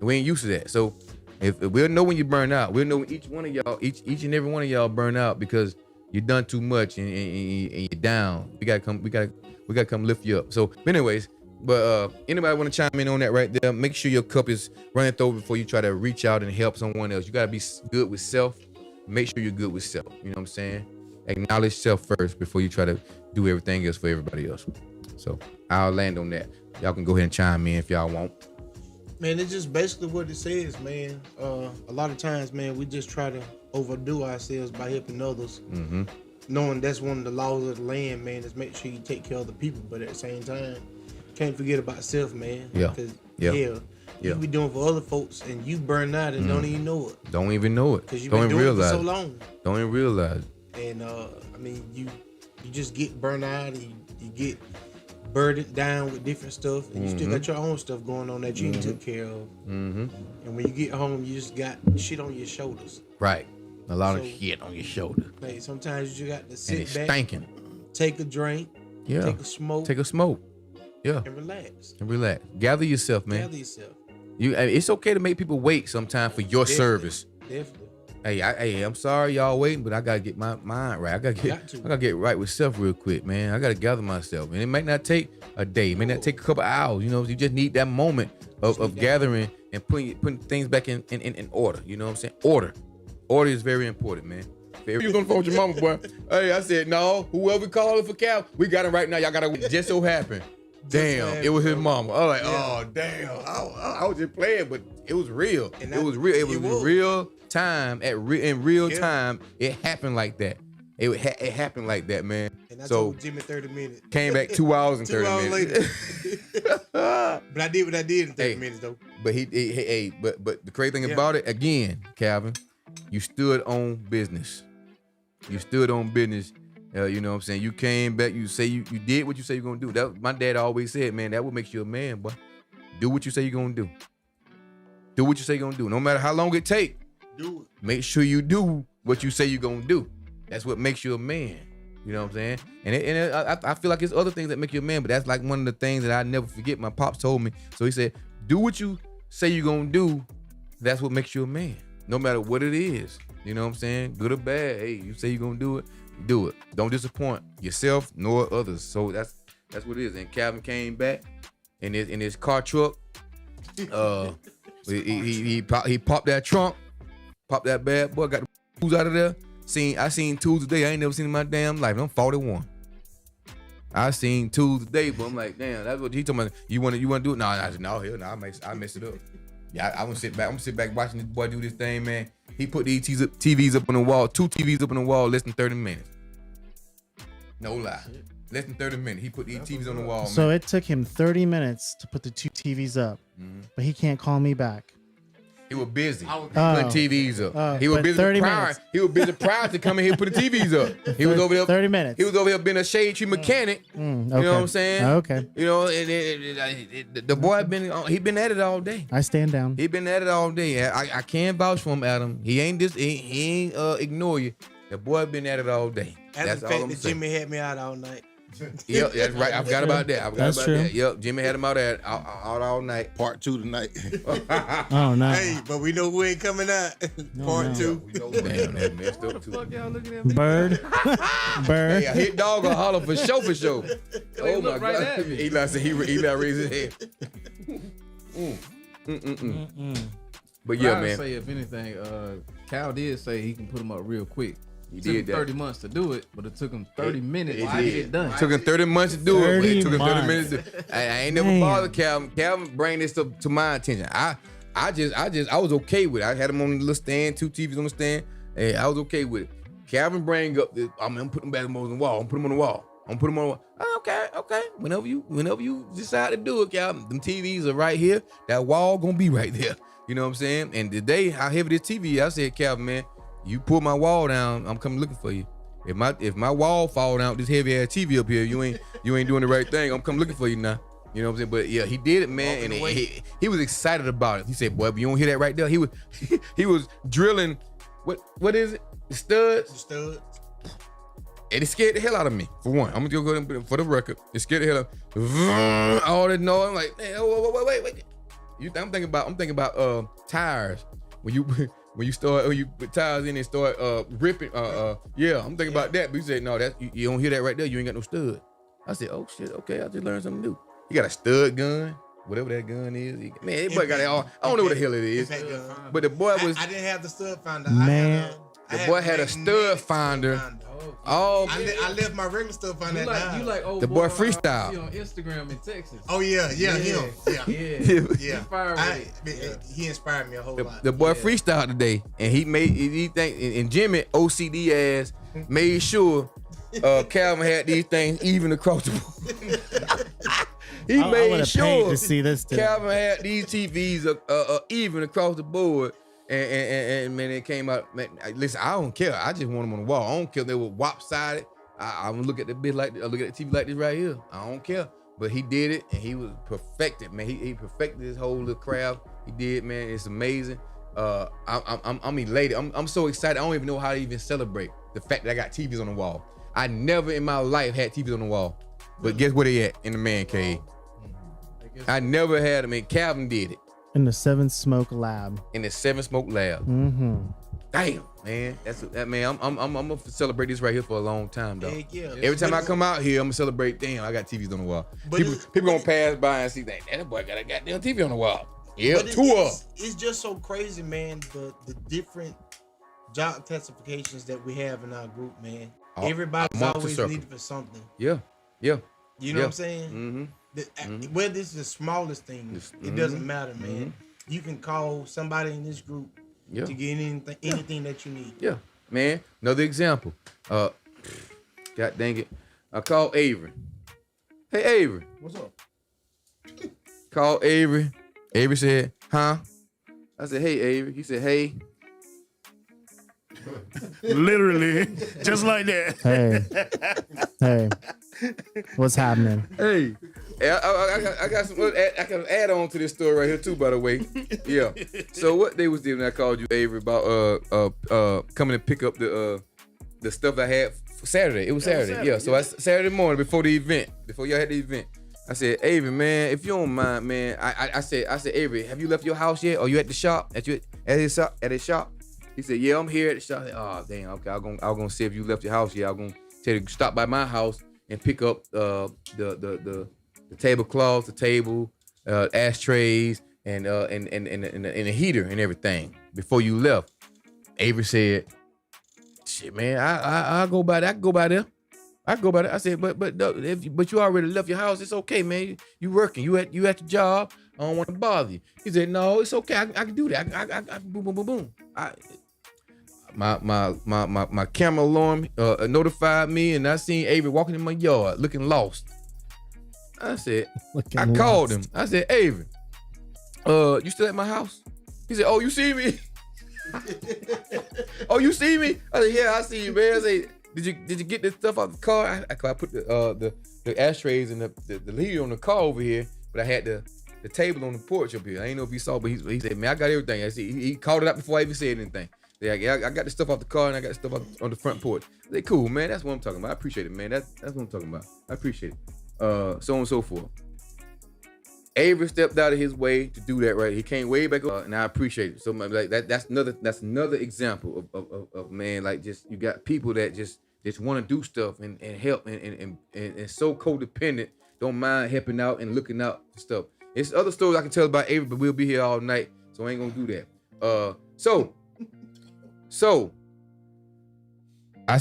We ain't used to that. So if we'll know when you burn out, we'll know when each one of y'all, each and every one of y'all burn out because you done too much and you're down. We gotta come lift you up. So anyways, But anybody want to chime in on that right there? Make sure your cup is running over before you try to reach out and help someone else. You got to be good with self. Make sure you're good with self. You know what I'm saying? Acknowledge self first before you try to do everything else for everybody else. So I'll land on that. Y'all can go ahead and chime in if y'all want. Man, it's just basically what it says, man. A lot of times, man, we just try to overdo ourselves by helping others. Mm-hmm. Knowing that's one of the laws of the land, man, is make sure you take care of the people. But at the same time, can't forget about self, man. Yeah. Because, Yeah. you be doing for other folks and you burn out and don't even know it. Don't even know it. Because you've Don't been even doing it realize for so it. long. Don't even realize it. And, I mean, you just get burnt out and you get burdened down with different stuff. And you still got your own stuff going on that you ain't took care of. Mm-hmm. And when you get home, you just got shit on your shoulders. Right. A lot of So- shit on your shoulder. Like, sometimes you got to And sit it's back, stinking. take a drink, Yeah. take a smoke, Take a smoke. Yeah. and relax. And relax. Gather yourself, man. Gather yourself. It's okay to make people wait sometime for your Definitely. service. Definitely. Hey, I'm sorry y'all waiting, but I gotta get my mind right. I gotta get right with self real quick, man. I gotta gather myself, and it might not take a day, it may not take a couple hours. You know, you just need that moment of gathering and putting things back in order. You know what I'm saying? Order is very important, man. You was on the phone with your mama, boy. Hey, I said no. Whoever calling for Cal, we got him right now. Y'all gotta just so happen. Damn, it was his mama. I was like, oh damn. I was just playing, but it was real. And It was real. It was real time in real time. It happened like that. It happened like that, man. And I So told Jimmy 30 minutes. came back 2 hours and 2 30 hours minutes. later. But I did what I did in 30 Hey. minutes, though. But but the crazy thing about it, again, Calvin, you stood on business. You stood on business. You know what I'm saying? You came back, you say you did what you say you're gonna do. That my dad always said, man, that what makes you a man, boy. Do what you say you're gonna do. Do what you say you're gonna do. No matter how long it take, Do it. make sure you do what you say you're gonna do. That's what makes you a man. You know what I'm saying? And I feel like it's other things that make you a man, but that's like one of the things that I never forget. My pops told me. So he said, do what you say you're gonna do. That's what makes you a man. No matter what it is. You know what I'm saying? Good or bad. Hey, you say you're gonna do it, do it. Don't disappoint yourself nor others. So that's what it is. And Calvin came back in his car truck. He popped that trunk, popped that bad boy, got the tools out of there. I seen tools today I ain't never seen in my damn life. I'm 41. I seen tools today, but I'm like, damn, that's what he told me. You want to do it? No, I said, no, hell no, I messed it up. Yeah, I'm gonna sit back watching this boy do this thing, man. He put these TVs up on the wall, 2 TVs up on the wall, less than 30 minutes. No lie. Less than 30 minutes. He put these TVs on the wall, So man. it took him 30 minutes to put the 2 TVs up, but he can't call me back. He was busy Oh. putting TVs up. He was but busy 30 prior. minutes. He was busy prior to coming here and put the TVs up. He was over there 30 minutes. He was over here being a shade tree mechanic. Okay. You know what I'm saying? Okay. You know, and the boy been at it all day. I stand down. He been at it all day. I can't vouch for him, Adam. He ain't ignore you. The boy been at it all day. And That's the all fact I'm that saying. Jimmy had me out all night. Yep, that's right. I forgot about that. That's true. Yep, Jimmy had him out all night. Part 2 tonight. Oh no. Hey, but we know who ain't coming out. Part no. 2. Damn, that messed up too. Fuck y'all looking at me. Bird. Bird. Hey, a hit dog will holler for sure, for sure. They look right at me. Eli said Eli raised his head. But yeah, I man. say if anything, Cal did say he can put them up real quick. He It took him did that. 30 months to do it, but it took him 30 minutes It to get did. it done. Took him 30 months to do it, but it 30 took him 30 months. minutes to I ain't never Man. bothered Calvin. Calvin bring this stuff to my attention. I was okay with it. I had him on the little stand, 2 TVs on the stand, and I was okay with it. Calvin bring up this, I'm gonna put them back on the wall. I'm put them on the wall. Oh, okay. Whenever you decide to do it, Calvin, them TVs are right here. That wall gonna be right there. You know what I'm saying? And today, how heavy this TV is, I said, Calvin, man, you pull my wall down, I'm coming looking for you. If my wall fall down, this heavy ass TV up here, you ain't doing the right thing. I'm coming looking for you now. You know what I'm saying? But yeah, he did it, man, and he was excited about it. He said, "Boy, if you don't hear that right there," he was drilling. What is it? The studs. The studs. And it scared the hell out of me. For one, I'm gonna go ahead and for the record, it scared the hell out of me. All that noise. I'm like, hey, wait. I'm thinking about tires. When you put tires in and start ripping. Yeah, I'm thinking about that. But you said no, that you don't hear that right there. You ain't got no stud. I said, oh shit, okay, I just learned something new. He got a stud gun, whatever that gun is. Man, that boy got it all. I don't know what the hell it is. But the boy was. I didn't have the stud finder. Man. The boy had a stud finder. Oh, I left my regular stud finder. You like old the boy freestyle. see on Instagram in Texas. Oh yeah, him. Yeah. He inspired me a whole lot. The boy freestyled today, and he think and Jimmy OCD ass made sure Calvin had these things even across the board. He made sure to see this too. Calvin had these TVs even across the board. And man, it came out. Man, listen, I don't care. I just want them on the wall. I don't care if they were wop-sided. I'm gonna look at the bit like I look at the TV like this right here. I don't care. But he did it, and he was perfected, man. He perfected his whole little craft. He did, man. It's amazing. I'm elated. I'm so excited. I don't even know how to even celebrate the fact that I got TVs on the wall. I never in my life had TVs on the wall. But guess where they at? In the man cave. I never had them. And Calvin did it. In the 7 Smoke Lab. In the 7 Smoke Lab. Mm-hmm. Damn, man. Man. I'm gonna celebrate this right here for a long time, though. Yeah. Every time I come out here, I'm gonna celebrate. Damn, I got TVs on the wall. People gonna pass by and see that boy got a goddamn TV on the wall. Yeah, it's just so crazy, man. The different job classifications that we have in our group, man. Everybody's always needed for something. Yeah. You know what I'm saying? Mm-hmm. Whether it's the smallest thing, it doesn't matter, man. You can call somebody in this group to get anything that you need. Yeah, man. Another example. God dang it. I called Avery. Hey, Avery. What's up? Called Avery. Avery said, huh? I said, hey, Avery. He said, hey. Literally, just like that. Hey, what's happening? Hey, I got some. I can add on to this story right here too. By the way, yeah. So what they was doing when I called you, Avery, about coming to pick up the stuff I had for Saturday. It was Saturday. Yeah. So Saturday morning before the event, before y'all had the event, I said, Avery, man, if you don't mind, man, I said, Avery, have you left your house yet? Or you at the shop? At his shop? He said, yeah, I'm here at the shop. I said, oh, damn, okay, I'm gonna see if you left your house yet. I'm gonna tell you to stop by my house and pick up the tablecloths, the table, ashtrays, and the heater and everything before you left. Avery said, shit, man, I'll go by there. I can go by there. I said, but you already left your house. It's okay, man. You working. You at your job. I don't want to bother you. He said, no, it's okay. I can do that. I boom, boom, boom, boom. My camera alarm notified me, and I seen Avery walking in my yard looking lost. I said, I called him. I said, Avery, you still at my house? He said, oh, you see me? Oh, you see me? I said, yeah, I see you, man. I said, did you get this stuff out the car? I put the ashtrays and the heater on the car over here, but I had the table on the porch up here. I ain't know if you saw, but he said, man, I got everything. I said, he called it out before I even said anything. Yeah, I got the stuff off the car and I got the stuff on the front porch. I said, cool, man. That's what I'm talking about. I appreciate it, man. That's what I'm talking about. I appreciate it. So on and so forth. Avery stepped out of his way to do that, right? He came way back up, and I appreciate it. So like that's another example of man, like just you got people that just want to do stuff and help and so codependent, don't mind helping out and looking out for stuff. It's other stories I can tell about Avery, but we'll be here all night, so I ain't gonna do that. So I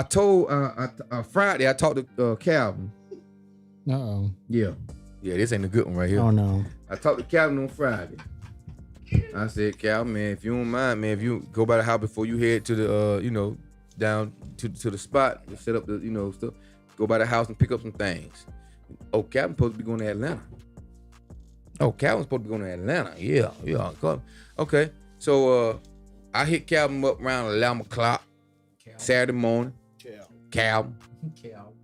told Friday I talked to Calvin. Uh-oh. Yeah, this ain't a good one right here. Oh no. I talked to Calvin on Friday. I said, Calvin, man, if you don't mind, man, if you go by the house before you head to the down to the spot to set up the stuff, go by the house and pick up some things. Oh, Calvin's supposed to be going to Atlanta. Yeah. Okay. So I hit Calvin up around 11 o'clock Saturday morning. Calvin.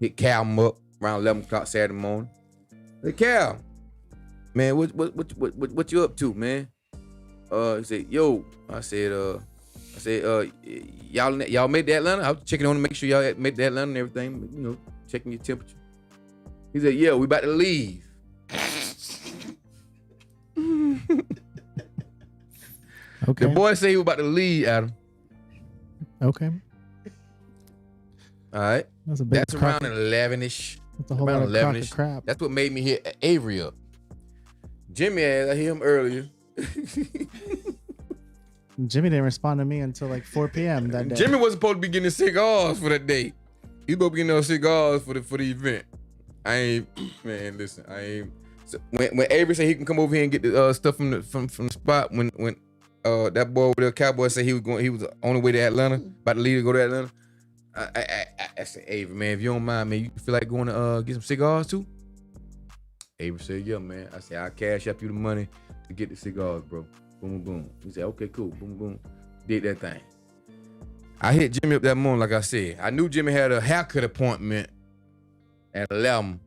Hit Calvin up around 11 o'clock Saturday morning. Hey, Cal, man, what you up to, man? He said, yo. I said, y'all made the Atlanta? I was checking on to make sure y'all made the Atlanta and everything, checking your temperature. He said, yeah, we about to leave. Okay. The boy said he was about to leave, Adam. Okay. All right. That's a big That's around 11-ish. That's a whole Around lot of crock 11-ish. of crap. That's what made me hit Avery up. Jimmy, I hear him earlier. Jimmy didn't respond to me until like 4 p.m. that day. Jimmy wasn't supposed to be getting cigars for that day. He supposed to be getting those cigars for the event. I ain't, man. Listen, I ain't. So when Avery said he can come over here and get the stuff from the spot, when that boy over there, Cowboy, said he was on the way to Atlanta, about to leave to go to Atlanta. I said, Avery, man, if you don't mind, man, you feel like going to get some cigars too? Avery said, yeah, man. I said, I'll cash up you the money to get the cigars, bro. Boom, boom. He said, okay, cool. Boom, boom. Did that thing. I hit Jimmy up that morning, like I said. I knew Jimmy had a haircut appointment at 11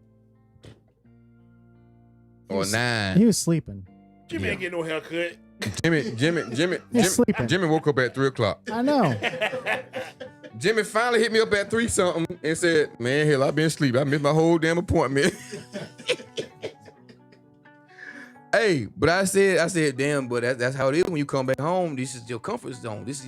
or 9. He was sleeping. Jimmy ain't getting no haircut. Jimmy woke up at 3 o'clock. I know. Jimmy finally hit me up at 3 something and said, man, hell, I've been asleep. I missed my whole damn appointment. Hey, but I said, damn, but that's how it is when you come back home. This is your comfort zone. This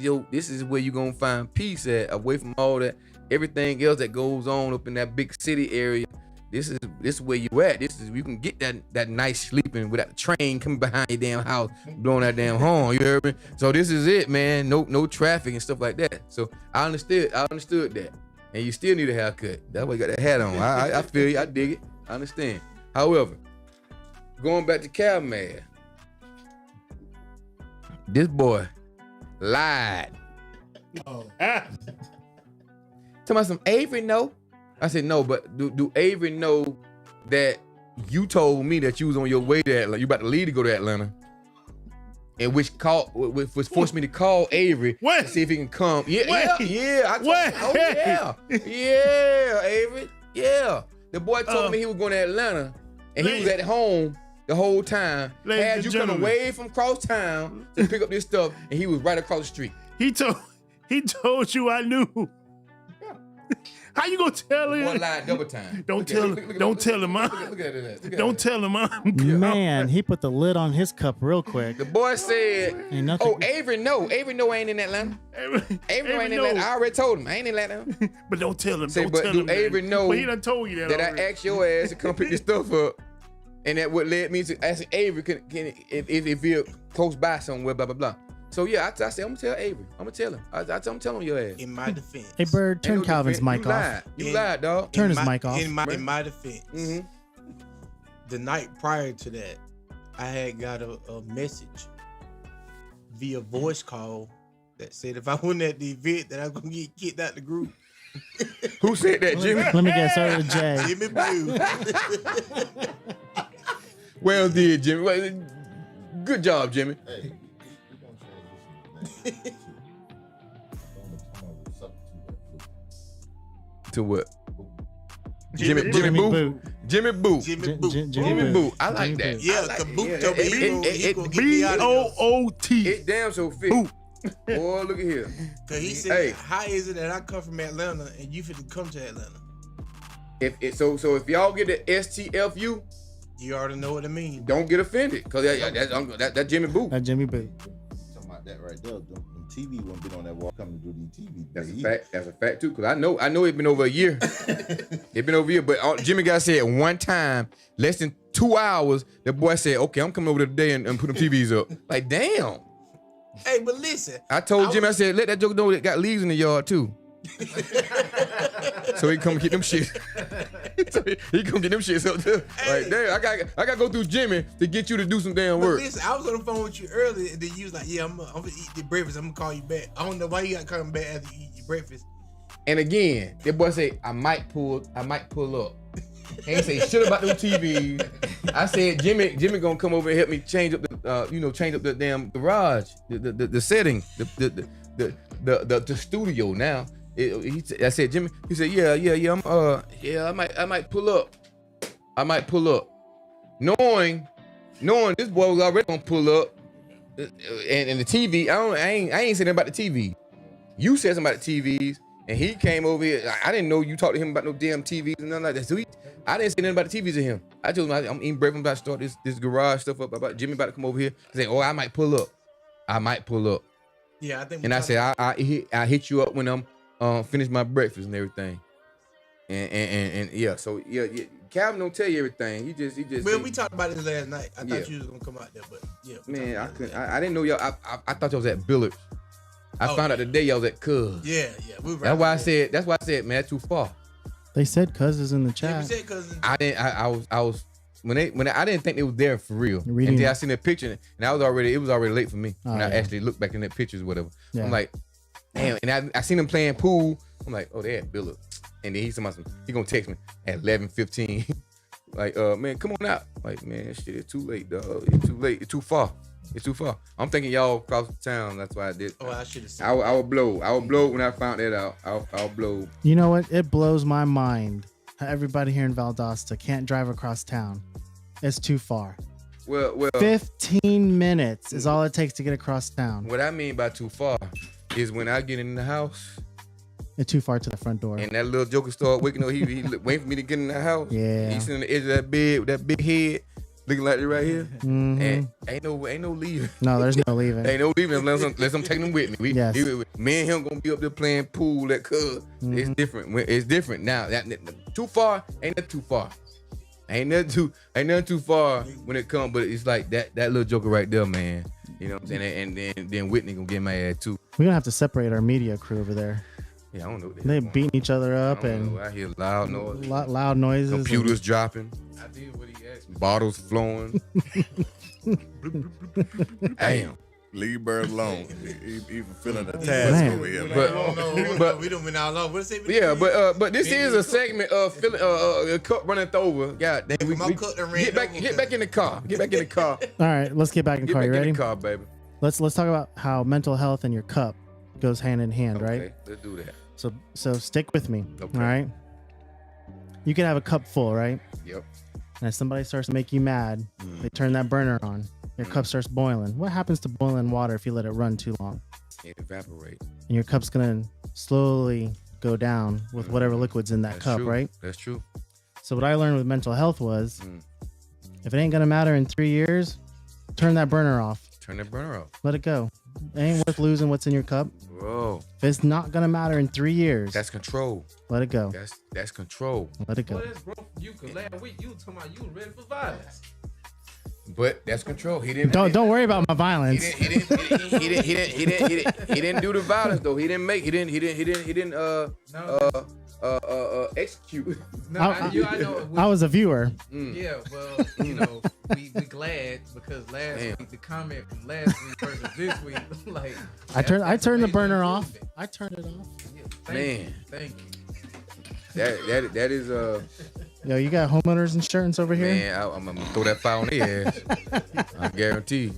is where you're gonna find peace at, away from all that, everything else that goes on up in that big city area. This is where you at. This is you can get that nice sleeping without the train coming behind your damn house, blowing that damn horn. You heard me? So this is it, man. No traffic and stuff like that. So I understood that. And you still need a haircut. That's why you got that hat on. I feel you. I dig it. I understand. However, going back to Cowman, this boy lied. Oh. Tell me some Avery know. I said no, but do Avery know that you told me that you was on your way to Atlanta? You about to leave to go to Atlanta, and which forced me to call Avery to see if he can come. Yeah. I told him, oh yeah, Avery, yeah. The boy told me he was going to Atlanta, and he was at home the whole time. Had you coming away from across town to pick up this stuff, and he was right across the street. He told you I knew. How you gonna tell him? Boy lied double time. Don't tell him. Don't tell him. Look at it. Don't tell him. Man, he put the lid on his cup real quick. The boy said, Ain't nothing. "Oh, Avery, no. Avery, no, I ain't in Atlanta. Avery ain't in Atlanta. I already told him. I ain't in Atlanta." But don't tell him. Say, don't but tell do him. Avery know But he done told you that I already. asked your ass to come pick this stuff up, and that what led me to ask Avery if you're close by somewhere, blah blah blah. So yeah, I said I'm gonna tell Avery. I'm gonna tell him. I'm telling your ass. In my defense. Hey, Bird, turn Ain't no Calvin's defense. mic off. You lied, dog. Turn his mic off. In my defense, Mm-hmm. the night prior to that, I had got a message via voice call that said if I wasn't at the event that I was gonna get kicked out the group. Who said that, Jimmy? Let me guess, over to Jay. Jimmy Blue. Well did, Jimmy. Well, good job, Jimmy. Hey, To what? Jimmy Boo. Jimmy Boo. Jimmy Boo. Jimmy Boo. I like Jimmy that. Boo. Yeah, I like the it. boot Yeah, told me he gonna get me out of there. BOOT. It damn so fit. Boy, look at here. Cause he said, Hey. how is it that I come from Atlanta and you fit to come to Atlanta? So if y'all get the STFU, You already know what I mean. don't get offended, cause that Jimmy Boo. That Jimmy Boo. talking about that right there. Them TV wouldn't been on that wall coming to do these TV. That's a fact. That's a fact too, cause I know it's been over a year. It's been over a year, but Jimmy got said one time, less than 2 hours. The boy said, "Okay, I'm coming over today and put them TVs up." Like, damn. Hey, but listen. I told Jimmy, I said, let that joke know that got leaves in the yard too. So he come get them shit. So he come get them shits up too. Hey. Like, damn, I got to go through Jimmy to get you to do some damn But work. listen, I was on the phone with you earlier, and then you was like, "Yeah, I'm gonna eat the breakfast. I'm gonna call you back." I don't know why you got coming back after you eat your breakfast. And again, that boy say, I might pull up. He ain't say shit about them TVs. I said, Jimmy gonna come over and help me change up the damn garage, the setting, the studio now. I said, Jimmy. He said, yeah. I might pull up. Knowing this boy was already gonna pull up, and the TV. I ain't saying nothing about the TV. You said something about the TVs, and he came over here. I didn't know you talked to him about no damn TVs and nothing like that. So I didn't say nothing about the TVs to him. I told him I'm eating breakfast. I'm about to start this garage stuff up. About Jimmy about to come over here. He said, "Oh, I might pull up." Yeah, I think. And I said, I hit you up when I'm finish my breakfast and everything. And yeah, so yeah, Calvin don't tell you everything. He just. Well, we talked about this last night. I thought you was gonna come out there, but yeah. Man, I couldn't. I didn't know y'all. I thought y'all was at Billard's. I found out today y'all was at Cuz. Yeah. We That's why I said. That's why I said, man, that's too far. They said Cuz is in the chat. Yeah, we said Cuz. I didn't. I was when I didn't think they was there for real. Reading- Until I seen that picture, and it was already late for me when I yeah. actually looked back in that pictures or whatever. Yeah. I'm like, damn. And I seen them playing pool. I'm like, oh, they at Billard's. And then he gonna text me at 11:15. Like, man, come on out. Like, man, shit, it's too late, dog. It's too late. It's too far. I'm thinking y'all across the town. That's why I did. Oh, I should have said. I would blow when I found that out. I'll blow. You know what? It blows my mind how everybody here in Valdosta can't drive across town. It's too far. Well. 15 minutes is all it takes to get across town. What I mean by too far is when I get in the house. It's too far to the front door. And that little joker started waking up. He waiting for me to get in the house. Yeah. He's sitting on the edge of that bed with that big head, looking like this right here. Mhm. And ain't no leaving. No, there's no leaving. Ain't no leaving unless I'm taking him with me. Yes. Me and him gonna be up there playing pool at Cuz. It's different. It's different now. That too far ain't that too far. Ain't nothing too far when it comes. But it's like that little joker right there, man. You know what I'm saying? And then Whitney gonna get my ass too. We're gonna have to separate our media crew over there. Yeah, I don't know. What They beating each other up and I hear loud noise. loud noises. Computers dropping. I did what he asked me. Bottles flowing. Damn. Leave Bird alone. He fulfilling the task Man. over here. But we don't been out long. What say? yeah, but this is a segment of cup runneth over. God damn, we get back in the car. Get back in the car. All right, let's get back in the Get car. back You in ready? the car, baby. Let's talk about how mental health and your cup goes hand in hand, right? Okay, let's do that. So stick with me. Okay. All right. You can have a cup full, right? Yep. And if somebody starts to make you mad, they turn that burner on. Your cup starts boiling. What happens to boiling water if you let it run too long? It evaporates. And your cup's gonna slowly go down with whatever liquid's in that That's cup, true. right? That's true. So what I learned with mental health was, if it ain't gonna matter in 3 years, turn that burner off. Turn that burner off. Let it go. It ain't worth losing what's in your cup. Bro, If it's not gonna matter in 3 years, that's control. let it go. That's control. Let it Well, go. that's growth for you, cause last week you was talking about you was ready for violence. But that's control. He didn't. Don't worry about my violence. He didn't do the violence though. He didn't execute. No, I know. I was a viewer. Yeah, well, you know, we glad because last week the comment from last week versus this week, like I turned the burner major off. improvement. I turned it off. Yeah, Man. thank you. That is Yo, you got homeowners insurance over here? man. I'm gonna throw that fire on their ass. I guarantee.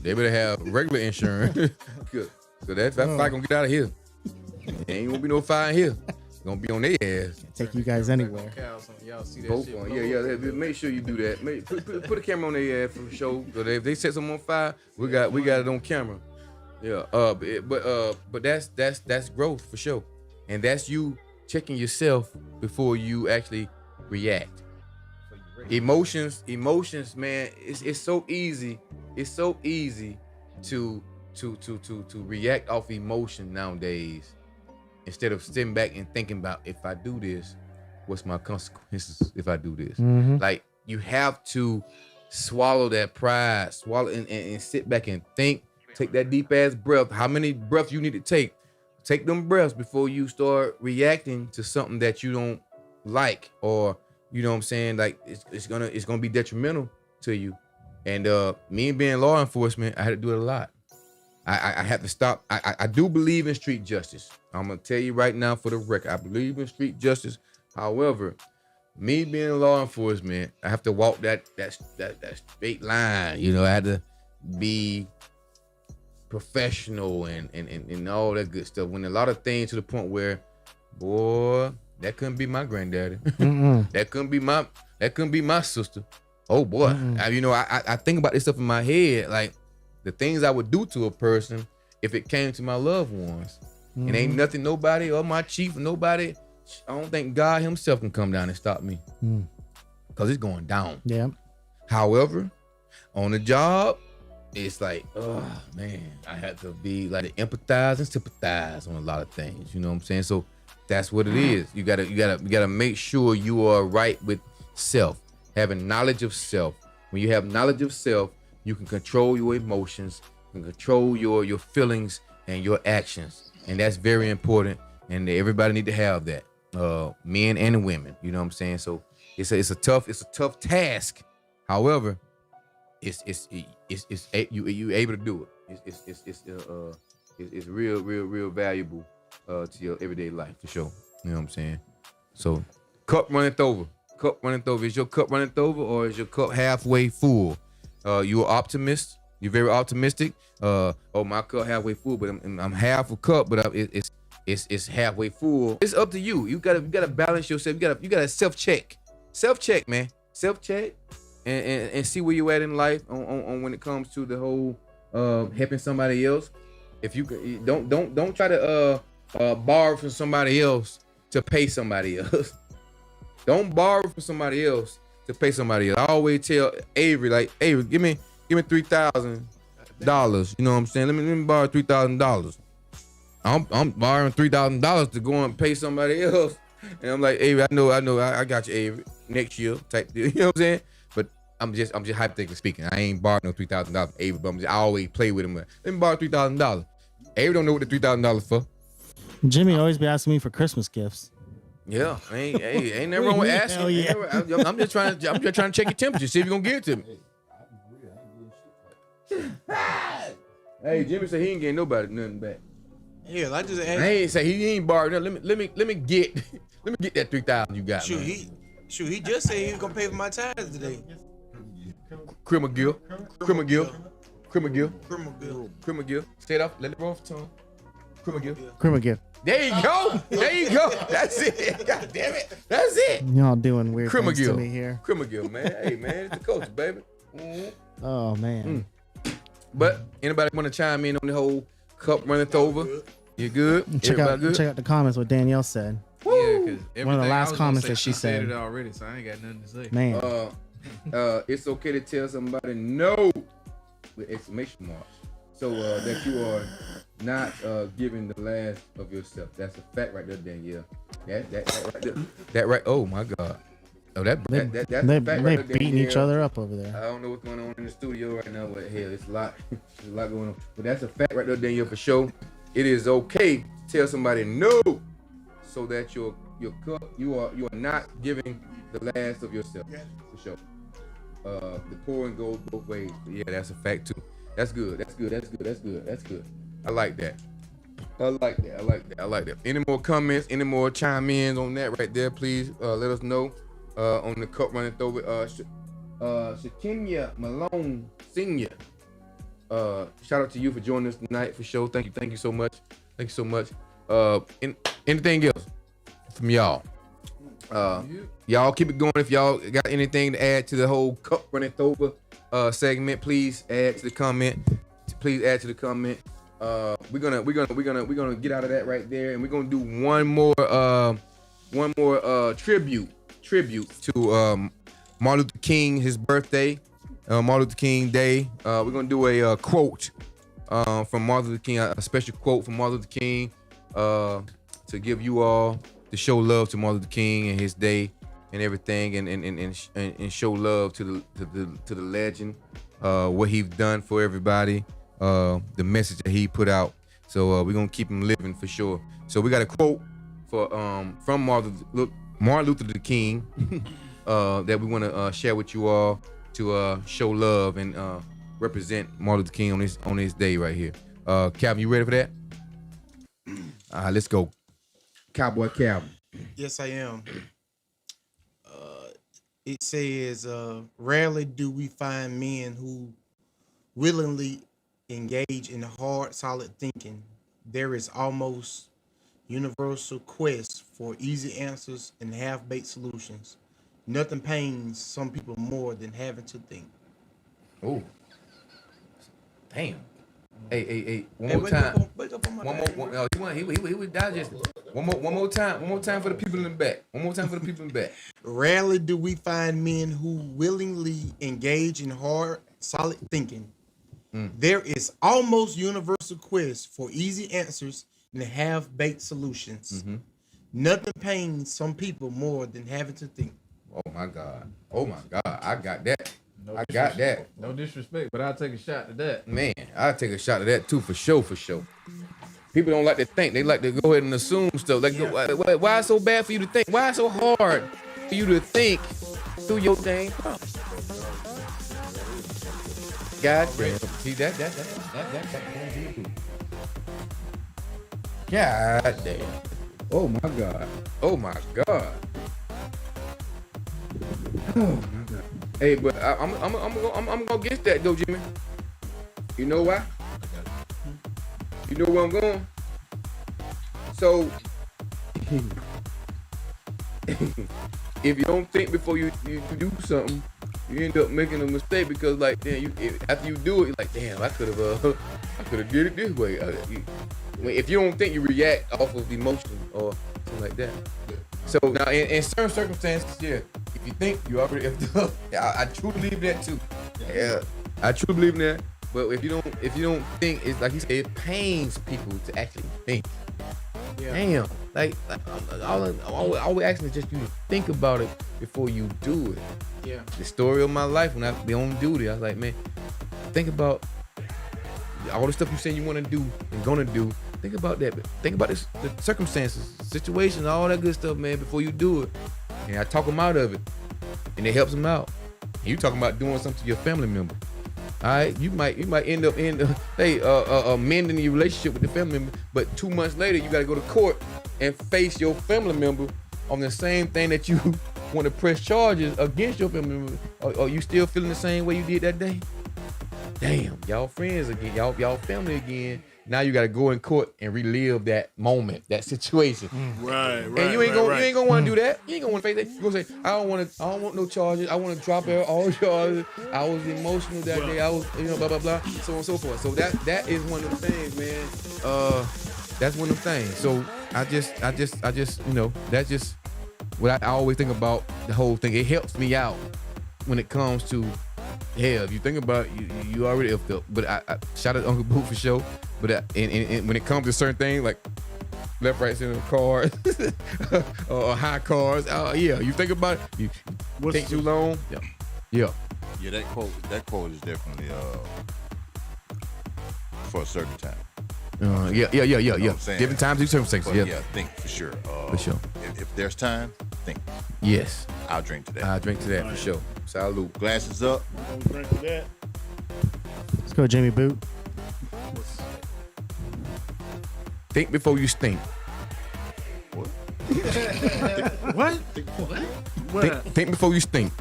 They better have regular insurance. Good. So that fire gonna get out of here. There ain't gonna be no fire in here. It's gonna be on their ass. Take you guys anywhere. Y'all see that Both shit? on. Yeah. Make sure you do that. Put a camera on their ass for sure. So if they set something on fire, we got it on camera. Yeah. But that's growth for sure, and that's you checking yourself before you actually react. Emotions, man. It's so easy. It's so easy to react off emotion nowadays, instead of sitting back and thinking about, if I do this, what's my consequences if I do this? Like, you have to swallow that pride, swallow and sit back and think. Take that deep ass breath. How many breaths you need to take? Take them breaths before you start reacting to something that you don't like, or you know what I'm saying, like it's gonna be detrimental to you. And me being law enforcement, I had to do it a lot. I had to stop. I do believe in street justice. I'm gonna tell you right now for the record, I believe in street justice. However, me being law enforcement, I have to walk that straight line. You know, I had to be professional and all that good stuff. When a lot of things to the point where, boy, that couldn't be my granddaddy. That couldn't be my sister. Oh boy, I think about this stuff in my head, like the things I would do to a person if it came to my loved ones. It ain't nothing, nobody or my chief, nobody. I don't think God himself can come down and stop me, because it's going down. Yeah. However, on the job, it's like, oh man, I had to be like to empathize and sympathize on a lot of things. You know what I'm saying? So That's what it is. You gotta make sure you are right with self, having knowledge of self. When you have knowledge of self, you can control your emotions, you can control your feelings and your actions, and that's very important. And everybody need to have that, men and women. You know what I'm saying? So it's a tough task. However, you able to do it. It's real valuable to your everyday life for sure. You know what I'm saying? So, cup runneth over. Cup runneth over. Is your cup runneth over, or is your cup halfway full? You an optimist. You're very optimistic. My cup halfway full, but I'm half a cup, but it's halfway full. It's up to you. You gotta balance yourself. You gotta self check, man. Self check, and see where you at in life on when it comes to the whole helping somebody else. If you don't try to borrow from somebody else to pay somebody else. Don't borrow from somebody else to pay somebody else. I always tell Avery, like, Avery, give me $3,000. You know what I'm saying? Let me borrow $3,000. I'm borrowing $3,000 to go and pay somebody else. And I'm like, Avery, I know, I got you, Avery. Next year, type deal. You know what I'm saying? But I'm just hypothetically speaking. I ain't borrowing no $3,000, Avery, but I always play with him. Let me borrow $3,000. Avery don't know what the $3,000 for. Jimmy always be asking me for Christmas gifts. Yeah, ain't nothing wrong with asking. Yeah. I'm just trying to check your temperature, see if you're gonna give it to me. Hey, Jimmy said he ain't getting nobody nothing back. Hell, I just asked. I ain't say he ain't borrowed nothing. Let me get that $3,000 you got. Shoot, man. he just said he was gonna pay for my tithes today. Criminal Gill. Say it off. Let it roll for Tom. Criminal Gill. There you go. That's it. God damn it. That's it. Y'all doing weird things to Gill. me here. Criminal Gill, man. Hey, man, it's the coach, baby. Mm-hmm. Oh man. But anybody want to chime in on the whole cup runneth over? You good? Check out the comments what Danielle said. Yeah, because One of the last comments that she said it already, so I ain't got nothing to say. Man. It's okay to tell somebody no with exclamation marks, so that you are not giving the last of yourself. That's a fact right there, Danielle. That right there. That right. Oh my God. Oh, that's a fact right there, beating each other up over there. I don't know what's going on in the studio right now, but hell, it's a lot. There's a lot going on. But that's a fact right there, Danielle, for sure. It is okay to tell somebody no, so that your cup, you are not giving the last of yourself, for sure. The pouring goes both ways. But yeah, that's a fact too. That's good. I like that. I like that. Any more comments? Any more chime ins on that right there? Please let us know. On the cup runneth over. Shakimia Malone Senior. Shout out to you for joining us tonight for sure. Thank you so much. Anything else from y'all? Y'all keep it going. If y'all got anything to add to the whole cup runneth over segment, please add to the comment. We're gonna get out of that right there, and we're gonna do one more tribute to Martin Luther King, his birthday, Martin Luther King Day. We're gonna do a quote from Martin Luther King, a special quote from Martin Luther King, to give you all, to show love to Martin Luther King and his day and everything, and show love to the legend, what he's done for everybody, the message that he put out. So we're gonna keep him living for sure. So we got a quote from Martin Luther King that we want to share with you all to show love and represent Martin Luther King on his day right here. Calvin, you ready for that? Let's go. Cowboy Calvin. Yes, I am. It says, rarely do we find men who willingly engage in hard, solid thinking. There is almost universal quest for easy answers and half-baked solutions. Nothing pains some people more than having to think. Oh, damn. Hey, one more time. He was digesting. One more time for the people in the back. Rarely do we find men who willingly engage in hard, solid thinking. There is almost universal quest for easy answers and half-baked solutions. Nothing pains some people more than having to think. Oh my God. I got that. No I got that. No disrespect, but I'll take a shot to that. Man, I'll take a shot of that too, for sure. People don't like to think. They like to go ahead and assume stuff. Like, why it's so bad for you to think? Why it's so hard for you to think through your dang problem? God damn. See, that. God damn. Oh my God. Oh my God. Hey, but I'm gonna get that though, Jimmy. You know why? You know where I'm going? So, if you don't think before you do something, you end up making a mistake because, like, damn, after you do it, you're like, damn, I could have did it this way. If you don't think, you react off of emotion or something like that. So now, in certain circumstances, yeah, if you think, you already effed up. I truly believe that too. Yeah, I truly believe in that. But if you don't think, it's like you said, it pains people to actually think. Yeah. Damn, like all we're asking is just you to think about it before you do it. Yeah. The story of my life when I be on duty, I was like, man, think about all the stuff you saying you want to do and gonna do. Think about that. Think about the circumstances, situations, all that good stuff, man, before you do it. And I talk them out of it, and it helps them out. And you talking about doing something to your family member. All right, you might end up mending your relationship with the family member, but 2 months later you got to go to court and face your family member on the same thing that you want to press charges against your family member. Are you still feeling the same way you did that day? Damn, y'all friends again, y'all family again. Now you got to go in court and relive that moment, that situation. Right. And you ain't gonna want to do that. You ain't gonna want to face that. You gonna say, I don't want no charges. I want to drop all charges. I was emotional that day. I was, blah blah blah, so on and so forth. So that is one of the things, man. That's one of the things. So I just, that's just what I always think about the whole thing. It helps me out when it comes to, hell, if you think about it, you already effed up. But I shout out Uncle Boo for sure. But and when it comes to certain things like left, right, center cars or high cars, yeah, you think about it, you take too long. Yeah. That quote is definitely for a certain time. Yeah. Different times, do circumstances. But Yeah, think for sure. For sure. If there's time, think. Yes, I'll drink to that. I'll drink to that for sure. Salute. Glasses up. Don't drink to that. Let's go, Jamie Boot. Think before you stink. What? What? Think before you stink.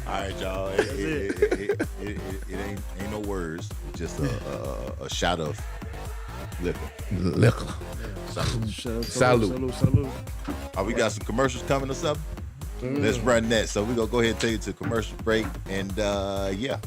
All right, y'all. It ain't no words. Just a shot of liquor. Salute. We got some commercials coming or something? Let's run that. So we're going to go ahead and take it to a commercial break. And yeah.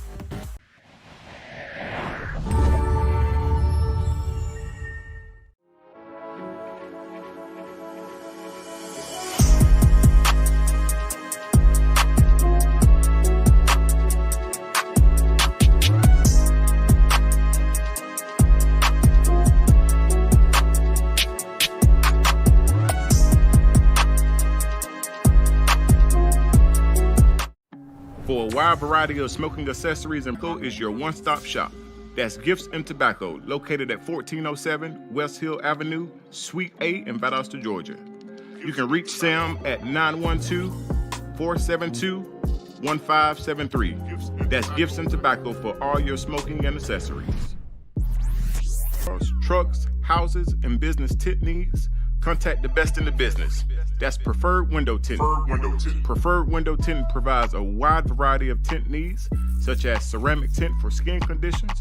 For a wide variety of smoking accessories and tobacco is your one-stop shop. That's Gifts and Tobacco, located at 1407 West Hill Avenue, Suite A in Valdosta, Georgia. You can reach Sam at 912-472-1573. That's Gifts and Tobacco for all your smoking and accessories. Trucks, houses, and business tint needs, contact the best in the business. That's Preferred Window Tint. Preferred Window Tint provides a wide variety of tint needs, such as ceramic tint for skin conditions,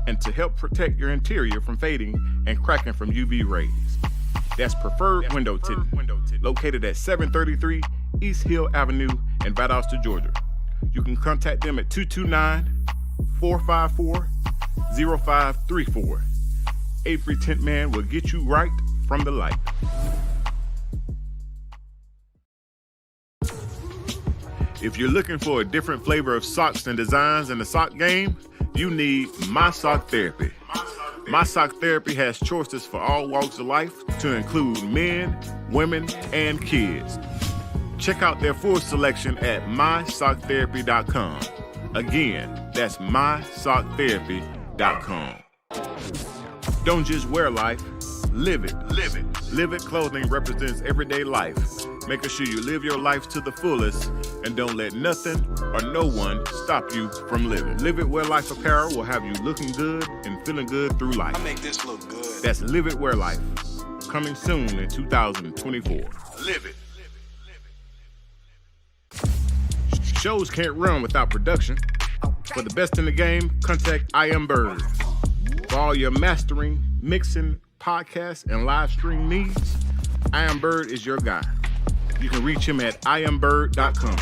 and to help protect your interior from fading and cracking from UV rays. That's Preferred Window Tint, located at 733 East Hill Avenue in Valdosta, Georgia. You can contact them at 229-454-0534. Avery Tint Man will get you right from the light. If you're looking for a different flavor of socks and designs in the sock game, you need My Sock Therapy. My Sock Therapy has choices for all walks of life to include men, women, and kids. Check out their full selection at mysocktherapy.com. Again, that's mysocktherapy.com. Don't just wear life, live it. Live it. Live It clothing represents everyday life, making sure you live your life to the fullest and don't let nothing or no one stop you from living. Live It Wear Life apparel will have you looking good and feeling good through life. I make this look good. That's Live It Wear Life, coming soon in 2024. Live it. Shows can't run without production. For the best in the game, contact I Am Bird. For all your mastering, mixing, podcast, and live stream needs, I Am Bird is your guy. You can reach him at iambird.com.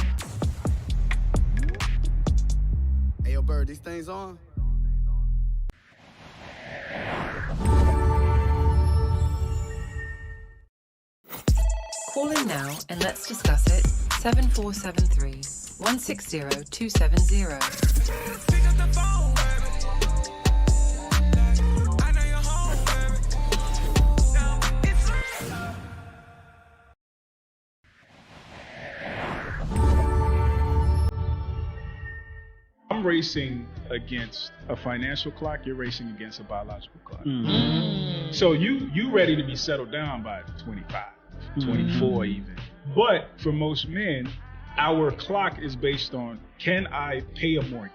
Hey, yo, Bird, these things on? Call in now and let's discuss it. 7473 160 270. I'm racing against a financial clock. You're racing against a biological clock. So you ready to be settled down by 25, 24 even. But for most men, our clock is based on, can I pay a mortgage?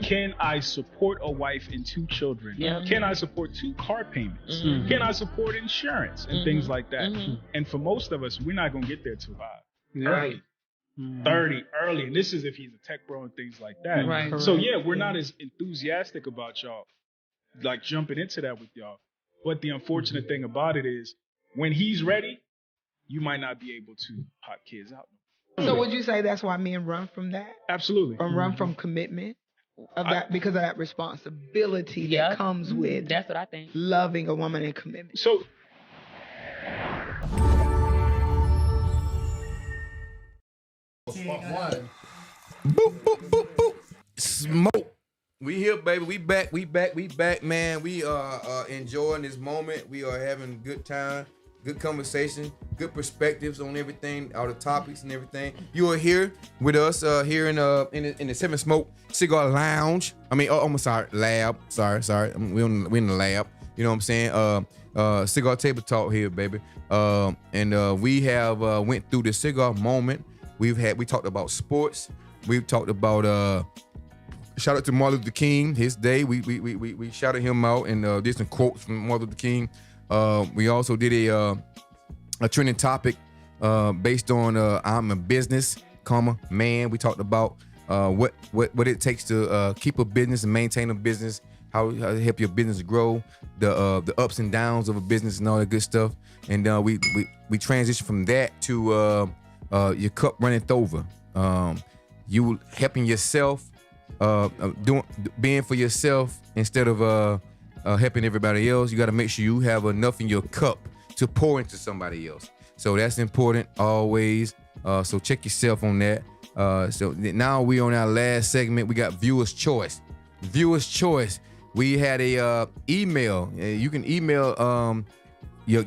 Can I support a wife and 2 children? Can I support 2 car payments? Can I support insurance and things like that? And for most of us, we're not going to get there till about 30 early. And this is if he's a tech bro and things like that. Right. So yeah, we're not as enthusiastic about y'all, like jumping into that with y'all. But the unfortunate thing about it is when he's ready, you might not be able to pop kids out. So would you say that's why men run from that? Absolutely. Or run from commitment of that because of that responsibility that comes with that's what I think. Loving a woman in commitment. So Boop, boop, boop, boop. Smoke. We here, baby. We back, man. We are enjoying this moment. We are having a good time, good conversation, good perspectives on everything, all the topics and everything. You are here with us here in the Seven Smoke Cigar Lounge. I mean, I'm sorry, lab. Sorry. We in the lab. You know what I'm saying? Cigar Table Talk here, baby. And we have went through the Cigar Moment. We talked about sports. We've talked about shout out to Martin Luther King, his day. We shouted him out and did some quotes from Martin Luther King. We also did a trending topic based on I'm a business, man. We talked about what it takes to keep a business and maintain a business, how to help your business grow, the ups and downs of a business and all that good stuff. And we transitioned from that to your cup runneth over. You helping yourself, being for yourself instead of helping everybody else. You got to make sure you have enough in your cup to pour into somebody else. So that's important always. So check yourself on that. So now we on our last segment. We got Viewer's Choice. Viewer's Choice. We had a email. You can email your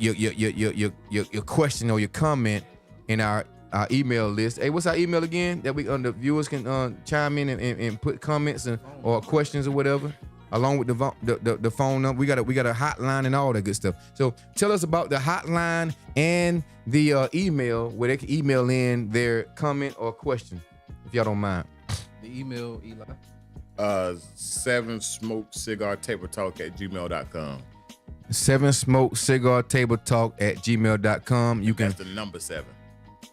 question or your comment in our email list. Hey, what's our email again? That the viewers can chime in and put comments or questions or whatever, along with the phone number. We got a hotline and all that good stuff. So tell us about the hotline and the email where they can email in their comment or question, if y'all don't mind. The email, Eli. 7smokecigartabletalk@gmail.com. 7smokecigartabletalk@gmail.com. You can. That's the number 7.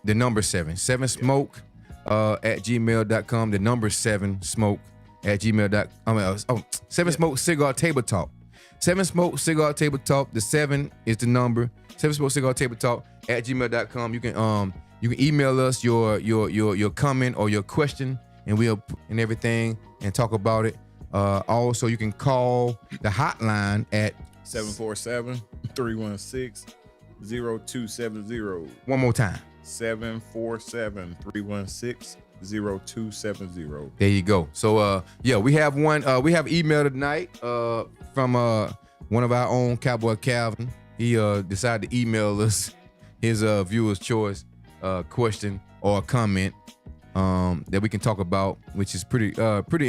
The number 7. 7smoke at gmail.com. The number 7smoke at gmail.com. 7smoke Cigar Table Talk. 7smoke Cigar Table Talk. The 7 is the number. 7smoke Cigar Table Talk at gmail.com. You can email us your comment or your question and everything and talk about it. Also, you can call the hotline at 747-316-0270. One more time. 747-316-0270. There you go. So we have one. We have email tonight from one of our own Cowboy Calvin, he decided to email us his viewer's choice question or comment that we can talk about, which is pretty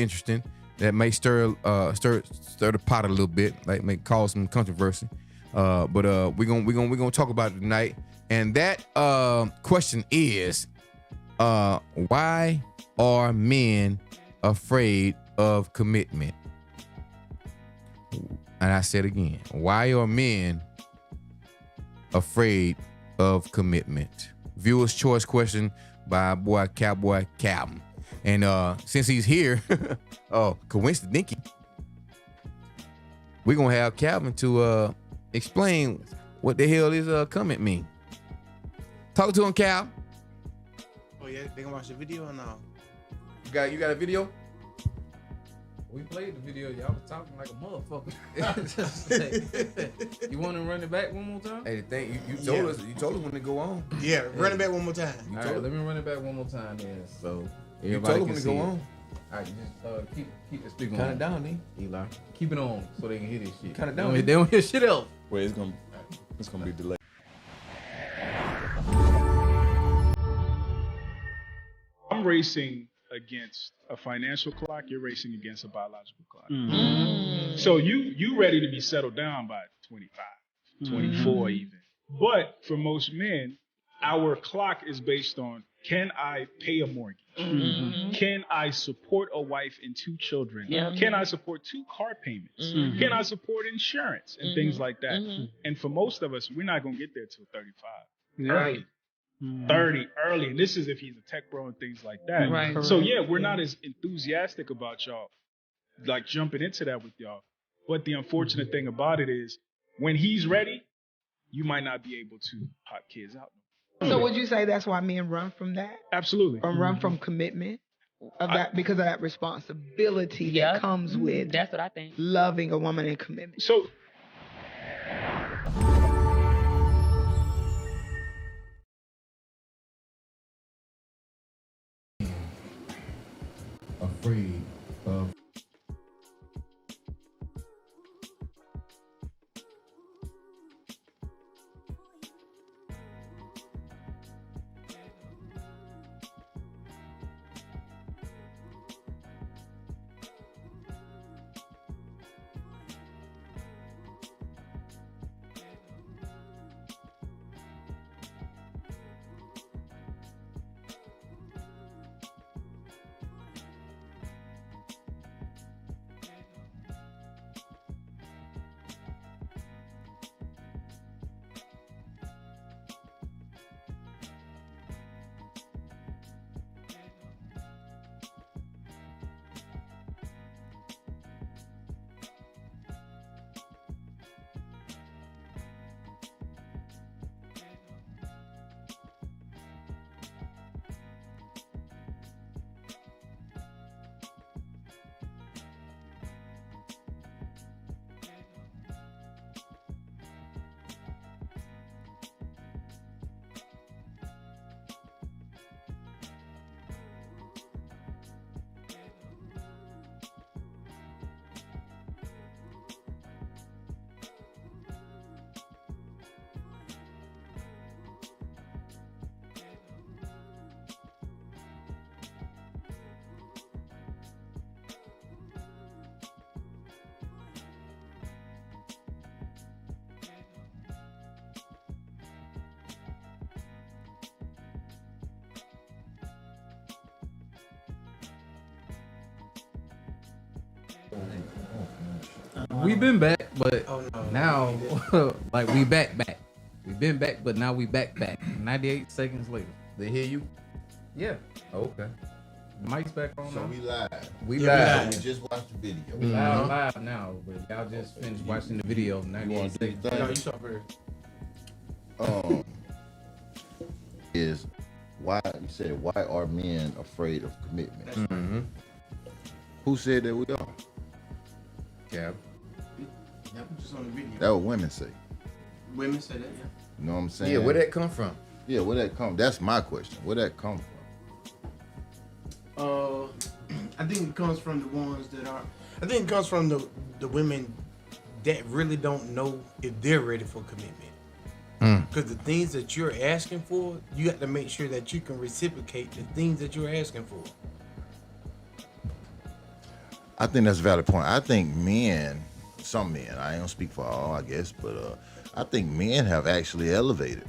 interesting. That may stir the pot a little bit, like may cause some controversy. But we're gonna talk about it tonight. And that question is, why are men afraid of commitment? And I said again, why are men afraid of commitment? Viewer's choice question by our boy Cowboy Calvin. And since he's here, coincidentally, we're gonna have Calvin to explain what the hell is commit mean. Talk to him, Cal. Oh yeah, they gonna watch the video or no? You got a video? We played the video. Y'all was talking like a motherfucker. You want to run it back one more time? Hey, the thing you told us when to go on. Yeah, run it back one more time. All right, let me run it back one more time then. So You everybody told can them to see go it. on. All right, just keep the speaker on. Count it down, then. Eli. Keep it on so they can hear this shit. Count it down. They don't hear shit else. Wait, it's gonna be delayed. I'm racing against a financial clock. You're racing against a biological clock. So you ready to be settled down by 25, 24 even. But for most men, our clock is based on, can I pay a mortgage? Can I support a wife and 2 children? Can I support 2 car payments? Can I support insurance and things like that? And for most of us, we're not going to get there till 35. Early. 30 early. And this is if he's a tech bro and things like that. Right. So yeah, we're not as enthusiastic about y'all like jumping into that with y'all. But the unfortunate thing about it is when he's ready, you might not be able to pop kids out. So would you say that's why men run from that? Absolutely. Or run from commitment of that because of that responsibility that comes with that's what I think. Loving a woman in commitment. So Afraid of We been back, but now like we back. We been back, but now we back. 98 seconds later. They hear you? Yeah. Okay. Mike's back on. So now. we live. We live. We just watched the video. We live now, but y'all just finished watching the video. 98 seconds. No, you saw first. Is why you said why are men afraid of commitment? Who said that we are? Cab. Yeah, just on the video. That what women say. Women say that, yeah. You know what I'm saying? Yeah, where that come from? Yeah, where that come? That's my question. Where that come from? I think it comes from the ones that are. I think it comes from the women that really don't know if they're ready for commitment. Because the things that you're asking for, you have to make sure that you can reciprocate the things that you're asking for. I think that's a valid point. I think some men, I ain't gonna speak for all, I guess, but I think men have actually elevated.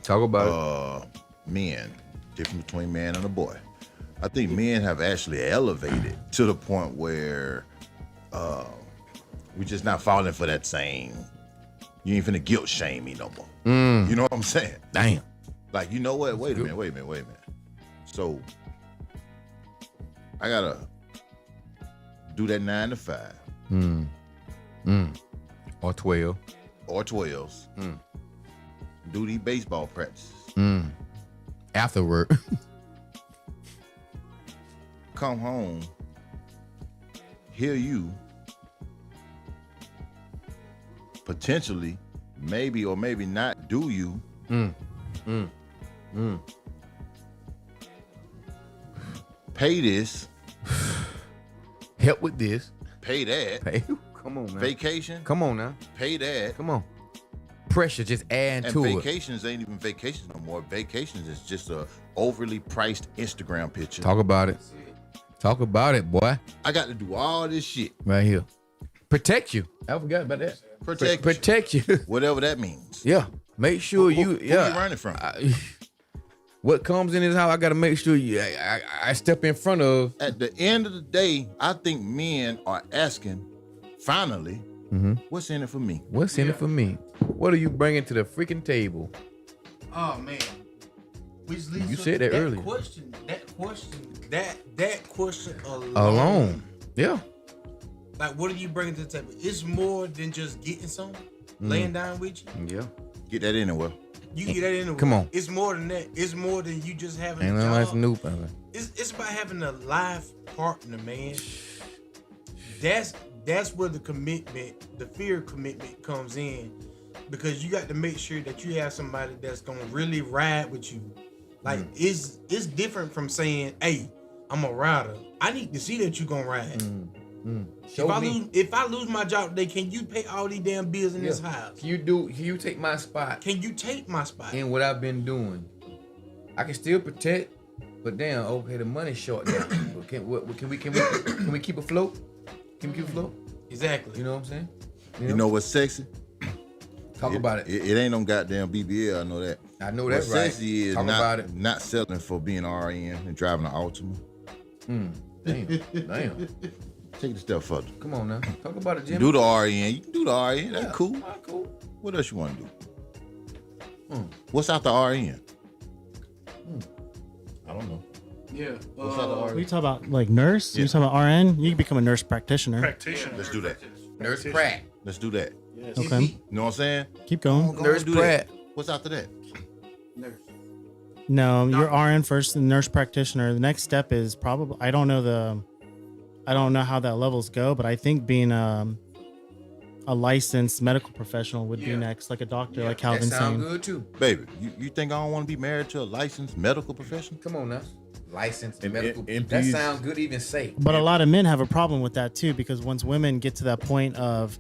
Talk about it. Men, difference between man and a boy. I think men have actually elevated to the point where we're just not falling for that same. You ain't finna guilt shame me no more. You know what I'm saying? Damn. Like, you know what? Wait a minute. So I gotta do that 9 to 5. Or 12. Or 12s. Do these baseball practices. After work. Come home. Hear you. Potentially, maybe or maybe not do you. Pay this. Help with this. Pay that. Pay. Come on, man. Vacation. Come on now. Pay that. Come on. Pressure just adding to it. And vacations ain't even vacations no more. Vacations is just a overly priced Instagram picture. Talk about it. Talk about it, boy. I got to do all this shit. Right here. Protect you. I forgot about that. Protect you. Whatever that means. Yeah. Make sure who you running from? What comes in is how I got to make sure I step in front of. At the end of the day, I think men are asking, finally, what's in it for me? What's in it for me? What are you bringing to the freaking table? Oh man, you said that earlier. That question alone. Yeah. Like, what are you bringing to the table? It's more than just getting something, laying down with you. Yeah. Get that anywhere. You get that anywhere. Come on. It's more than that. It's more than you just having Ain't a nothing job. like Snoop. It's about having a life partner, man. That's where the commitment, the fear of commitment comes in, because you got to make sure that you have somebody that's gonna really ride with you. Like it's different from saying, "Hey, I'm a rider. I need to see that you gonna ride." If I lose my job today, can you pay all these damn bills in this house? Can you take my spot? Can you take my spot? In what I've been doing, I can still protect, but damn, okay, the money's short now. Can we keep afloat? Can we keep afloat? Exactly. You know what I'm saying? You know what's sexy? Talk about it. It ain't no goddamn BBL. I know that. I know that. What's right. sexy is Talk about it. not settling for being RN and driving an Altima. Damn. Take it a step further. Come on now. Talk about it, Jimmy. Do the RN. You can do the RN. That's cool. All right, cool. What else you want to do? What's out the RN? I don't know. Yeah. What's out the RN? We talk about like nurse. You talking about RN? You can become a nurse practitioner. Let's do that. Nurse Pratt. Let's do that. Yes. Okay. You know what I'm saying? Keep going. Nurse do Pratt. that. What's after that? Nurse. No, you're RN first, and nurse practitioner. The next step is probably I don't know how that levels go, but I think being a licensed medical professional would be next, like a doctor, like Calvin's That sounds saying. good too. Baby, you think I don't want to be married to a licensed medical professional? Come on now. Licensed And medical. MPs. That sounds good, even say. But a lot of men have a problem with that too, because once women get to that point of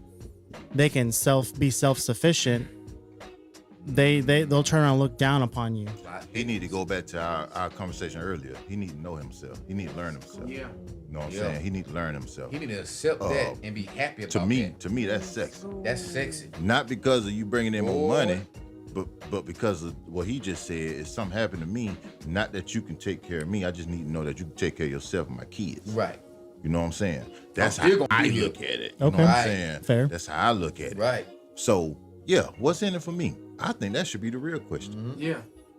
they can be self-sufficient, they'll turn around and look down upon you. He need to go back to our conversation earlier. He need to know himself. He need to learn himself. Yeah. You know what I'm saying? He need to learn himself. He need to accept that and be happy about that. To me, that's sexy. That's sexy. Not because of you bringing in more money, but because of what he just said. If something happened to me, not that you can take care of me. I just need to know that you can take care of yourself and my kids. Right. You know what I'm saying? That's still how gonna I be look here. at it. You Okay. know what I'm Right. saying? Fair. That's how I look at it. Right. So, yeah, what's in it for me? I think that should be the real question. Yeah.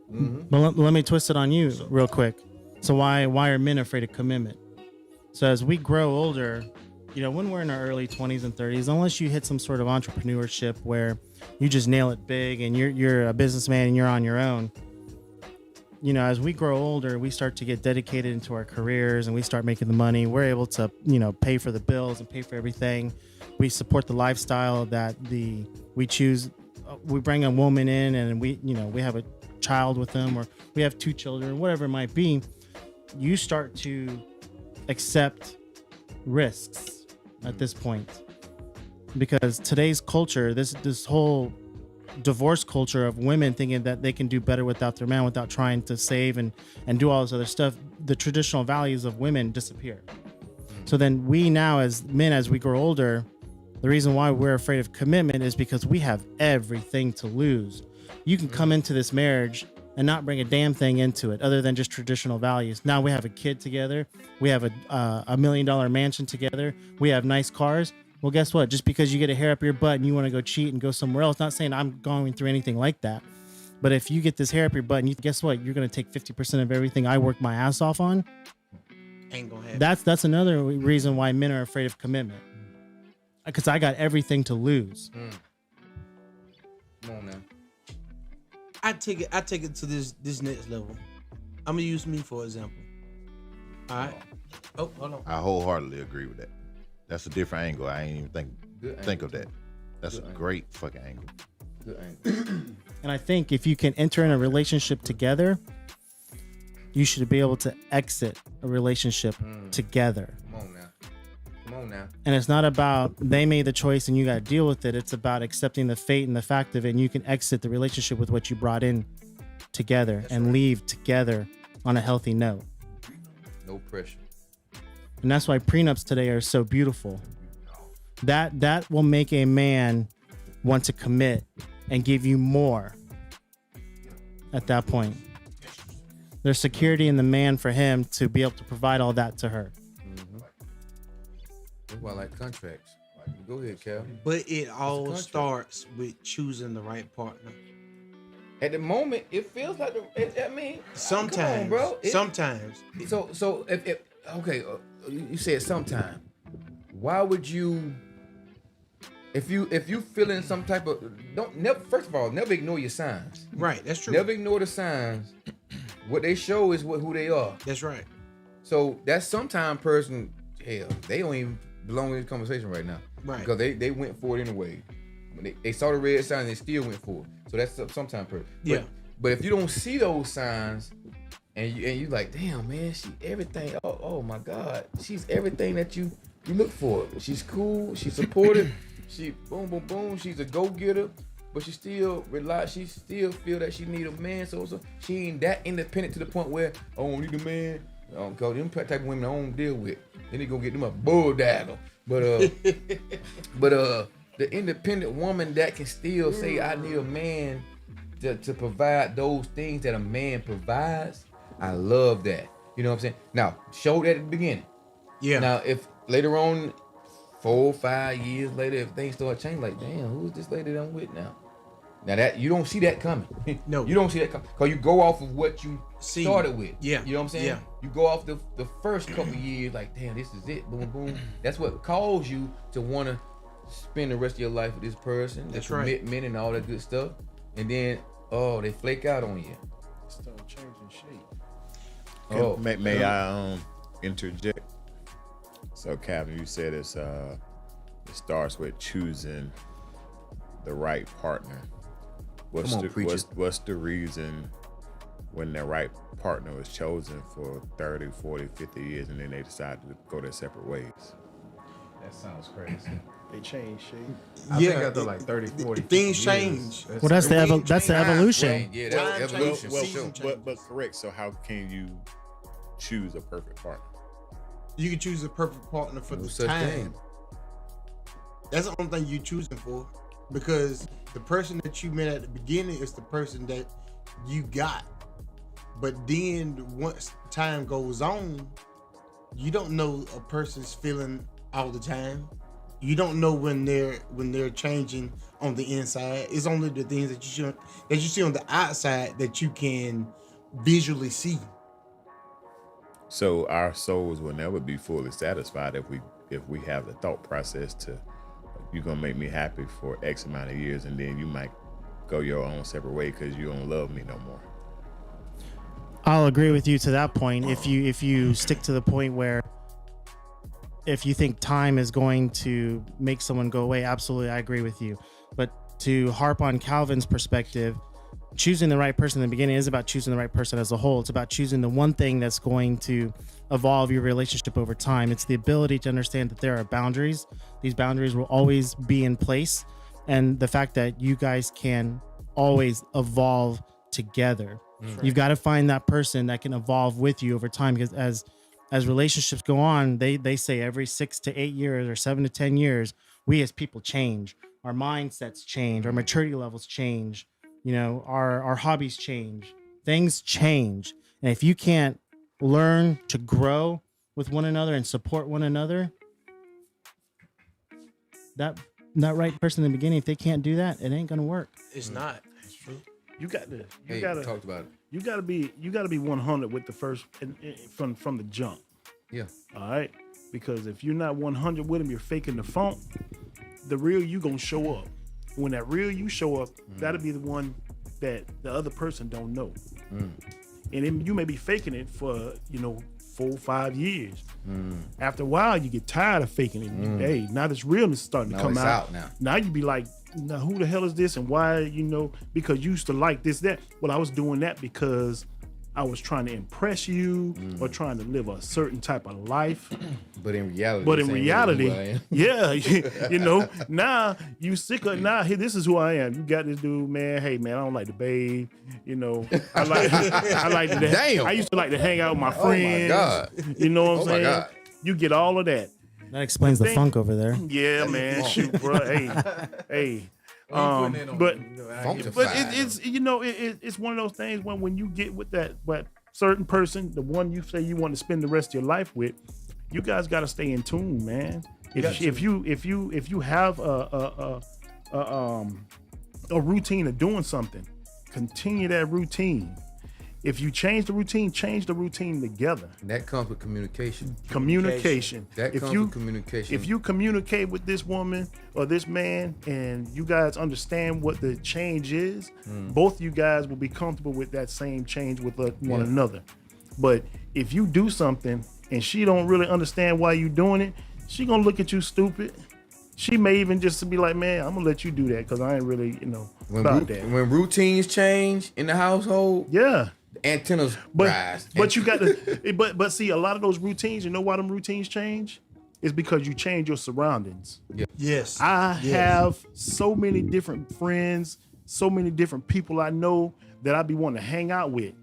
But let me twist it on you real quick. So why are men afraid of commitment? So as we grow older, when we're in our early 20s and 30s, unless you hit some sort of entrepreneurship where you just nail it big and you're a businessman and you're on your own, as we grow older, we start to get dedicated into our careers and we start making the money. We're able to, pay for the bills and pay for everything. We support the lifestyle that we choose. We bring a woman in and we have a child with them, or we have 2 children, whatever it might be. You start to accept risks at this point. because today's culture, this whole divorce culture of women thinking that they can do better without their man, without trying to save and do all this other stuff, the traditional values of women disappear. So then we now as men, as we grow older, the reason why we're afraid of commitment is because we have everything to lose. You can come into this marriage and not bring a damn thing into it other than just traditional values. Now we have a kid together. We have a $1 million mansion together. We have nice cars. Well, guess what? Just because you get a hair up your butt and you want to go cheat and go somewhere else, not saying I'm going through anything like that, but if you get this hair up your butt and guess what? You're going to take 50% of everything I work my ass off on. Ain't gonna happen. That's another reason why men are afraid of commitment. Because I got everything to lose. Come on now. I take it to this next level. I'm gonna use me for example. All right. Oh, hold on. I wholeheartedly agree with that. That's a different angle. I ain't even think of that. That's a great fucking angle. Good angle. And I think if you can enter in a relationship together, you should be able to exit a relationship together. Come on now. And it's not about they made the choice and you got to deal with it. It's about accepting the fate and the fact of it. And you can exit the relationship with what you brought in together and leave together on a healthy note. No pressure. And that's why prenups today are so beautiful. That will make a man want to commit and give you more at that point. There's security in the man for him to be able to provide all that to her. That's why I like contracts. Go ahead, Cal. But it all starts with choosing the right partner. At the moment, it feels like sometimes, come on, bro. Sometimes. So if okay, you said sometime. Why would you? If you feeling some type of first of all, never ignore your signs. Right, that's true. Never ignore the signs. What they show is who they are. That's right. So that sometime person, hell, they don't even belong in this conversation right now. Right. Because they went for it anyway. When they saw the red sign, they still went for it. So that's sometime person. Yeah. But if you don't see those signs, and you like, damn man, she everything. Oh my God, she's everything that you look for. She's cool. She's supportive. She boom boom boom. She's a go getter. But she still she still feel that she need a man. So she ain't that independent to the point where I don't need a man. Cause them type of women I don't deal with. Then they go get them a bull dagger. But the independent woman that can still say I need a man to provide those things that a man provides. I love that. You know what I'm saying? Now, show that at the beginning. Yeah. Now, if later on, 4 or 5 years later, if things start changing, like, damn, who's this lady that I'm with now? Now that you don't see that coming. No. You don't see that coming. Because you go off of what you started with. Yeah. You know what I'm saying? Yeah. You go off the first couple years, like, damn, this is it. Boom, boom. That's what calls you to want to spend the rest of your life with this person. That's the commitment and all that good stuff. And then, they flake out on you. Start changing shape. May I interject? So, Calvin, you said it starts with choosing the right partner. What's the reason when the right partner was chosen for 30, 40, 50 years and then they decided to go their separate ways? That sounds crazy. They change shape. I think after like 30, 40 things years, change. Well, that's the evolution. Yeah, that's evolution. But correct. So how can you choose a perfect partner? You can choose a perfect partner for the such time. thing. That's the only thing you're choosing for, because the person that you met at the beginning is the person that you got. But then once time goes on, you don't know a person's feeling all the time. You don't know when they're changing on the inside. It's only the things that you see on the outside that you can visually see. So our souls will never be fully satisfied if we have the thought process to, you're gonna make me happy for X amount of years, and then you might go your own separate way because you don't love me no more. I'll agree with you to that point. If you stick to the point where if you think time is going to make someone go away, absolutely, I agree with you. But to harp on Calvin's perspective, choosing the right person in the beginning is about choosing the right person as a whole. It's about choosing the one thing that's going to evolve your relationship over time. It's the ability to understand that there are boundaries. These boundaries will always be in place. And the fact that you guys can always evolve together. You've got to find that person that can evolve with you over time, because as relationships go on, they say every 6 to 8 years or 7 to 10 years, we as people change. Our mindsets change, our maturity levels change, our hobbies change, things change. And if you can't learn to grow with one another and support one another, that right person in the beginning, if they can't do that, it ain't gonna work. It's not. It's true. You got to. Talked about it. You got to be 100 with the first from the jump. Yeah. All right. Because if you're not 100 with them, you're faking the funk. The real you gonna show up. When that real you show up, that'll be the one that the other person don't know. And then you may be faking it for 4 or 5 years. After a while, you get tired of faking it. Hey, now this realness is starting to come out. Now you be like, now who the hell is this and why? Because you used to like this, that. Well, I was doing that because I was trying to impress you or trying to live a certain type of life. But in reality, yeah, now you sick of, now, hey, this is who I am. You got this dude, man. Hey, man, I don't like to bathe. I like to, damn. I used to like to hang out with my friends. Oh, my God. You know what I'm saying? God. You get all of that. That explains the funk over there. Yeah, man. Shoot, bro. Hey. But it's one of those things when you get with that certain person, the one you say you want to spend the rest of your life with, you guys got to stay in tune, man. If you have a routine of doing something, continue that routine. If you change the routine together. And that comes with communication. That comes with communication. If you communicate with this woman or this man and you guys understand what the change is, both you guys will be comfortable with that same change with one another. But if you do something and she don't really understand why you doing it, she gonna look at you stupid. She may even just be like, man, I'm gonna let you do that because I ain't really, about that. When routines change in the household, antennas rise. But you got to, but see, a lot of those routines, you know why them routines change? It's because you change your surroundings. Yeah. Yes. I have so many different friends, so many different people I know that I be wanting to hang out with.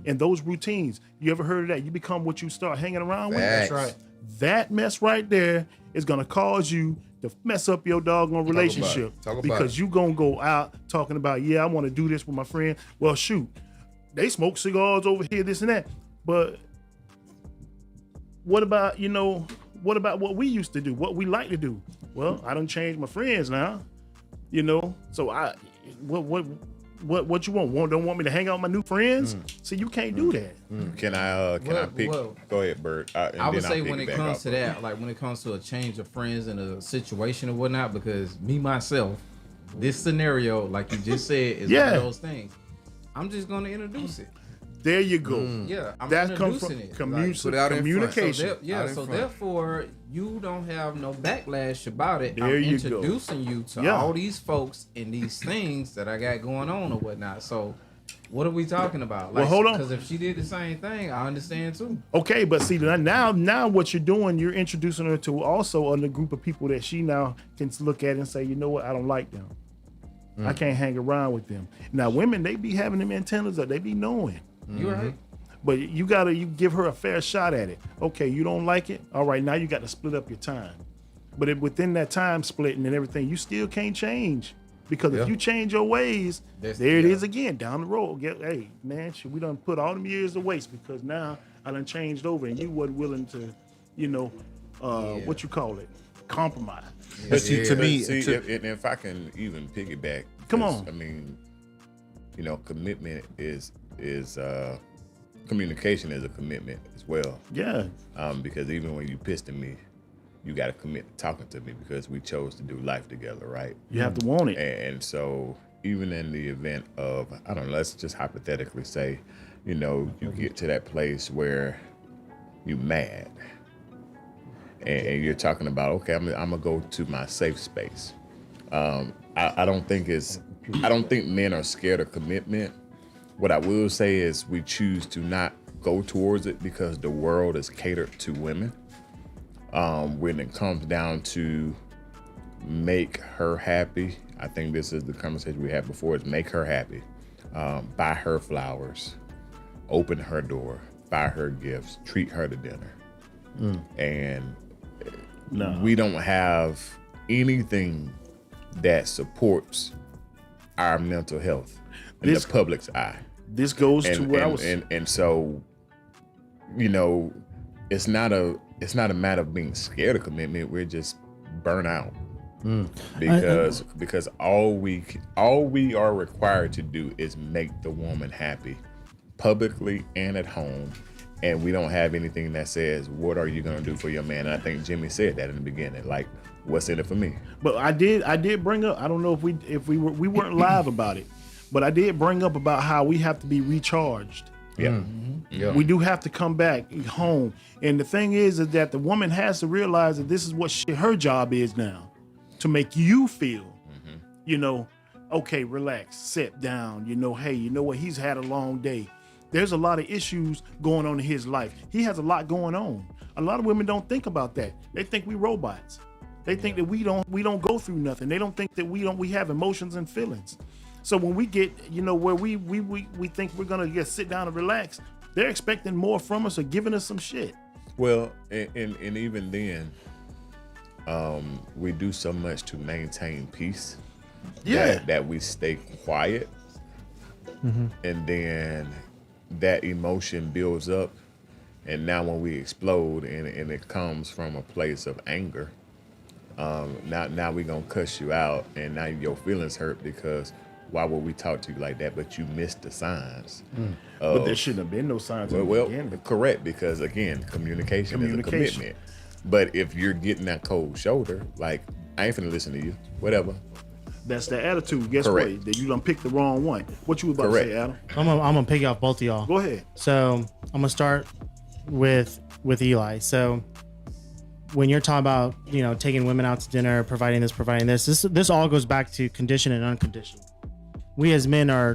And those routines, you ever heard of that? You become what you start hanging around with. That's right. That mess right there is gonna cause you to mess up your doggone relationship. Because you gonna go out talking about, I want to do this with my friend. Well, shoot, they smoke cigars over here, this and that. But what about what we used to do, what we like to do? Well, I done changed my friends now, so what you want? Don't want me to hang out with my new friends? See, you can't do that. Can I pick? Go ahead, Bert. I would say when it comes to that, like when it comes to a change of friends in a situation or whatnot, because me myself, this scenario, like you just said, is one of those things. I'm just gonna introduce it. There you go. Yeah, I'm that introducing it. Communication. So therefore, you don't have no backlash about it. There I'm you introducing you to all these folks and these things that I got going on or whatnot. So what are we talking about? Well, hold on. Because if she did the same thing, I understand too. Okay, but see, now what you're doing, you're introducing her to also a group of people that she now can look at and say, you know what, I don't like them. I can't hang around with them. Now, women, they be having them antennas up. They be knowing. You're right. But you give her a fair shot at it. Okay, you don't like it? All right, now you got to split up your time. But within that time splitting and everything, you still can't change. Because if you change your ways, there it is again, down the road. Hey, man, we done put all them years to waste because now I done changed over and you wasn't willing to, what you call it, compromise. But see, to me, if I can even piggyback. Come on. I mean, commitment is communication is a commitment as well. Yeah. Because even when you pissed at me, you got to commit to talking to me because we chose to do life together, right? You have to want it. And so even in the event of, I don't know, let's just hypothetically say, you get to that place where you mad and you're talking about, okay, I'm gonna go to my safe space. I don't think men are scared of commitment. What I will say is we choose to not go towards it because the world is catered to women. When it comes down to make her happy, I think this is the conversation we had before, is make her happy. Buy her flowers, open her door, buy her gifts, treat her to dinner. And we don't have anything that supports our mental health in the public's eye. This goes to where I was, and so, you know, it's not a matter of being scared of commitment. We're just burnt out because all we are required to do is make the woman happy, publicly and at home. And we don't have anything that says, what are you going to do for your man? And I think Jimmy said that in the beginning, like, what's in it for me? But I did bring up, I don't know if we weren't live about it, but I did bring up about how we have to be recharged. Yeah. Yeah. We do have to come back home. And the thing is that the woman has to realize that this is what her job is now, to make you feel, you know, okay, relax, sit down, you know, hey, you know what? He's had a long day. There's a lot of issues going on in his life. He has a lot going on. A lot of women don't think about that. They think we robots. They think that we don't go through nothing. They don't think that we have emotions and feelings. So when we get, you know, where we think we're gonna just sit down and relax, they're expecting more from us or giving us some shit. Well, and even then, we do so much to maintain peace. Yeah. That we stay quiet, and then that emotion builds up, and now when we explode and it comes from a place of anger, now we gonna cuss you out, and now your feelings hurt because why would we talk to you like that? But you missed the signs. But there shouldn't have been no signs. Well, correct, because again, communication is a commitment. But if you're getting that cold shoulder, like, I ain't finna listen to you, whatever. That's the attitude. Guess Correct. what? That you done picked the wrong one. What you was about Correct. to say, Adam? I'm gonna piggy off both of y'all. Go ahead. So I'm gonna start with Eli. So when you're talking about, you know, taking women out to dinner, providing this all goes back to conditioned and unconditional. We as men are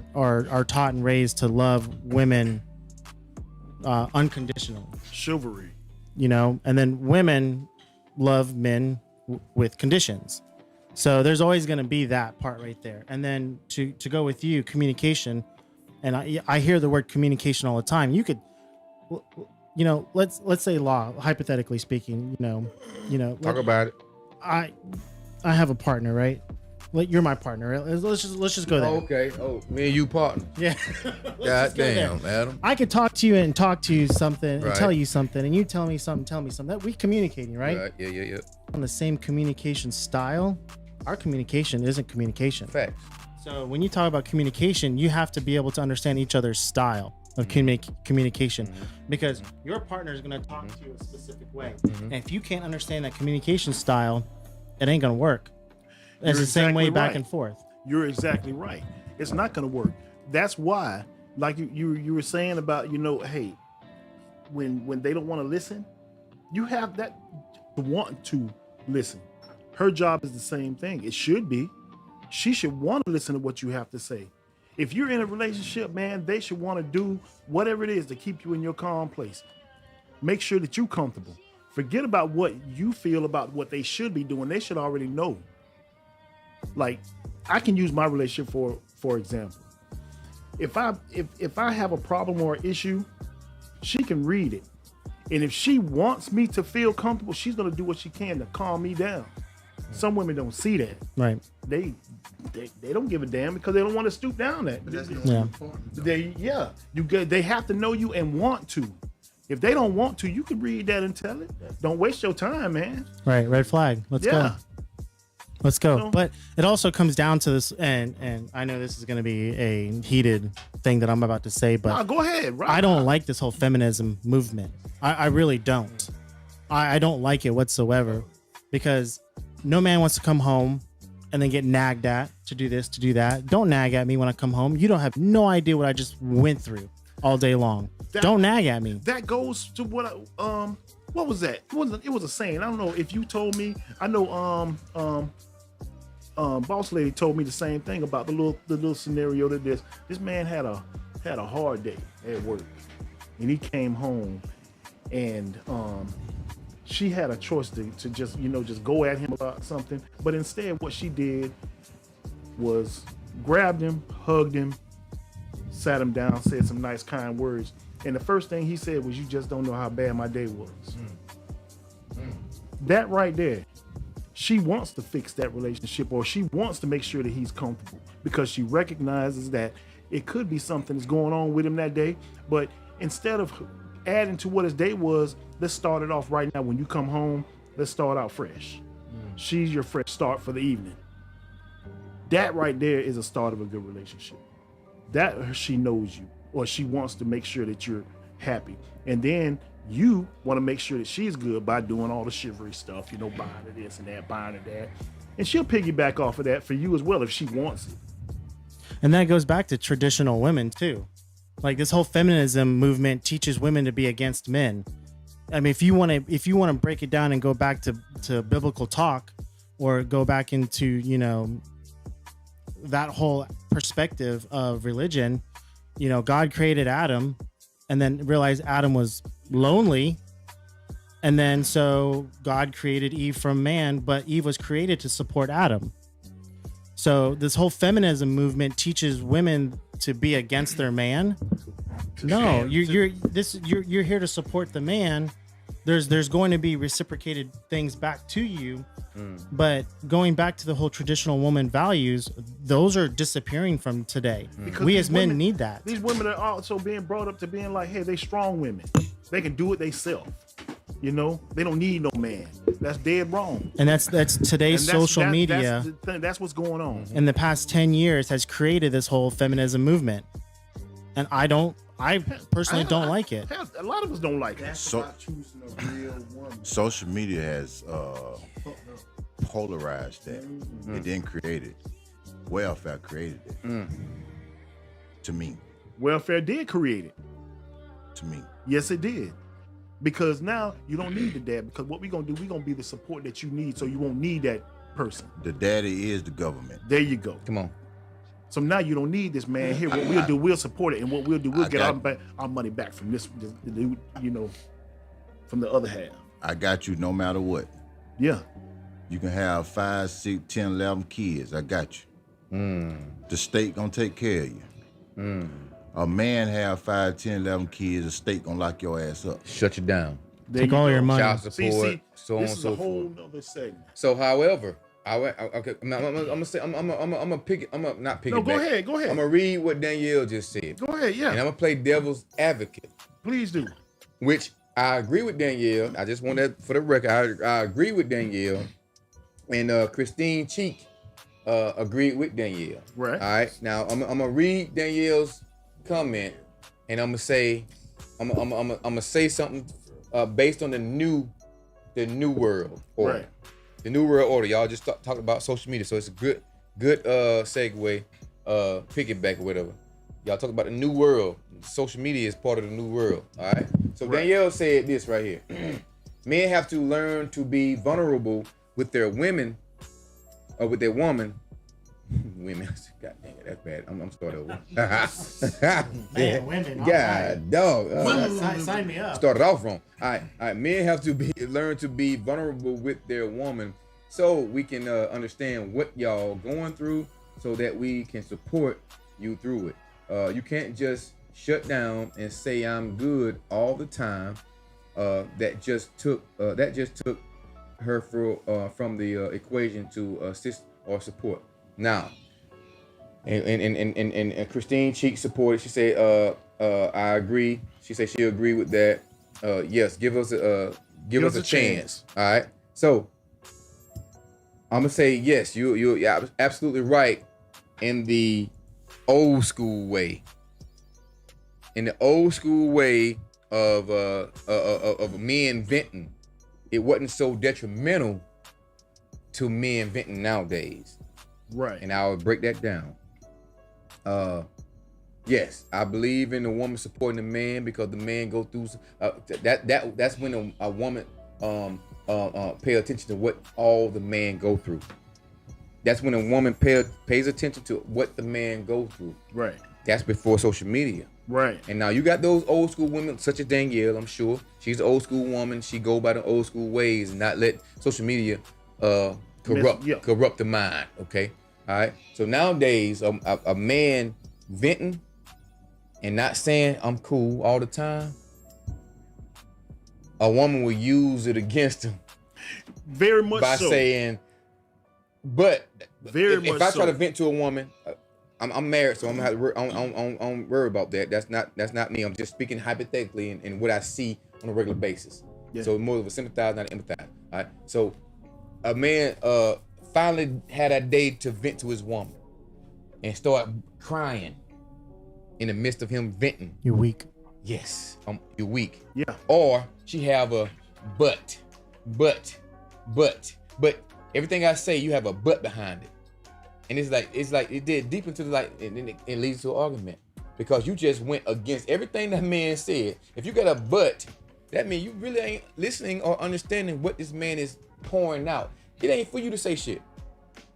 taught and raised to love women unconditionally. Chivalry. You know, and then women love men with conditions. So there's always going to be that part right there. And then to go with you, communication, and I hear the word communication all the time. You could, you know, let's say law, hypothetically speaking, you know, Talk about it. I have a partner, right? Like, you're my partner, right? Let's just go there. Oh, okay. Oh, me and you partner. Yeah. God damn, Adam. I could talk to you and something and Right. tell you something, and you tell me something. That we communicating, right? Yeah. On the same communication style. Our communication isn't communication. Facts. So when you talk about communication, you have to be able to understand each other's style of communication, because your partner is going to talk to you a specific way. And if you can't understand that communication style, it ain't going to work. It's the same way back and forth. You're exactly right. It's not going to work. That's why, like you were saying about, you know, hey, when they don't want to listen, you have that to want to listen. Her job is the same thing. It should be. She should want to listen to what you have to say. If you're in a relationship, man, they should want to do whatever it is to keep you in your calm place. Make sure that you're comfortable. Forget about what you feel about what they should be doing. They should already know. Like, I can use my relationship for example. If I have a problem or an issue, she can read it. And if she wants me to feel comfortable, she's going to do what she can to calm me down. Some women don't see that. Right. They don't give a damn because they don't want to stoop down that. They have to know you and want to. If they don't want to, you can read that and tell it. Don't waste your time, man. Right. Red flag. Let's go. But it also comes down to this, and I know this is going to be a heated thing that I'm about to say, but go ahead. Right. I don't like this whole feminism movement. I really don't. I don't like it whatsoever, because no man wants to come home and then get nagged at to do this, to do that. Don't nag at me when I come home. You don't have no idea what I just went through all day long. Don't nag at me. That goes to what was that? It was a saying. I don't know if you told me. I know boss lady told me the same thing about the little scenario that this man had a had a hard day at work, and he came home, and she had a choice to just just go at him about something, but instead what she did was grabbed him, hugged him, sat him down, said some nice kind words, and the first thing he said was, "You just don't know how bad my day was." That right there, she wants to fix that relationship, or she wants to make sure that he's comfortable, because she recognizes that it could be something that's going on with him that day. But instead of adding to what his day was, let's start it off right now. When you come home, let's start out fresh. She's your fresh start for the evening. That right there is a start of a good relationship. That she knows you, or she wants to make sure that you're happy. And then you want to make sure that she's good by doing all the chivalry stuff, buying her this and that, buying her that. And she'll piggyback off of that for you as well if she wants it. And that goes back to traditional women too. Like, this whole feminism movement teaches women to be against men. I mean, if you want to break it down and go back to biblical talk, or go back into, that whole perspective of religion, God created Adam and then realized Adam was lonely. And then so God created Eve from man, but Eve was created to support Adam. So this whole feminism movement teaches women to be against their man. No, you're here to support the man. There's going to be reciprocated things back to you. But going back to the whole traditional woman values, those are disappearing from today. Because we as men need that. These women are also being brought up to being like, hey, they strong women. They can do it themselves. They don't need no man. That's dead wrong. And that's today's social media. That's what's going on. In the past 10 years has created this whole feminism movement. And I personally don't like it. A lot of us don't like it. Social media has polarized that. It didn't create it. Welfare created it. To me. Welfare did create it. To me. Yes, it did. Because now you don't need the dad. Because what we're going to do, we're going to be the support that you need, so you won't need that person. The daddy is the government. There you go. Come on. So now you don't need this man here. What we'll do, we'll support it. And what we'll do, we'll get our money back from this dude, from the other half. I got you no matter what. Yeah. You can have 5, 6, 10, 11 kids. I got you. The state gonna take care of you. A man have 5, 10, 11 kids, the state gonna lock your ass up. Shut you down. Take all your money. Child support, so on and so forth. This is a whole nother segment. So, however, I'm gonna pick it. I'm gonna not pick it. No, go ahead. I'm gonna read what Danielle just said. Go ahead, yeah. And I'm gonna play devil's advocate. Please do. Which I agree with Danielle. I just want that for the record. I agree with Danielle, and Christine Cheek agreed with Danielle. Right. All right. Now I'm gonna read Danielle's comment, and I'm gonna say something based on the new world order. Right. The new world order. Y'all just talked about social media, so it's a good segue, piggyback or whatever. Y'all talk about the new world. Social media is part of the new world. All right. So Danielle said this right here. Men have to learn to be vulnerable with their women, or with their woman. Women. God dang it, that's bad. I'm starting over. Man, women. God, dog. Sign me up. Started off wrong. All right. Men have to learn to be vulnerable with their woman, so we can understand what y'all going through, so that we can support you through it. You can't just shut down and say I'm good all the time. That just took her from the equation to assist or support. Now, and Christine Cheek supported. She said, I agree. She said she agreed with that. Yes, give us a chance. All right. So I'm gonna say yes. You're absolutely right in the old school way. In the old school way of men venting, it wasn't so detrimental to men venting nowadays. Right. And I'll break that down. Yes, I believe in the woman supporting the man, because the man go through that's when a woman pay attention to what all the man go through. That's when a woman pays attention to what the man go through. Right. That's before social media. Right. And now you got those old school women, such as Danielle, I'm sure. She's an old school woman. She go by the old school ways and not let social media corrupt the mind. Okay. All right. So nowadays, a man venting and not saying I'm cool all the time, a woman will use it against him. Very much by so. saying, but if I try to vent to a woman, I'm married, so I'm gonna have to I'm worry about that. That's not me. I'm just speaking hypothetically and what I see on a regular basis. Yeah. So more of a sympathize, not an empathize. All right. So a man finally had a day to vent to his woman and start crying in the midst of him venting. You're weak. Yes, you're weak. Yeah. Or she have a but everything I say, you have a but behind it. And it's like it did deep into and then it leads to an argument because you just went against everything that man said. If you got a but, that means you really ain't listening or understanding what this man is pouring out. It ain't for you to say shit.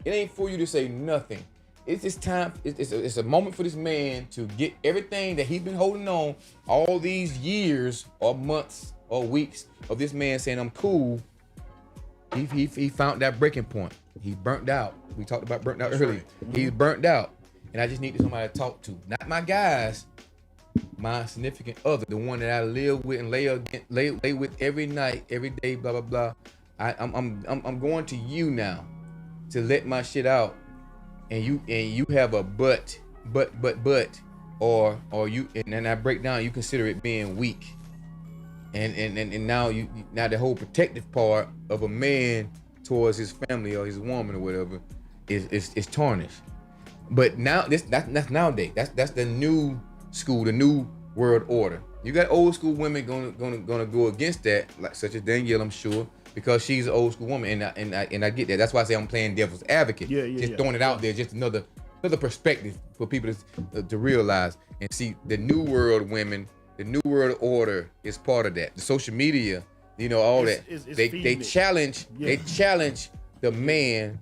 It ain't for you to say nothing. It's just time. It's a moment for this man to get everything that he's been holding on all these years or months or weeks of this man saying I'm cool. He found that breaking point. He's burnt out. We talked about burnt out earlier. Right. He's burnt out, and I just need somebody to talk to. Not my guys, my significant other, the one that I live with and lay with every night, every day, blah blah blah. I'm going to you now to let my shit out, and you have a but, or you and then I break down. You consider it being weak, and now now the whole protective part of a man towards his family or his woman or whatever is tarnished. But now that's nowadays. That's the new school, the new world order. You got old school women gonna go against that, like such as Danielle, I'm sure, because she's an old school woman, and I get that. That's why I say I'm playing devil's advocate. Just throwing it out there, just another perspective for people to realize and see the new world women, the new world order is part of that. The social media, all that. They challenge the man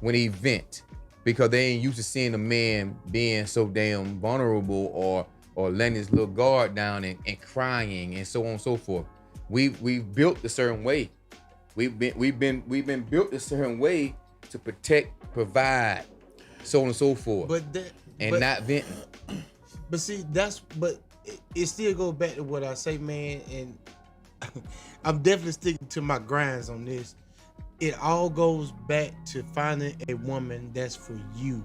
when he vent because they ain't used to seeing a man being so damn vulnerable or letting his little guard down and crying and so on and so forth. We've built a certain way. We've been built a certain way to protect, provide, so on and so forth. Not venting. But see, it still goes back to what I say, man, and I'm definitely sticking to my grinds on this. It all goes back to finding a woman that's for you.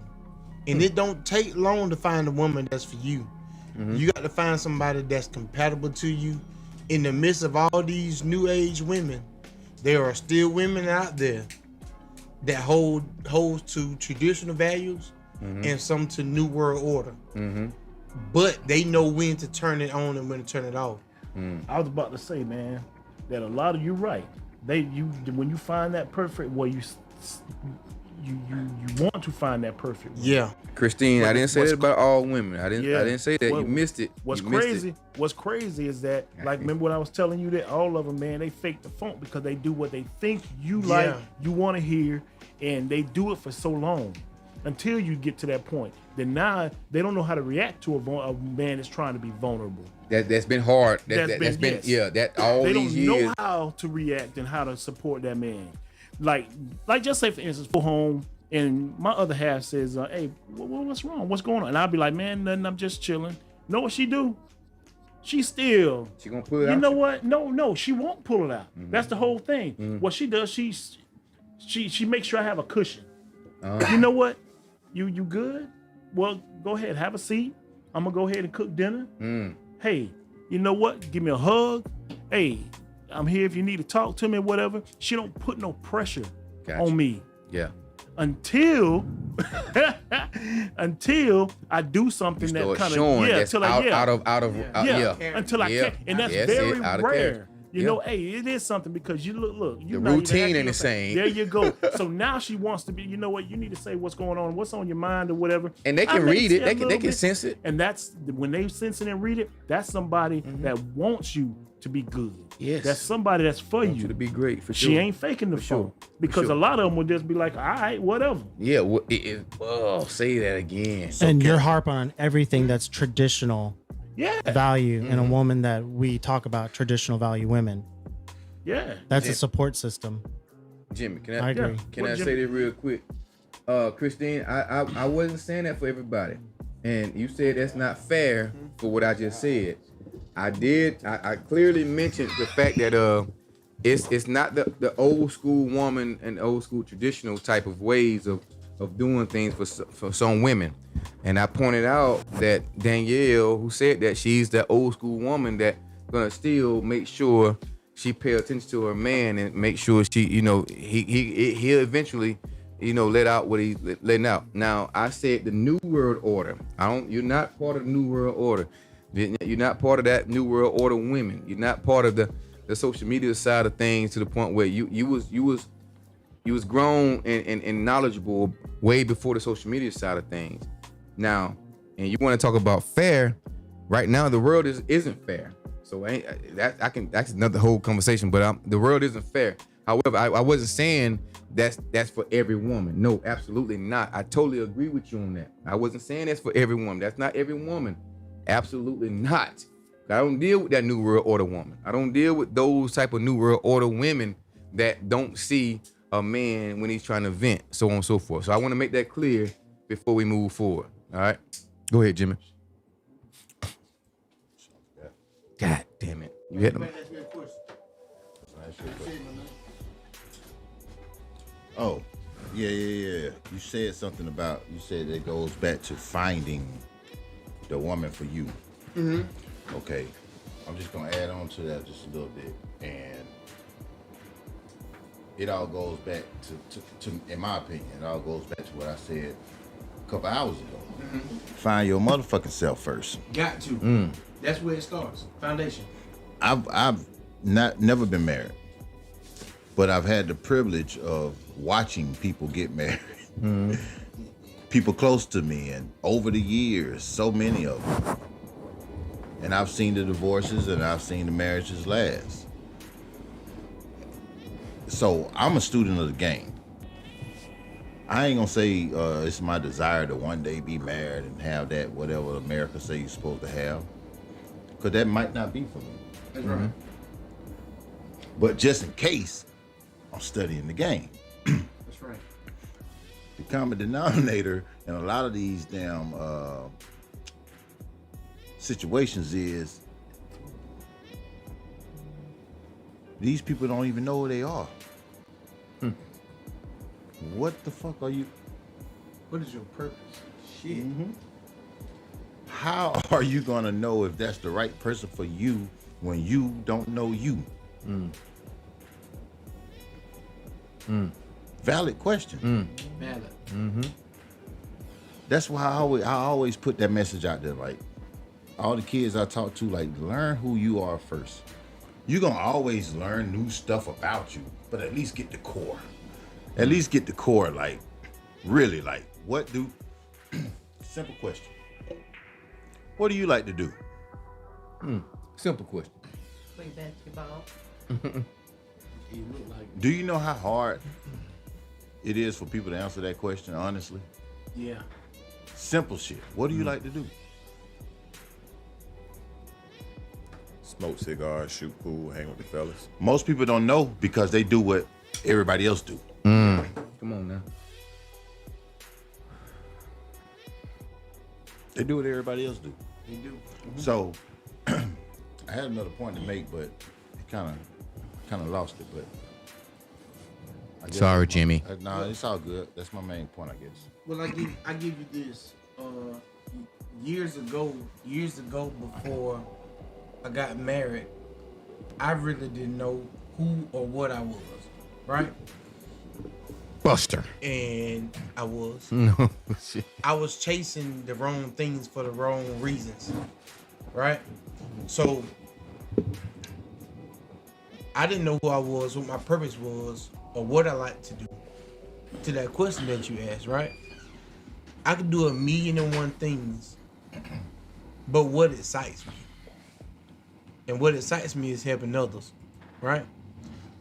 And it don't take long to find a woman that's for you. Mm-hmm. You got to find somebody that's compatible to you. In the midst of all these new age women, there are still women out there that holds to traditional values and some to new world order. Mm-hmm. But they know when to turn it on and when to turn it off. I was about to say, man, that a lot of you right. When you find that perfect, you want to find that perfect one. Yeah. Christine, I didn't say that about all women. I didn't say that. You missed it. What's crazy is that, like, remember when I was telling you that all of them, man, they fake the funk because they do what they think you like, you want to hear, and they do it for so long until you get to that point. Then now they don't know how to react to a man that's trying to be vulnerable. That's been hard. That's been all they these years. They don't know how to react and how to support that man. Like just say for instance, go home and my other half says, "Hey, what's wrong? What's going on?" And I'll be like, "Man, nothing. I'm just chilling." Know what she do? She gonna pull it out. You know what? No, she won't pull it out. Mm-hmm. That's the whole thing. Mm-hmm. What she does, she makes sure I have a cushion. You know what? You good? Well, go ahead, have a seat. I'm gonna go ahead and cook dinner. Hey, you know what? Give me a hug. Hey, I'm here if you need to talk to me or whatever. She don't put no pressure on me. Yeah. Until I do something that kind of until I can't. And that's very rare. You know, hey, it is something because you look. You The know, routine ain't the same. There you go. So now she wants to be. You know what? You need to say what's going on, what's on your mind, or whatever. And they can read it. They can sense it. And that's when they sense it and read it. That's somebody that wants you to be good. Yes. That's somebody that's for you to be great. For she sure. ain't faking the For phone sure. because a lot of them would just be like, all right, whatever. Yeah. Say that again. And you're harping on everything that's traditional value in a woman that we talk about, traditional value women. Yeah. That's a support system. Jimmy, can I agree. Can I say this real quick? Christine, I wasn't saying that for everybody. And you said that's not fair for what I just said. I clearly mentioned the fact that it's not the old school woman and old school traditional type of ways of doing things for some women. And I pointed out that Danielle, who said that she's that old school woman that gonna still make sure she pay attention to her man and make sure she, he'll eventually, let out what he's letting out. Now, I said the New World Order. You're not part of the New World Order. You're not part of that New World Order women. You're not part of the social media side of things to the point where you was grown and knowledgeable way before the social media side of things. Now, and you want to talk about fair, right now the world isn't fair. So that's another whole conversation, but the world isn't fair. However, I wasn't saying that's for every woman. No, absolutely not. I totally agree with you on that. I wasn't saying that's for every woman. That's not every woman. Absolutely not. I don't deal with that New World Order woman. I don't deal with those type of New World Order women that don't see a man when he's trying to vent, so on and so forth. So I want to make that clear before we move forward. All right? Go ahead, Jimmy. God damn it. You hit him. Oh, yeah. You said something about, you said it goes back to finding the woman for you. Mm-hmm. Okay. I'm just going to add on to that just a little bit. And it all goes back to, in my opinion, it all goes back to what I said a couple hours ago. Mm-hmm. Find your motherfucking self first. Got to. That's where it starts. Foundation. I've never been married, but I've had the privilege of watching people get married. Mm-hmm. People close to me, and over the years, so many of them. And I've seen the divorces and I've seen the marriages last. So I'm a student of the game. I ain't gonna say it's my desire to one day be married and have that whatever America say you're supposed to have, because that might not be for me. That's right. But just in case, I'm studying the game. That's right. The common denominator in a lot of these damn situations is these people don't even know who they are. What the fuck are you? What is your purpose? Shit. Mm-hmm. How are you gonna know if that's the right person for you when you don't know you? Valid question. Valid. Mm-hmm. That's why I always put that message out there. Like all the kids I talk to, like learn who you are first. You're gonna always learn new stuff about you, but at least get the core. At least get the core, like really, like what do? Simple question. What do you like to do? Simple question. Play basketball. Do you know how hard it is for people to answer that question honestly? Yeah. Simple shit. What do you like to do? Smoke cigars, shoot pool, hang with the fellas. Most people don't know because they do what everybody else do. Come on now. They do what everybody else do. You do. So I had another point to make, but it kind of lost it. But I guess Sorry, Jimmy. No, it's all good. That's my main point, I guess. Well, I give you this. Years ago, before I got married, I really didn't know who or what I was, right? Buster. And I was. No shit. I was chasing the wrong things for the wrong reasons, right? So I didn't know who I was, what my purpose was, or what I like to do. To that question that you asked, right? I could do 1,000,001 things, but what excites me? And what excites me is helping others, right?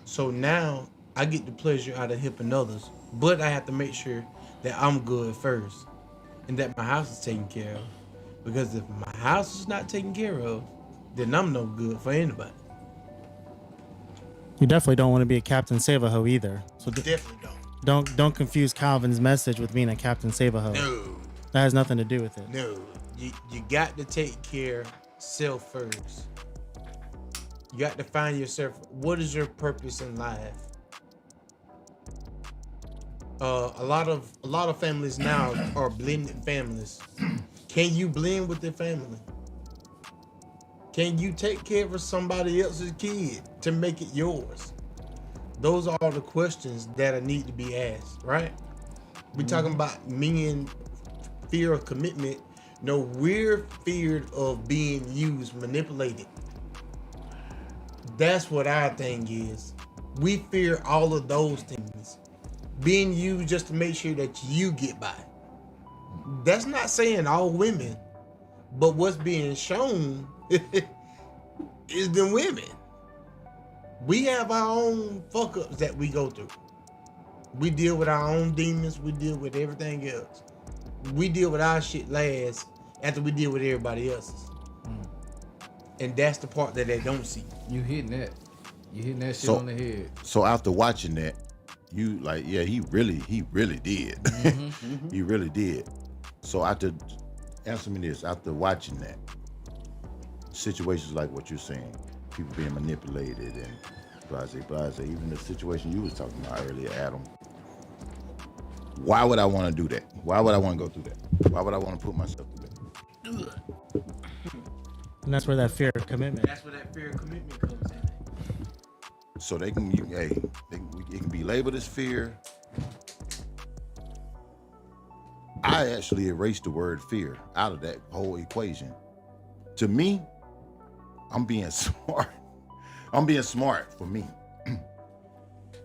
So now I get the pleasure out of helping others, but I have to make sure that I'm good first and that my house is taken care of. Because if my house is not taken care of, then I'm no good for anybody. You definitely don't want to be a Captain Save-A-Ho either. So Definitely don't. Don't confuse Calvin's message with being a Captain Save-A-Ho. No. That has nothing to do with it. No. You got to take care of self first. You got to find yourself. What is your purpose in life? A lot of families now are blended families. Can you blend with their family? Can you take care of somebody else's kid to make it yours? Those are all the questions that need to be asked, right? We're talking about men fear of commitment. No, we're feared of being used, manipulated. That's what our thing is. We fear all of those things. Being used just to make sure that you get by. That's not saying all women, but what's being shown is the women. We have our own fuck ups that we go through. We deal with our own demons. We deal with everything else. We deal with our shit last after we deal with everybody else's. And that's the part that they don't see. You hitting that shit on the head. So after watching that, you like, yeah, he really did. Mm-hmm. He really did. So after, answer me this, after watching that, situations like what you're saying, people being manipulated and blase, even the situation you was talking about earlier, Adam, why would I want to do that? Why would I want to go through that? Why would I want to put myself through that? And that's where that fear of commitment. That's where that fear of commitment comes in. So it can be labeled as fear. I actually erased the word fear out of that whole equation. To me, I'm being smart. I'm being smart for me.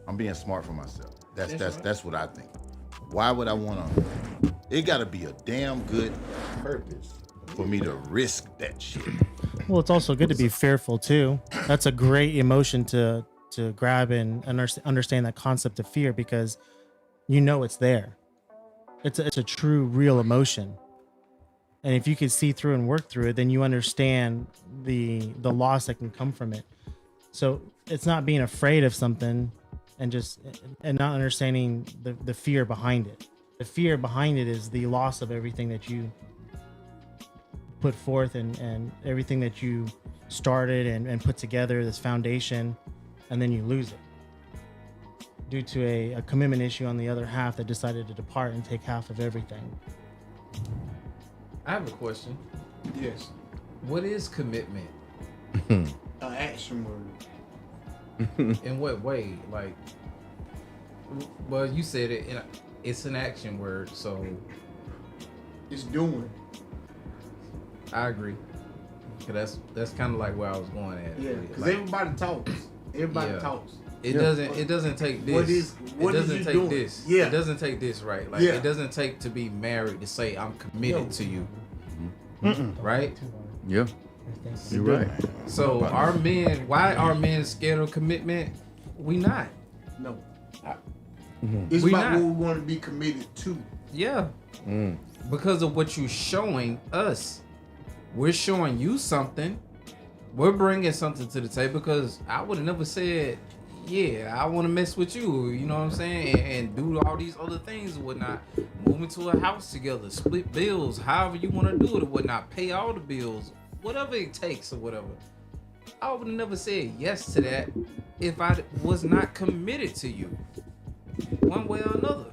I'm being smart for myself. That's what I think. Why would I want to? It got to be a damn good purpose for me to risk that shit. Well, it's also good to be fearful too. That's a great emotion to grab and understand that concept of fear, because you know it's there. It's a true, real emotion. And if you can see through and work through it, then you understand the loss that can come from it. So it's not being afraid of something and not understanding the fear behind it. The fear behind it is the loss of everything that you put forth and everything that you started and put together, this foundation, and then you lose it due to a commitment issue on the other half that decided to depart and take half of everything. I have a question. Yes. What is commitment? An action word. In what way? Like, well, you said it. It's an action word, so it's doing. I agree. Cause that's kind of like where I was going at. Yeah, because like, everybody talks. Everybody talks. It doesn't take this. What it doesn't is you take doing? this. Yeah. It doesn't take this, right? Like it doesn't take to be married to say I'm committed to you. Right? Yeah. You're right. So why are men scared of commitment? We not. No. It's We about not. what we want to be committed to. Yeah. Because of what you're showing us. We're showing you something. We're bringing something to the table, because I would have never said, yeah, I want to mess with you, you know what I'm saying? And do all these other things and whatnot. Move into a house together, split bills, however you want to do it or whatnot. Pay all the bills, whatever it takes or whatever. I would have never said yes to that if I was not committed to you, one way or another.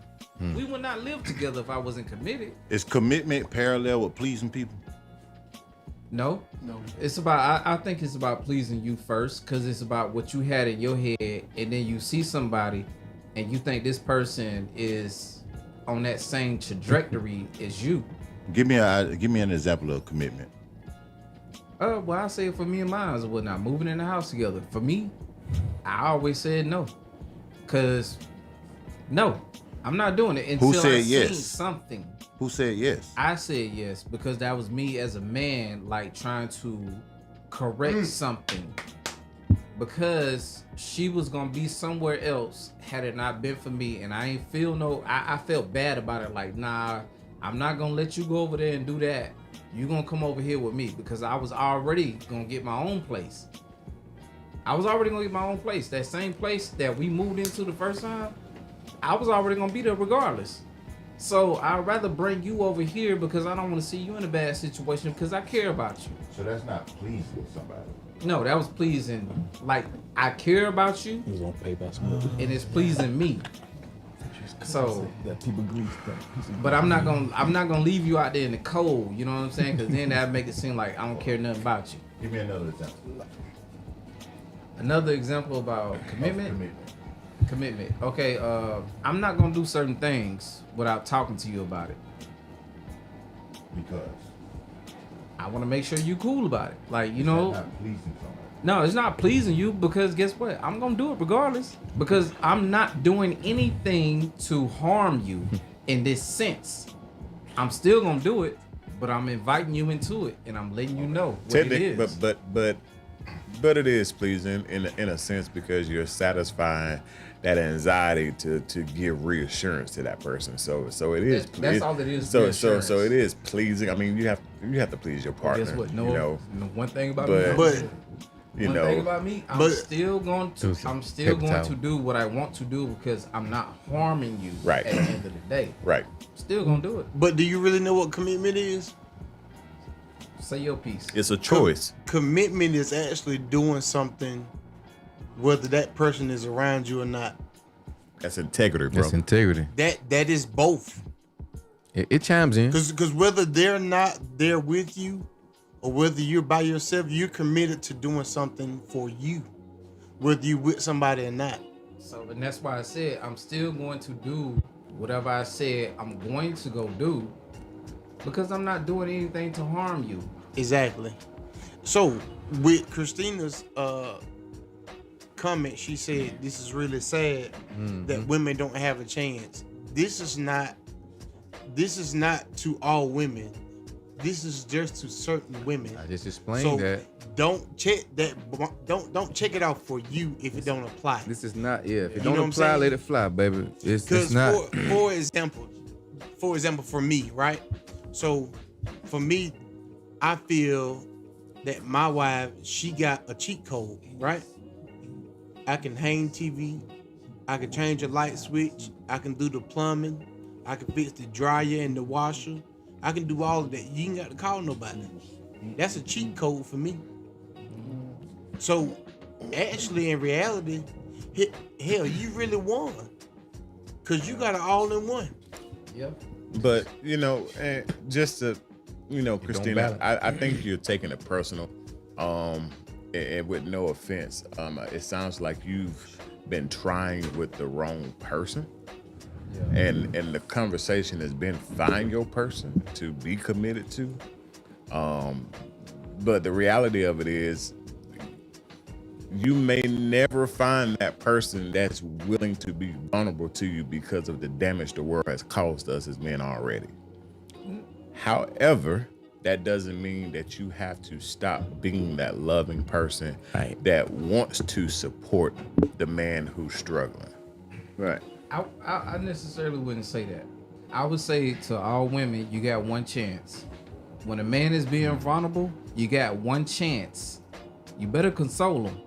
We would not live together if I wasn't committed. Is commitment parallel with pleasing people? No. It's about. I think it's about pleasing you first, because it's about what you had in your head, and then you see somebody, and you think this person is on that same trajectory as you. Give me an example of commitment. Well, I say for me and mine or whatnot, moving in the house together. For me, I always said no. Cause no, I'm not doing it until Who said I yes? seen something. Who said yes? I said yes because that was me as a man, like trying to correct something. Because she was gonna be somewhere else had it not been for me, and I ain't feel no. I felt bad about it. Like, nah, I'm not gonna let you go over there and do that. You gonna come over here with me because I was already gonna get my own place. That same place that we moved into the first time, I was already gonna be there regardless. So I'd rather bring you over here because I don't want to see you in a bad situation because I care about you. So that's not pleasing somebody. No, that was pleasing. Like, I care about you, and it's pleasing me. So, but I'm not gonna leave you out there in the cold. You know what I'm saying? Because then that make it seem like I don't care nothing about you. Give me another example. Another example about commitment. Okay, I'm not gonna do certain things without talking to you about it. Because I want to make sure you cool about it. Like, you know. Not pleasing somebody. No, it's not pleasing you because guess what? I'm gonna do it regardless because I'm not doing anything to harm you in this sense. I'm still gonna do it, but I'm inviting you into it and I'm letting you know what it is. But it is pleasing in a sense because you're satisfying that anxiety to give reassurance to that person. So it is. That's all it is. So it is pleasing. I mean, you have to please your partner. Guess what? No, you know, one thing about me. One thing about me, I'm still going to do what I want to do because I'm not harming you. Right. At the end of the day. Right. Still gonna do it. But do you really know what commitment is? Say your piece. It's a choice. Commitment is actually doing something whether that person is around you or not. That's integrity, bro. That's integrity. That is both. It chimes in. Because whether they're not there with you or whether you're by yourself, you're committed to doing something for you, whether you're with somebody or not. So, and that's why I said I'm still going to do whatever I said I'm going to go do because I'm not doing anything to harm you. Exactly. So, with Christina's comment, she said, this is really sad that women don't have a chance. This is not to all women. This is just to certain women. I just explained that. Don't check that. Don't check it out for you if it don't apply. This is not. Yeah, if it don't apply, let it fly, baby. It's not. For example, for me, right? So, for me, I feel that my wife, she got a cheat code, right? I can hang TV, I can change a light switch, I can do the plumbing, I can fix the dryer and the washer. I can do all of that. You ain't got to call nobody. That's a cheat code for me. So, actually, in reality, hell, you really won. Because you got an all-in-one. Yep. But, you know, and just to, you know, Christina, I think you're taking it personal. And with no offense, it sounds like you've been trying with the wrong person. Yeah. And the conversation has been find your person to be committed to. But the reality of it is you may never find that person that's willing to be vulnerable to you because of the damage the world has caused us as men already. However, that doesn't mean that you have to stop being that loving person that wants to support the man who's struggling. Right. I necessarily wouldn't say that. I would say to all women, you got one chance. When a man is being vulnerable, you got one chance. You better console him.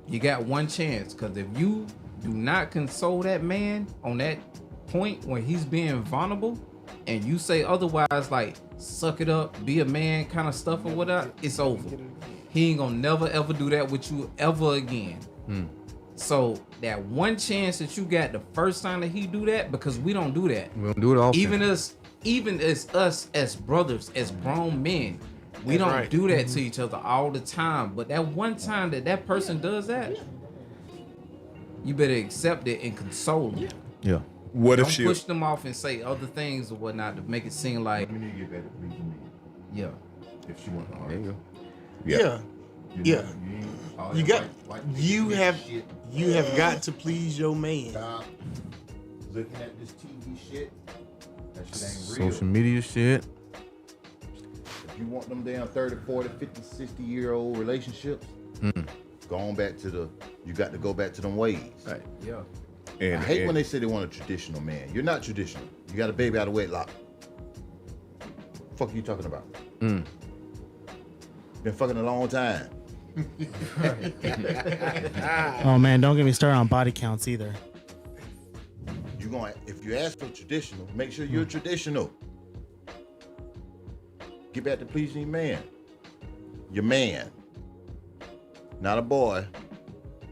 You got one chance, because if you do not console that man on that point when he's being vulnerable, and you say otherwise, like suck it up, be a man kind of stuff or whatever, it's over. He ain't gonna never ever do that with you ever again. So that one chance that you got the first time that he do that, because we don't do that. We don't do it often. Even as us as brothers, as grown men, we don't do that to each other all the time. But that one time that person does that, you better accept it and console them. Yeah. What don't if she push them off and say other things or whatnot to make it seem like Yeah. If she wants to Yeah. You You have got to please your man. Stop looking at this TV shit. That shit ain't real. Social media shit. If you want them damn 30, 40, 50, 60-year-old relationships, go on back to you got to go back to them ways. Right. Yeah. And I hate when they say they want a traditional man. You're not traditional. You got a baby out of wedlock. Fuck you talking about? Been fucking a long time. Oh man, don't get me started on body counts either. If you ask for traditional, make sure you're traditional. Get back to pleasing your man. Your man. Not a boy.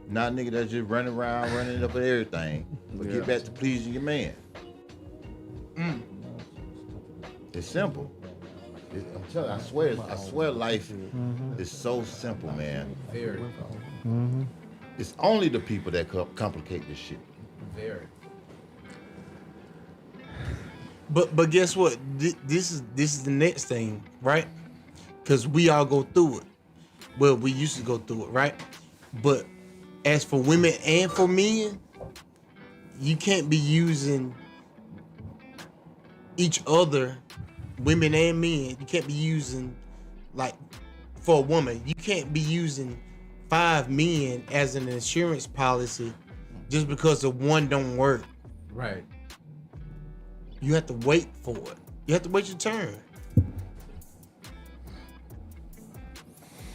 Not a nigga that's just running around, running up at everything. But get back to pleasing your man. It's simple. I'm telling you, I swear life is so simple, man. Very. It's only the people that complicate this shit. Very. But guess what? This is the next thing, right? Because we all go through it. Well, we used to go through it, right? But as for women and for men, you can't be using each other, women and men. You can't be using, like, for a woman, you can't be using 5 men as an insurance policy just because the one don't work. Right. You have to wait for it. You have to wait your turn.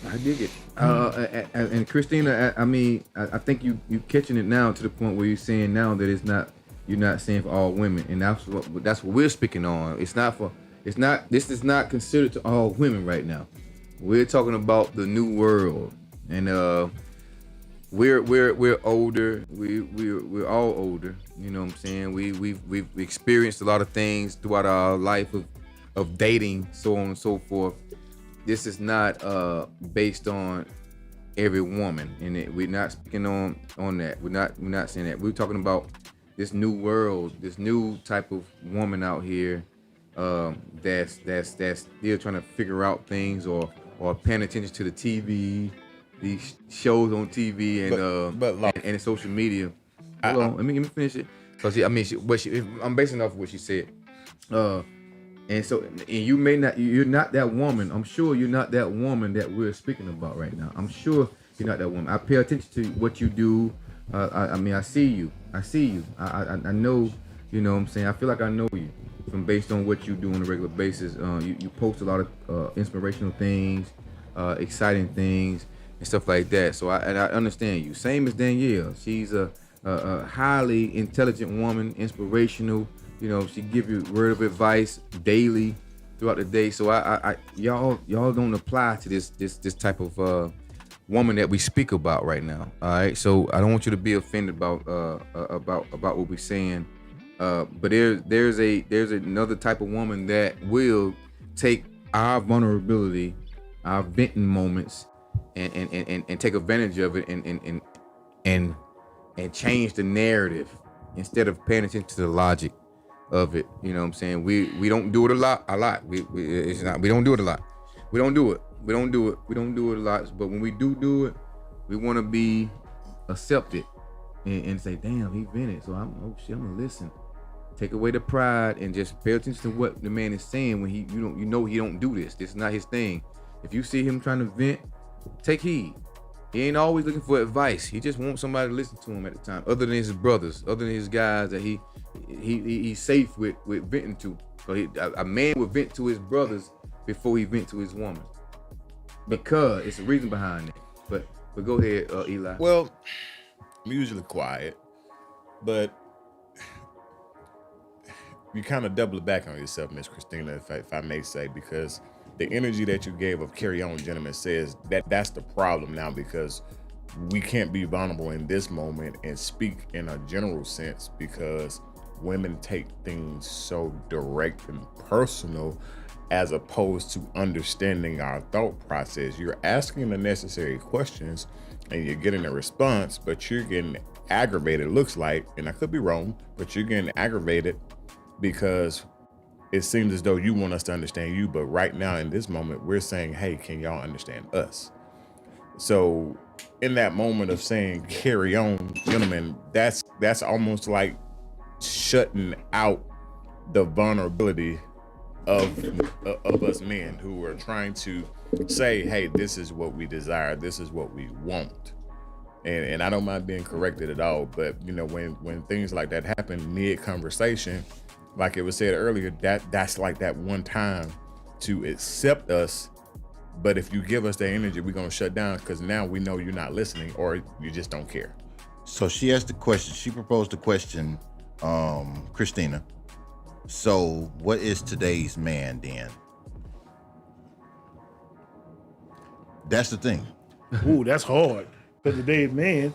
I dig it. And Christina, I mean, I think you catching it now to the point where you're saying now that you're not saying for all women, and that's what we're speaking on. This is not considered to all women right now. We're talking about the new world, and we're older. We're all older. You know what I'm saying? We've experienced a lot of things throughout our life of dating, so on and so forth. This is not based on every woman, and we're not speaking on that. We're not saying that. We're talking about this new world, this new type of woman out here that's still trying to figure out things or paying attention to the TV, these shows on TV and social media. Hold on, let me finish it. Cause I'm basing it off of what she said. And you're not that woman. I'm sure you're not that woman that we're speaking about right now. I'm sure you're not that woman. I pay attention to what you do. I see you. I know, you know what I'm saying? I feel like I know you from based on what you do on a regular basis. You post a lot of inspirational things, exciting things, and stuff like that. So I understand you. Same as Danielle. She's a highly intelligent woman, inspirational. You know, she give you word of advice daily throughout the day. So y'all don't apply to this type of woman that we speak about right now. All right. So I don't want you to be offended about what we're saying. But there's another type of woman that will take our vulnerability, our venting moments, and take advantage of it and change the narrative instead of paying attention to the logic of it. You know what I'm saying? We don't do it a lot. We don't do it a lot. We don't do it a lot. But when we do it, we want to be accepted and say, damn, he vented. So I'm gonna listen. Take away the pride and just pay attention to what the man is saying when he don't do this. This is not his thing. If you see him trying to vent, take heed. He ain't always looking for advice. He just wants somebody to listen to him at the time, other than his brothers, other than his guys that he's safe with venting to. So a man would vent to his brothers before he vent to his woman, because it's a reason behind it. But go ahead, Eli. Well, I'm usually quiet, but you kind of double back on yourself, Miss Christina, if I may say, because the energy that you gave of carry on, gentlemen, says that's the problem now, because we can't be vulnerable in this moment and speak in a general sense, because women take things so direct and personal as opposed to understanding our thought process. You're asking the necessary questions and you're getting a response, but you're getting aggravated, it looks like, and I could be wrong, but you're getting aggravated because it seems as though you want us to understand you, but right now in this moment, we're saying, hey, can y'all understand us? So in that moment of saying carry on, gentlemen, that's almost like shutting out the vulnerability of us men who are trying to say, hey, this is what we desire, this is what we want. And I don't mind being corrected at all, but you know, when things like that happen mid conversation, like it was said earlier, that's like that one time to accept us. But if you give us that energy, we're gonna shut down because now we know you're not listening or you just don't care. So she asked the question, she proposed the question, Christina. So what is today's man then? That's the thing. Ooh, that's hard. Because today's man,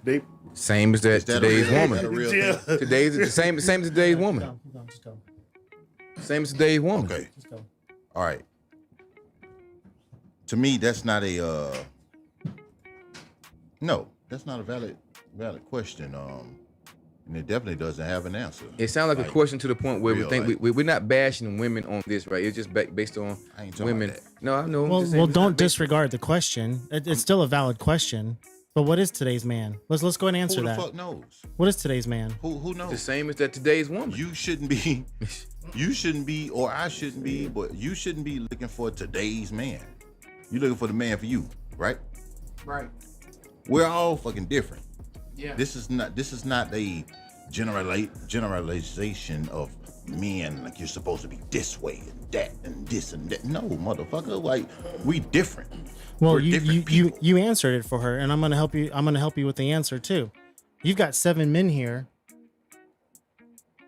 they same as that today's woman. Yeah. Today's the same as today's woman. Just go. Same as today's woman. Okay. Just go. All right. To me, that's not a no, that's not a valid question. And it definitely doesn't have an answer. It sounds like a question to the point where we real, think we're not bashing women on this, right? It's just based on I ain't talking women. about that. No, I know. Well, Just saying, well, it's don't not based- disregard the question. It's still a valid question. But what is today's man? Let's go ahead and answer Who the that. fuck knows? What is today's man? Who knows? the same as that today's woman. You shouldn't be, or I shouldn't be, but you shouldn't be looking for today's man. You're looking for the man for you, right? Right. We're all fucking different. Yeah. This is not a generalization of men, like you're supposed to be this way and that and this and that. No, motherfucker, like we different. Well, We're different people. you answered it for her, and I'm gonna help you. I'm gonna help you with the answer too. You've got 7 men here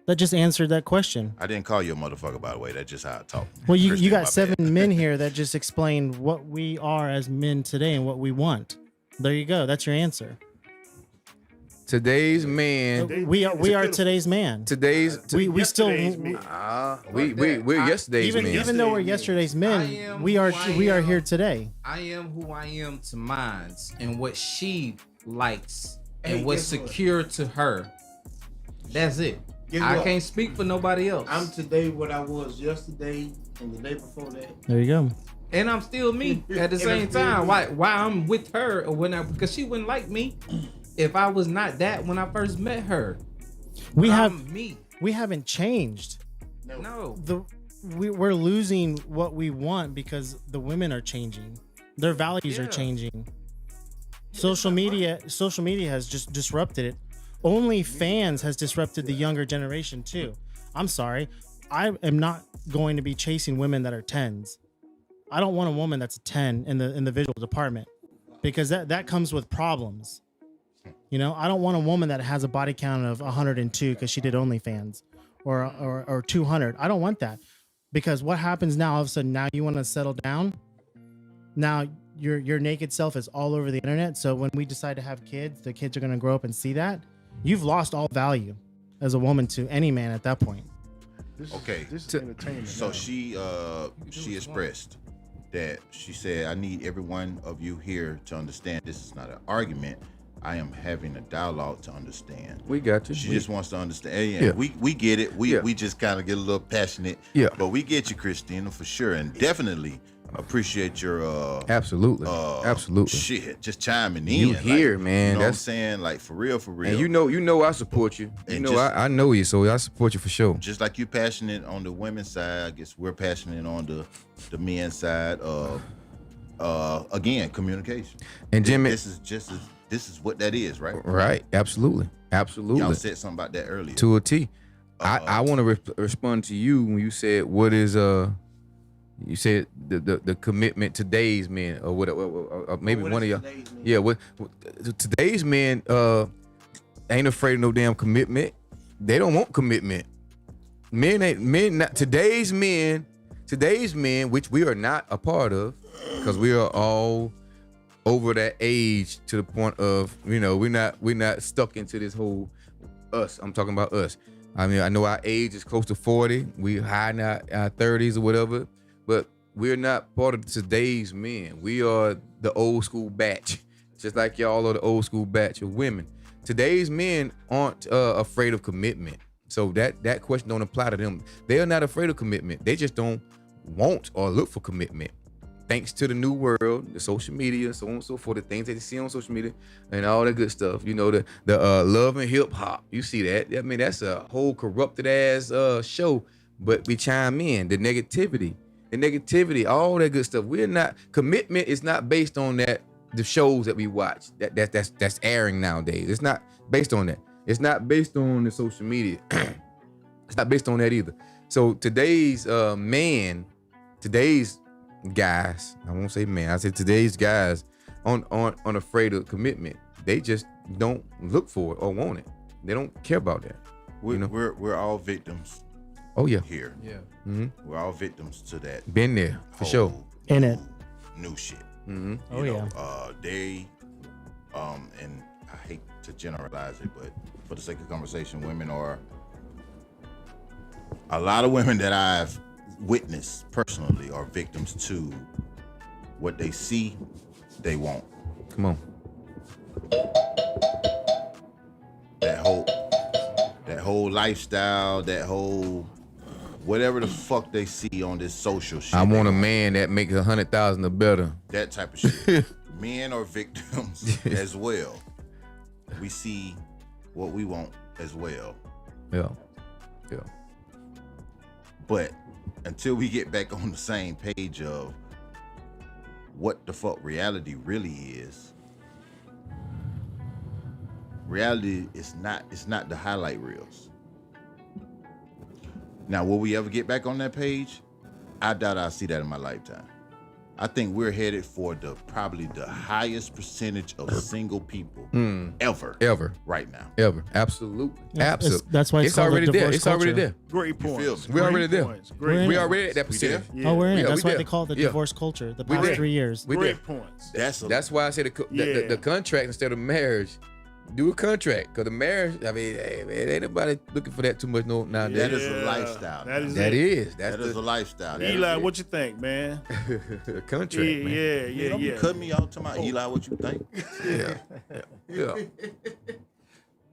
that just answered that question. I didn't call you a motherfucker, by the way. That's just how I talk. Well, you Christian, got my 7 bad. men here that just explained what we are as men today and what we want. There you go. That's your answer. Today's man. We are today's man. We still we're yesterday's man. even though we're yesterday's men, we are here today. I am who I am to mine and what she likes and what's secure to her. That's it. I can't speak for nobody else. I'm today what I was yesterday and the day before that. There you go. And I'm still me at the same time. Why I'm with her or because she wouldn't like me if I was not that when I first met her. We We haven't changed. No. We're losing what we want because the women are changing. Their values are changing. Social media has just disrupted it. OnlyFans has disrupted the younger generation too. I'm sorry. I am not going to be chasing women that are 10s. I don't want a woman that's a 10 in the visual department because that comes with problems. You know, I don't want a woman that has a body count of 102 because she did OnlyFans or 200. I don't want that because what happens now, all of a sudden, now you want to settle down. Now your naked self is all over the internet. So when we decide to have kids, the kids are going to grow up and see that. You've lost all value as a woman to any man at that point. Okay. This is entertainment. So now. she expressed that she said, I need every one of you here to understand this is not an argument. I am having a dialogue to understand. We got you. She just wants to understand. Yeah. We get it. We just kind of get a little passionate. Yeah. But we get you, Christina, for sure. And definitely appreciate your absolutely shit. Just chiming in. You here, like, man. You know what I'm That's saying? Like for real. And you know I support you. And just- I know you, so I support you for sure. Just like you're passionate on the women's side, I guess we're passionate on the men's side of again, communication. And Jimmy, this is what that is, right? Right. Absolutely. Y'all said something about that earlier. To a T. I want to respond to you when you said what is you said the commitment today's men or whatever, maybe one of y'all. Yeah, what today's men ain't afraid of no damn commitment. They don't want commitment. Today's men, which we are not a part of, because we are all over that age to the point of, we're not stuck into this whole us. I'm talking about us. I mean, I know our age is close to 40. We high in our 30s or whatever, but we're not part of today's men. We are the old school batch, just like y'all are the old school batch of women. Today's men aren't afraid of commitment. So that question don't apply to them. They are not afraid of commitment. They just don't want or look for commitment. thanks to the new world, the social media, so on and so forth, the things that they see on social media and all that good stuff. You know, the love and hip hop. You see that? I mean, that's a whole corrupted ass show. But we chime in the negativity, all that good stuff. We're not commitment is not based on that. The shows that we watch that's airing nowadays. It's not based on that. It's not based on the social media. It's not based on that either. So today's today's guys, I won't say man, I said today's guys on afraid of commitment. They just don't look for it or want it. They don't care about that. We're all victims. Oh yeah. Here. Yeah. Mm-hmm. We're all victims to that. Been there for sure. In it. New shit. Mm-hmm. Oh yeah. They, and I hate to generalize it, but for the sake of conversation, women are a lot of women that I've witnessed personally are victims to what they see, they want. Come on. That whole lifestyle, that whole whatever the fuck they see on this social shit. I want a man that makes 100,000 or better. That type of shit. Men are victims as well. We see what we want as well. Yeah. But until we get back on the same page of what the fuck reality really is, reality is not the highlight reels. Now, will we ever get back on that page? I doubt I'll see that in my lifetime. I think we're headed for probably the highest percentage of single people ever right now. Ever. Absolutely. Yeah, Absolutely. That's why it's called already the there. divorce It's already culture. there. Great points. We're already there. Great We already at that percentage. Oh, we're in it. Yeah, That's we why there. they call it the Yeah. divorce culture. The We past there. 3 years. We Great there. points. That's why I said the contract instead of marriage. Do a contract, because the marriage, I mean, ain't nobody looking for that too much nowadays. That is a lifestyle. That is That it. is. That is a lifestyle. Eli, what you think, man? A contract, man. Yeah. Don't be cutting me out to my Eli, what you think? Yeah.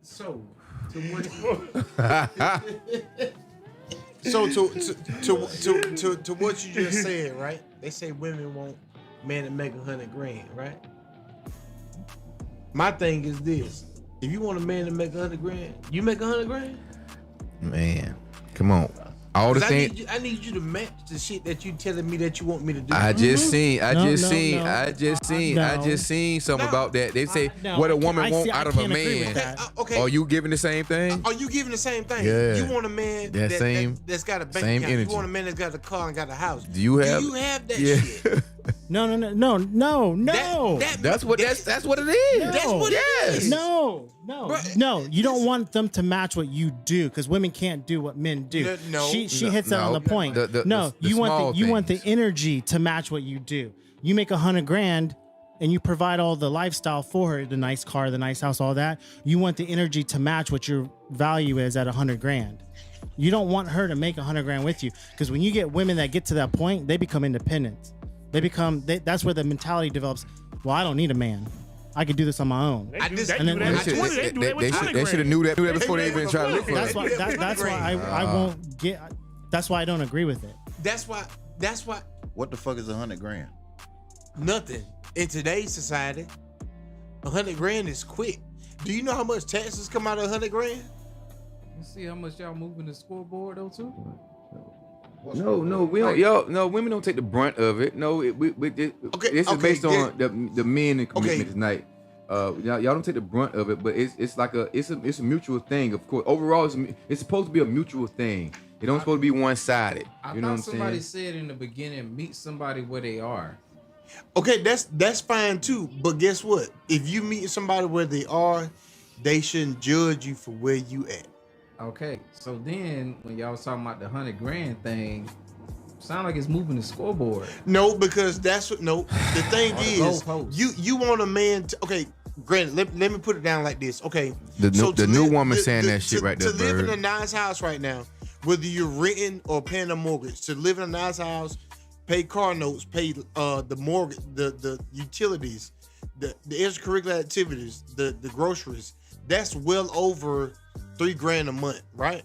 So, to what you just said, right? They say women want men to make 100 grand, right? My thing is this: if you want a man to make 100 grand, you make 100 grand. Man, come on. All the things. I need you to match the shit that you telling me that you want me to do. I just seen something No. about that. They say No, what a I woman want see- I out of a can't agree with man. that. Okay. Are you giving the same thing? Are you giving the same thing? Yeah. You want a man That same- that's got a bank same account. energy. You want a man that's got a car and got a house. Do you have that yeah. shit? No. That's what it is. That's what it is. No. Bruh. No, you don't want them to match what you do because women can't do what men do. She hits that on the point. You want the energy to match what you do. You make 100 grand and you provide all the lifestyle for her, the nice car, the nice house, all that. You want the energy to match what your value is at 100 grand. You don't want her to make 100 grand with you because when you get women that get to that point, they become independent. That's where the mentality develops. Well, I don't need a man. I can do this on my own. They They should have knew that before they even tried to look for That's it. why. That's why I won't get. That's why I don't agree with it. That's why. What the fuck is 100 grand? Nothing in today's society. 100 grand is quick. Do you know how much taxes come out of 100 grand? You see how much y'all moving the scoreboard though too? No, we don't. No, women don't take the brunt of it. No, this is based on the men and commitment tonight. Y'all don't take the brunt of it, but it's a mutual thing. Of course, overall, it's supposed to be a mutual thing. It don't supposed to be one sided. You know what I'm saying? Somebody said in the beginning, meet somebody where they are. Okay, that's fine too. But guess what? If you meet somebody where they are, they shouldn't judge you for where you at. Okay, so then when y'all was talking about the 100 grand thing, sound like it's moving the scoreboard. No, because that's what. No, the thing is, you want a man to. Okay, granted, let me put it down like this. Okay, the new woman saying that shit right there, to live in Bird. a nice house right now, whether you're renting or paying a mortgage, to live in a nice house, pay car notes, pay the mortgage, the utilities, the extracurricular activities, the groceries. That's well over $3,000 a month, right?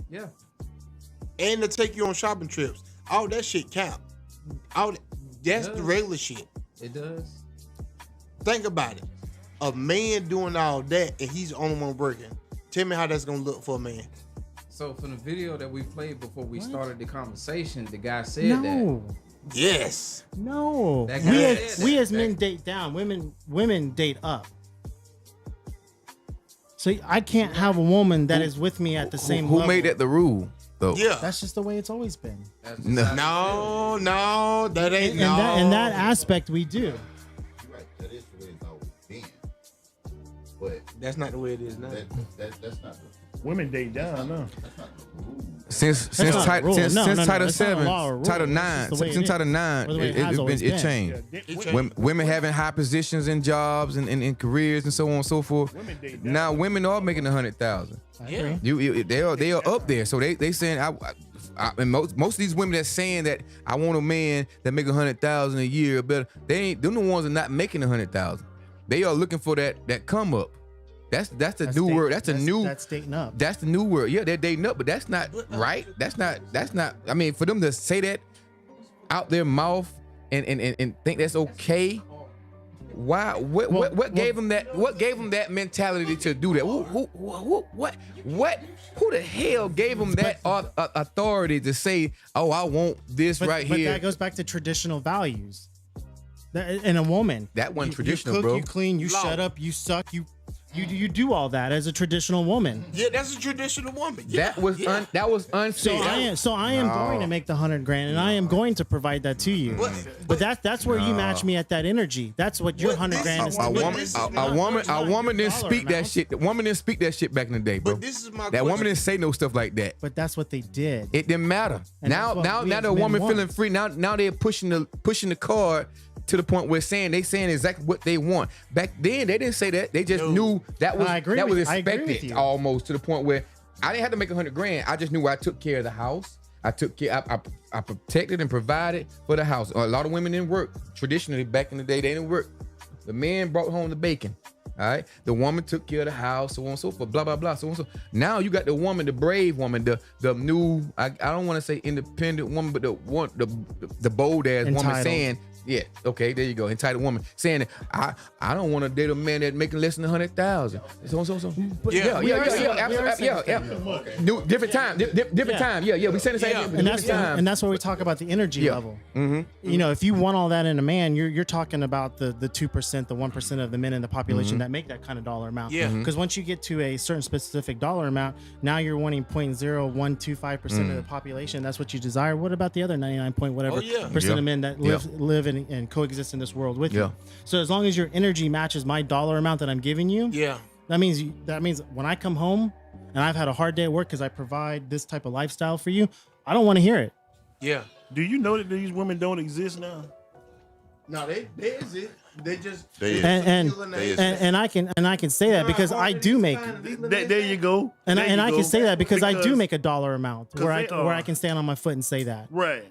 Yeah. And to take you on shopping trips, all that shit count. That's the regular shit. It does. Think about it. A man doing all that and he's the only one working. Tell me how that's gonna look for a man. So from the video that we played before we started the conversation, the guy said No. that. Yes. No. That guy We said as men date down. Women date up. So I can't have a woman that is with me at the same Who level. made that the rule? Though? Yeah. That's just the way it's always been. No, that ain't In that aspect, we do. You're right. That is the way it's always been. But that's not the way it is now. That's not the Women date down, no. Since That's not a Title rule. No, no, Title it's not a 7, law or rule. Title It's 9, just the way since it Title is. 9, Or the way it has always it been. changed. Yeah, it changed. Women having high positions in jobs and careers and so on and so forth. Women date down. Now women are making 100,000. I agree. They are up there. So they saying and most of these women that's saying that I want a man that make 100,000 a year or better. They ain't them the ones that are not making 100,000. They are looking for that come up. That's the new word. That's dating up. That's the new word. Yeah, they're dating up, but that's not right. That's not. I mean, for them to say that out their mouth and think that's okay. Why? What gave them that? What gave them that mentality to do that? Who the hell gave them that authority to say, "Oh, I want this right but here"? That goes back to traditional values. In a woman, That wasn't you traditional, cook, bro. You clean, you shut up, you suck, you do all that as a traditional woman. Yeah, that's a traditional woman. Yeah, That was unsaid. So I am going to make the $100,000, and I am going to provide that to you. But that's where you match me at that energy. That's what your $100,000 is. A woman didn't speak that shit. The woman didn't speak that shit back in the day, bro. But this is my That woman question. didn't say no stuff like that. But that's what they did. It didn't matter. And Now that's what we as the men woman want. feeling free. Now they're pushing the card to the point where saying exactly what they want. Back then they didn't say that. They just knew that was I agree that was with- I agree with expected you. almost to the point where I didn't have to make $100,000. I just knew I took care of the house. I took care. I protected and provided for the house. A lot of women didn't work. Traditionally, back in the day, they didn't work. The man brought home the bacon. All right. The woman took care of the house, so on and so forth, blah, blah, blah, so on and so. Now you got the woman, the brave woman, the new, I don't want to say independent woman, but the bold ass woman Entitled. saying, yeah, okay, there you go, entitled woman saying that I don't want to date a man that making less than 100,000. So. Yeah. New different time, different time. Yeah. We saying the same thing. And that's where we talk about the energy level. Mm-hmm. You know, if you want all that in a man, you're talking about the 2%, the 1% of the men in the population that make that kind of dollar amount. Yeah. Because once you get to a certain specific dollar amount, now you're wanting 0.0125% of the population. That's what you desire. What about the other 99 point whatever percent of men that live and coexist in this world with you? So as long as your energy matches my dollar amount that I'm giving you, that means when I come home and I've had a hard day at work because I provide this type of lifestyle for you, I don't want to hear it. Yeah. Do you know that these women don't exist now? No, they exist. They just and I can say that because I do make. There you go. And There I you can go. say that because I do make a dollar amount where they are. I can stand on my foot and say that. Right.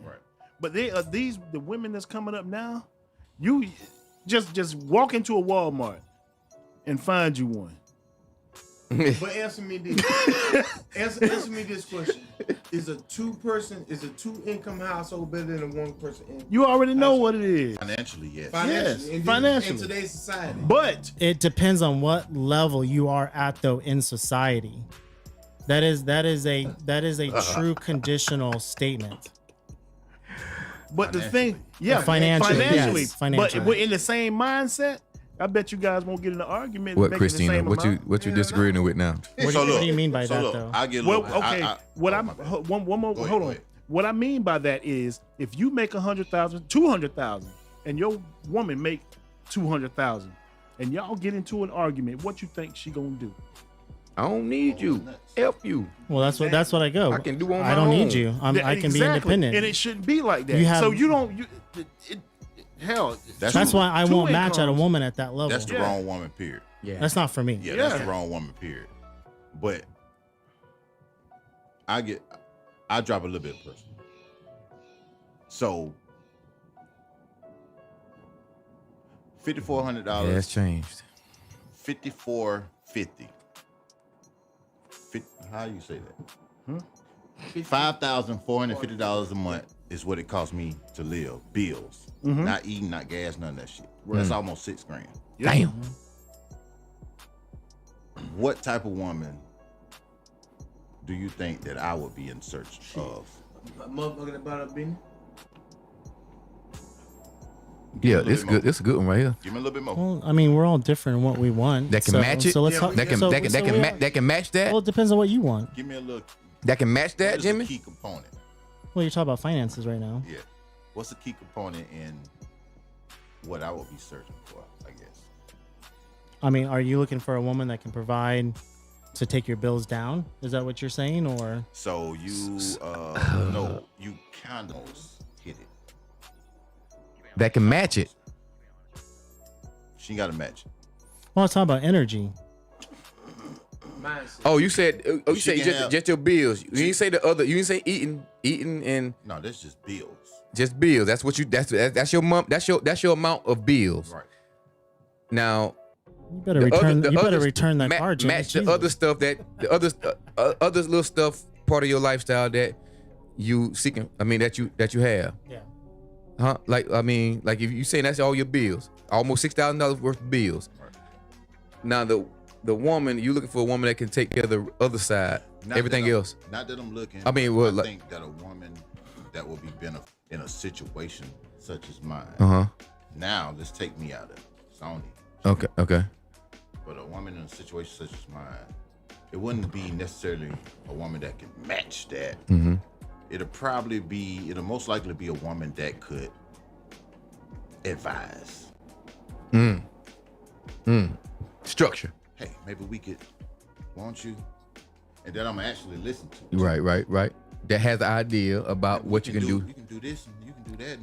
But they are the women that's coming up now. You just walk into a Walmart and find you one. But answer me this. answer me this question: is a two income household better than a one person income? You already know what it is. Financially, yes. Financially. In today's society. But it depends on what level you are at though in society. That is a true conditional statement. But the thing, financially. Yes, financially. But we're in the same mindset. I bet you guys won't get in an argument. What, making Christina? The same amount. What you disagreeing with now? What do you mean by that though? I get Well, okay. One more. Hold on. What I mean by that is, if you make 100,000, 200,000, and your woman make 200,000, and y'all get into an argument, what you think she gonna do? I don't need you. Help you. Well, that's what I go. I can do on my I don't own. need you. I can be independent. And it shouldn't be like that. So you don't. Hell, that's why I two won't match at a incomes. woman at that level. That's the wrong woman, period. Yeah. That's not for me. Yeah, that's the wrong woman, period. But I drop a little bit personal. So $5,400. Yeah, it's changed. $5,450. How you say that? $5,450 a month is what it costs me to live. Bills, Mhm. not eating, not gas, none of that shit. Right. That's almost $6,000. Damn. What type of woman do you think that I would be in search of? Motherfucker about a business. Yeah, it's good. It's a good one right here. Give me a little bit more. Well, I mean, we're all different in what we want. That can match it. So let's that can that can match that. Well, it depends on what you want. Give me a look. That can match that, What is Jimmy. the key component? Well, you're talking about finances right now. Yeah. What's the key component in what I would be searching for? I guess. I mean, are you looking for a woman that can provide to take your bills down? Is that what you're saying, or? So you no, you kind of hit it. That can match it. She got to match it. Well, it's talking about energy. Oh, you said you She said can have- just your bills. You didn't say the other. You didn't say eating and No, that's just bills. just bills. That's what you. That's your month. That's your amount of bills. Right. Now, You better the return. other- you the better others return that card, Jimmy. match the Jesus. other stuff that the other little stuff part of your lifestyle that you seeking. I mean that you have. Yeah. Huh? Like I mean, like if you saying that's all your bills, almost $6,000 worth of bills. Right. Now the woman, you looking for a woman that can take care of the other side, Not everything that I'm- else. Not that I'm looking. I mean, I well, like- think that a woman that will be in a situation such as mine. Now, let's take me out of Sony. Okay. But a woman in a situation such as mine, it wouldn't be necessarily a woman that can match that. Mm-hmm. It'll most likely be a woman that could advise. Structure. Hey, maybe we could, won't you? And then I'm gonna actually listen to it. Right. That has an idea about what you can do. You can do this and you can do that.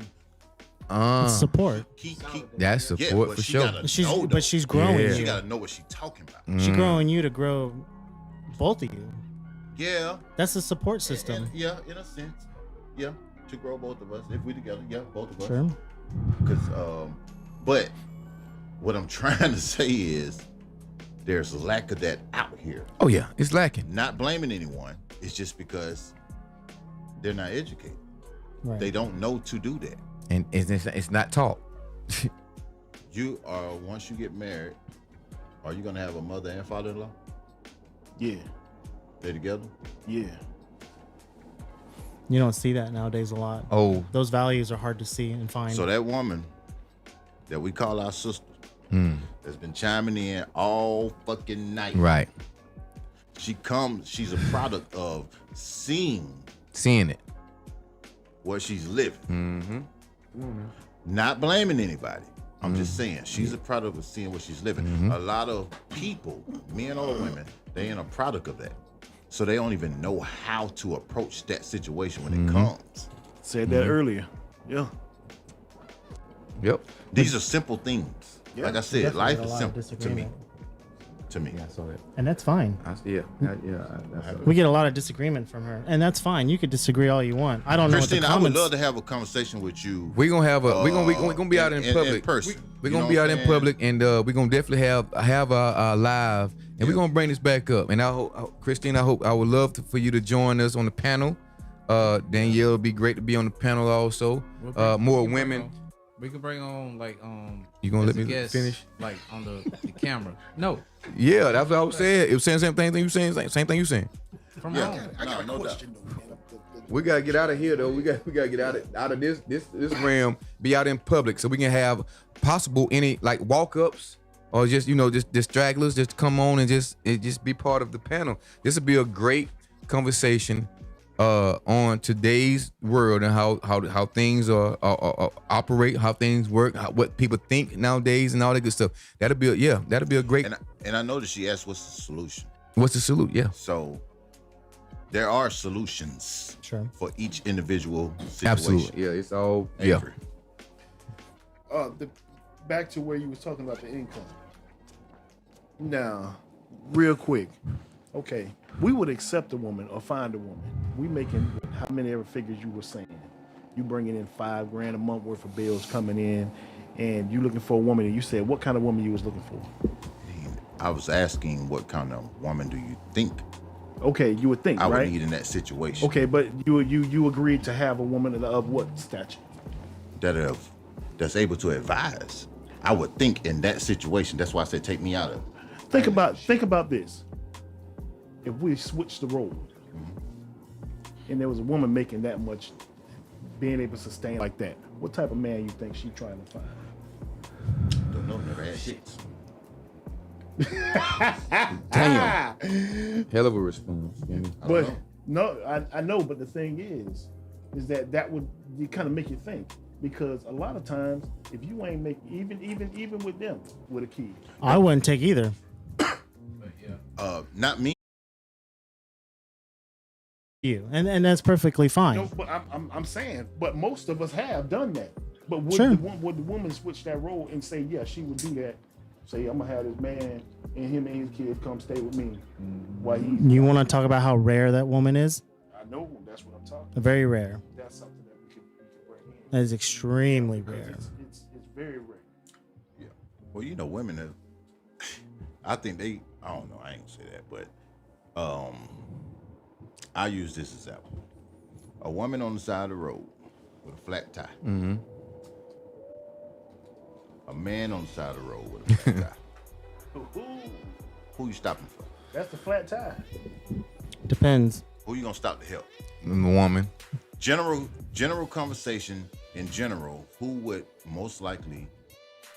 And It's support. keep That's support but for she sure. gotta She's know, but she's growing Yeah. She you. gotta know what she's talking about. She's growing you to grow both of you. Yeah. That's the support system. Yeah, in a sense. Yeah, to grow both of us. If we together, yeah, both of us. Sure. Because, but what I'm trying to say is there's a lack of that out here. Oh yeah, it's lacking. Not blaming anyone. It's just because they're not educated. Right. They don't know to do that. And it's not taught. You are, once you get married, are you gonna have a mother and father-in-law? Yeah. They together? Yeah. You don't see that nowadays a lot. Oh. Those values are hard to see and find. So that woman that we call our sister has been chiming in all fucking night. Right. She's a product of seeing it. What she's living. Mm-hmm. Not blaming anybody. I'm just saying she's a product of seeing what she's living. A lot of people, men or women, they ain't a product of that. So they don't even know how to approach that situation when it comes. Said that earlier. Yeah. Yep. These are simple things. Yeah. Like I said, Definitely life a is lot of simple to me. disagreement. To me. Yeah, I saw that. And that's fine. We get a lot of disagreement from her, and that's fine. You could disagree all you want. I don't know what the Christina, I would comments. love to have a conversation with you. We're gonna have a we're gonna be out in public. In person. We're You gonna know be what out I'm in saying? public, and we're gonna definitely have our live, and we're gonna bring this back up. And I hope, Christine, I would love for you to join us on the panel. Danielle, it'd be great to be on the panel also. More women. We could bring on like You gonna as let a me guest, finish? like on the camera. No, Yeah, that's what I was saying. It was saying same thing you saying. Same thing you saying. from Yeah. home. No doubt. We gotta get out of here though. We gotta get out of this realm. Be out in public so we can have possible any like walk ups or just just stragglers just come on and just be part of the panel. This would be a great conversation on today's world and how things are operate, how things work, what people think nowadays, and all that good stuff. That'll be a great. And I noticed she asked what's the solution. What's the solution? Yeah. So there are solutions for each individual situation. Absolutely. Yeah. It's all. Avery. Back to where you was talking about the income. Now, real quick. Okay, we would accept a woman or find a woman. We making how many ever figures you were saying? You bringing in $5,000 a month worth of bills coming in, and you looking for a woman. And you said what kind of woman you was looking for? I was asking what kind of woman do you think Okay, you would think, I right? would need in that situation. Okay, but you agreed to have a woman of what stature? That's able to advise. I would think in that situation. That's why I said take me out of it. Think about this. If we switched the role, and there was a woman making that much, being able to sustain like that, what type of man you think she trying to find? Don't know. Never had hits. Damn. Hell of a response. But no, I know. But the thing is that would kind of make you think, because a lot of times if you ain't make even with them with a kid, I wouldn't take either. Not me. You and that's perfectly fine. no, but I'm saying, but most of us have done that. But would, Sure. would the woman switch that role and say, yeah, she would do that? Say, I'm gonna have this man and him and his kid come stay with me while he's. You want to talk about how rare that woman is? I know that's what I'm talking. Very rare. That's something that we could bring in. That is extremely rare. It's very rare. Yeah. Well, women have. I think they. I don't know. I ain't gonna say that, but I use this example: a woman on the side of the road with a flat tie. Mm-hmm. A man on the side of the road with a flat tie. Who you stopping for? That's the flat tie. Depends. Who you gonna stop to help? The woman. General conversation in general. Who would most likely